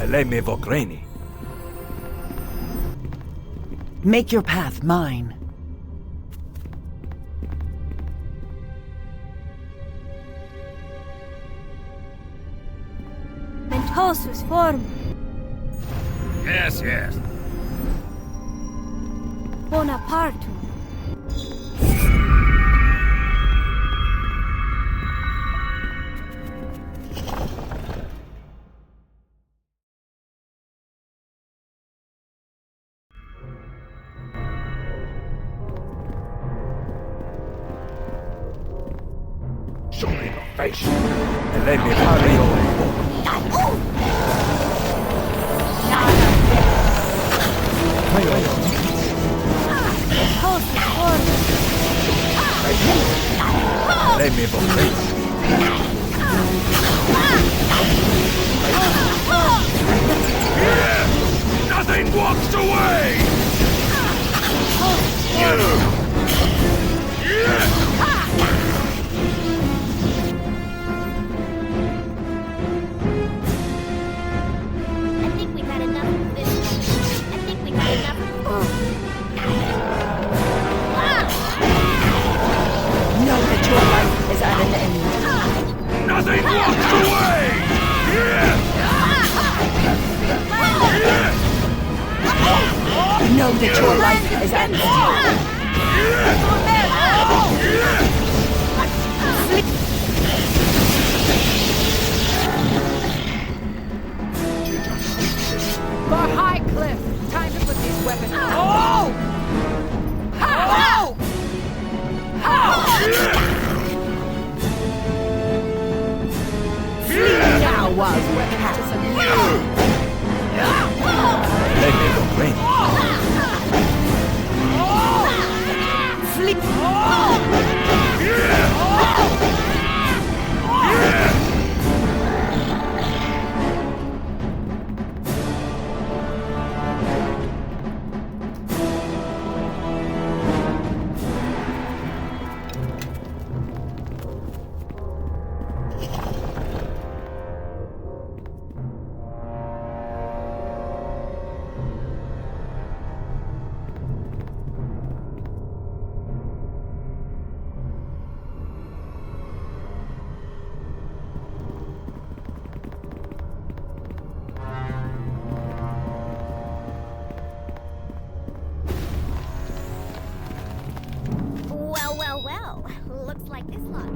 Eleme Vogreni. Eleme Vogreni. Make your path mine. Mentosus form. Yes, yes. Bonaparte. Show me the face. And let me hurry away. Let me Nothing walks away! I think we've had enough of this. I think we've had enough of Know that your life is at an end. Nothing walks away! Know that your life is at an end. For High Cliff. Time to put these weapons. Oh! How? Flee now while you can. Let me go. Flee. Looks like this lot.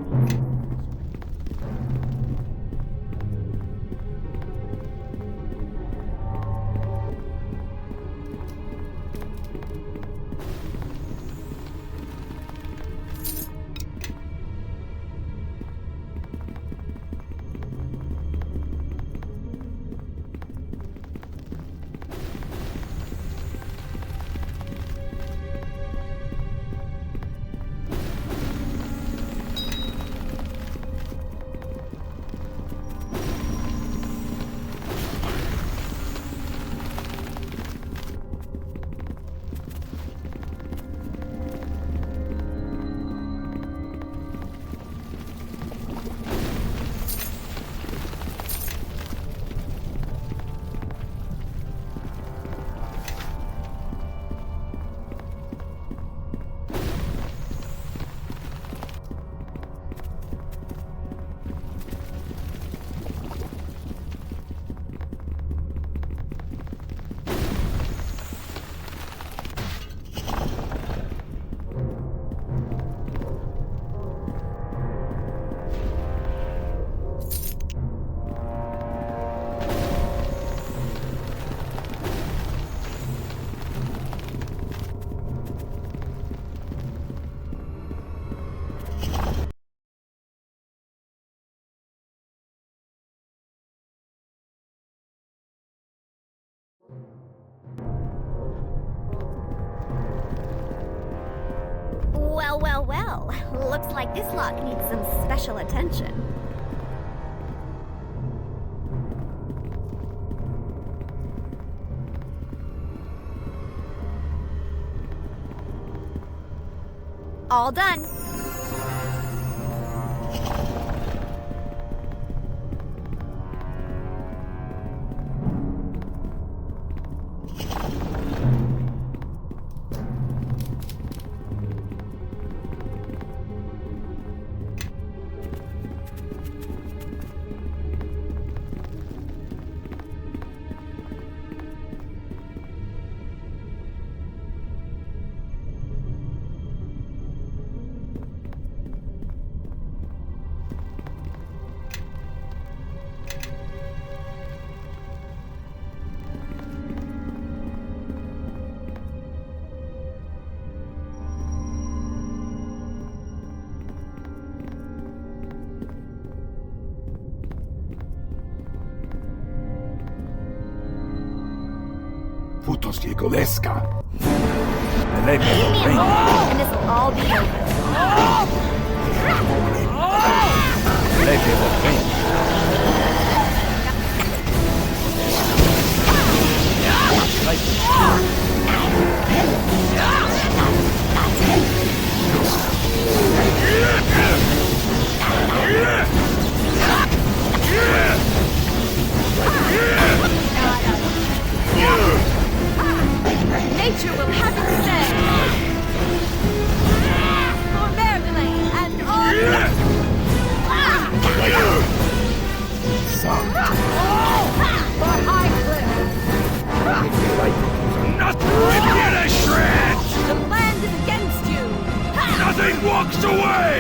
Well. Looks like this lock needs some special attention. All done. Putos Yegoleska. Leave me alone, and this will all be over. Nature will have its say. For Merlin and all. For High Cliff. Not rip you to shreds! The land is against you. Nothing walks away!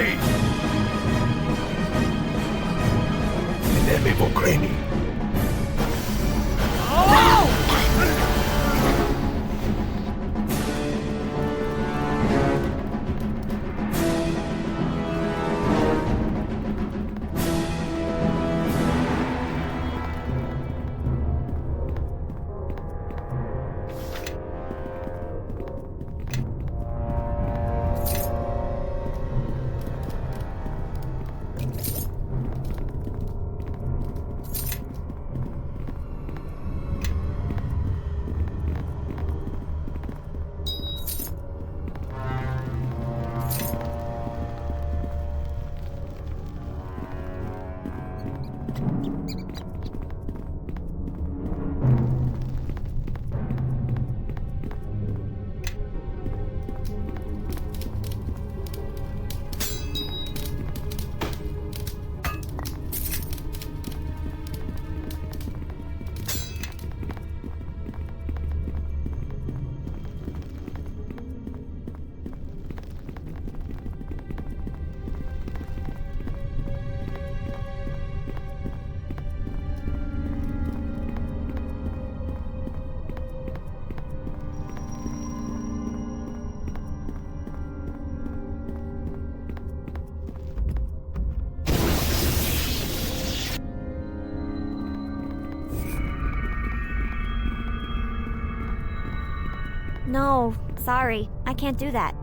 No, sorry. I can't do that.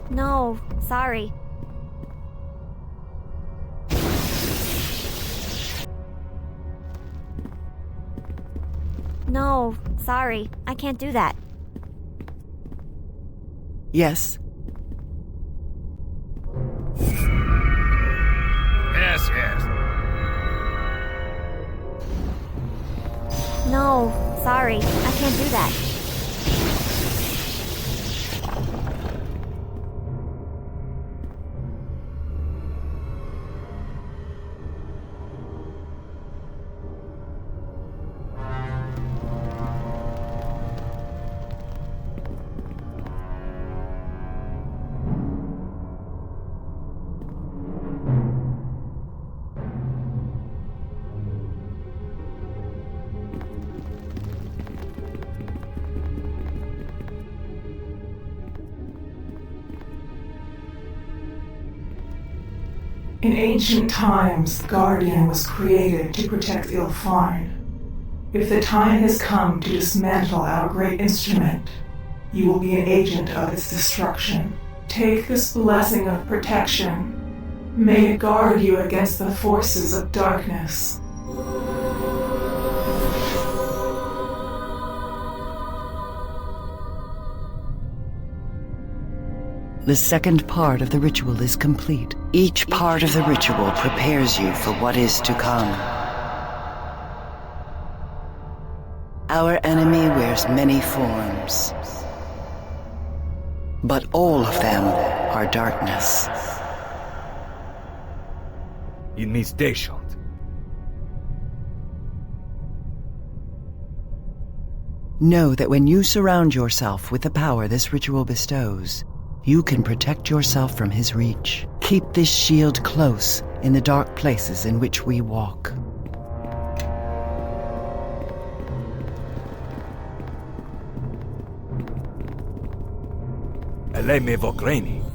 No, sorry. No, sorry. I can't do that. Yes. Yes, yes. No, sorry. I can't do that. In ancient times, the Guardian was created to protect Ilfarn. If the time has come to dismantle our great instrument, you will be an agent of its destruction. Take this blessing of protection. May it guard you against the forces of darkness. The second part of the ritual is complete. Each part of the ritual prepares you for what is to come. Our enemy wears many forms, but all of them are darkness. It means they shot. Know that when you surround yourself with the power this ritual bestows, you can protect yourself from his reach. Keep this shield close in the dark places in which we walk. Eleme Vogreni.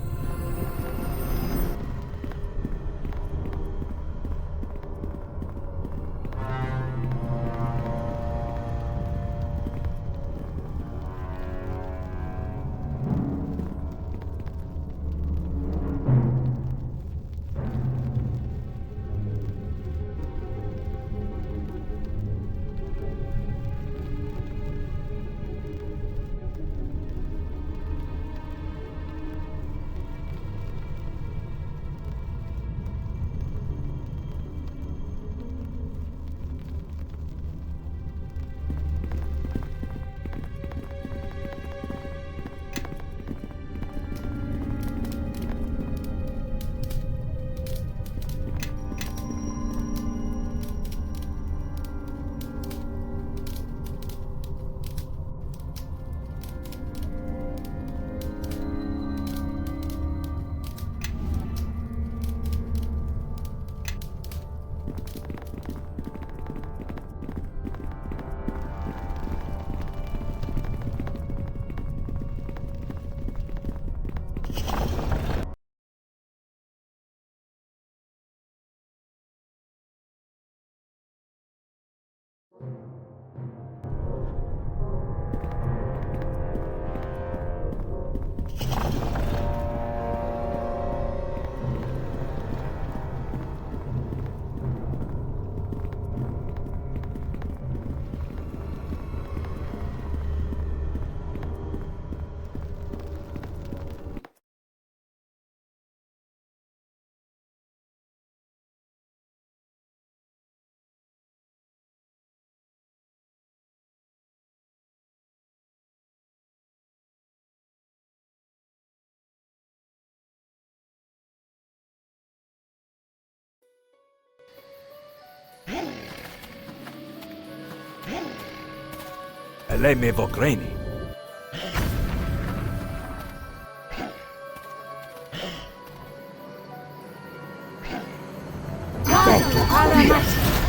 Eleme Vogreni.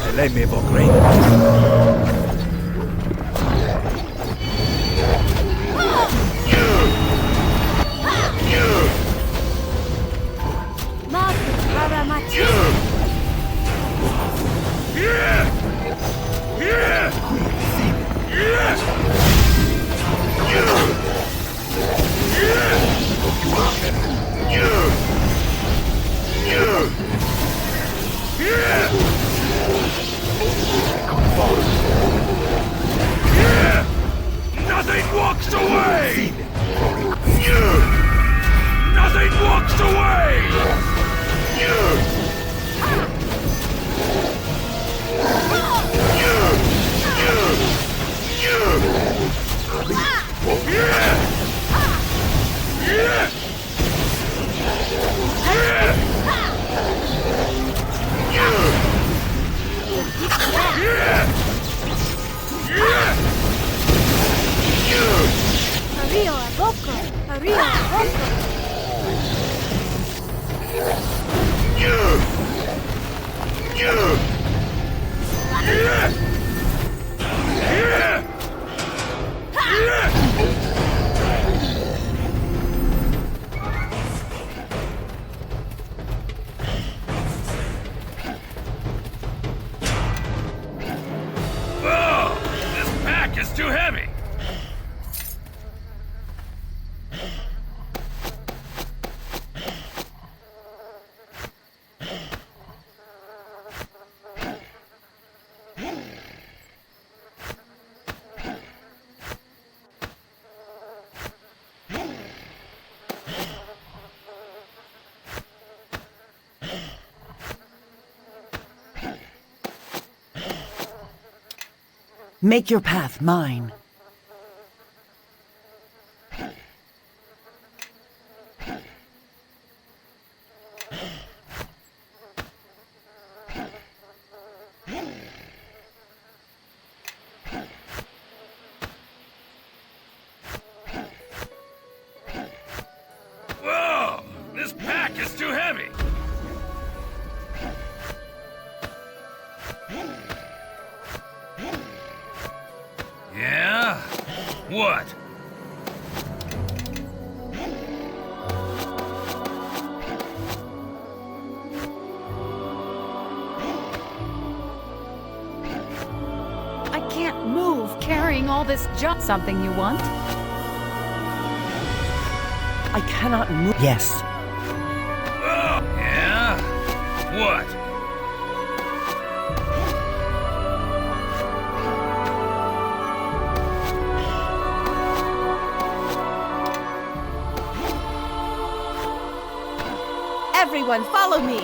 Eleme Vogreni. Mark, Rara Mach. away! Arriba, Boko! Arriba, Boko! Oh, this pack is too heavy. Make your path mine. Whoa! This pack is too heavy. Yeah? What? I can't move carrying all this junk. Something you want? I cannot move. Yes. Oh, yeah? What? Everyone, follow me!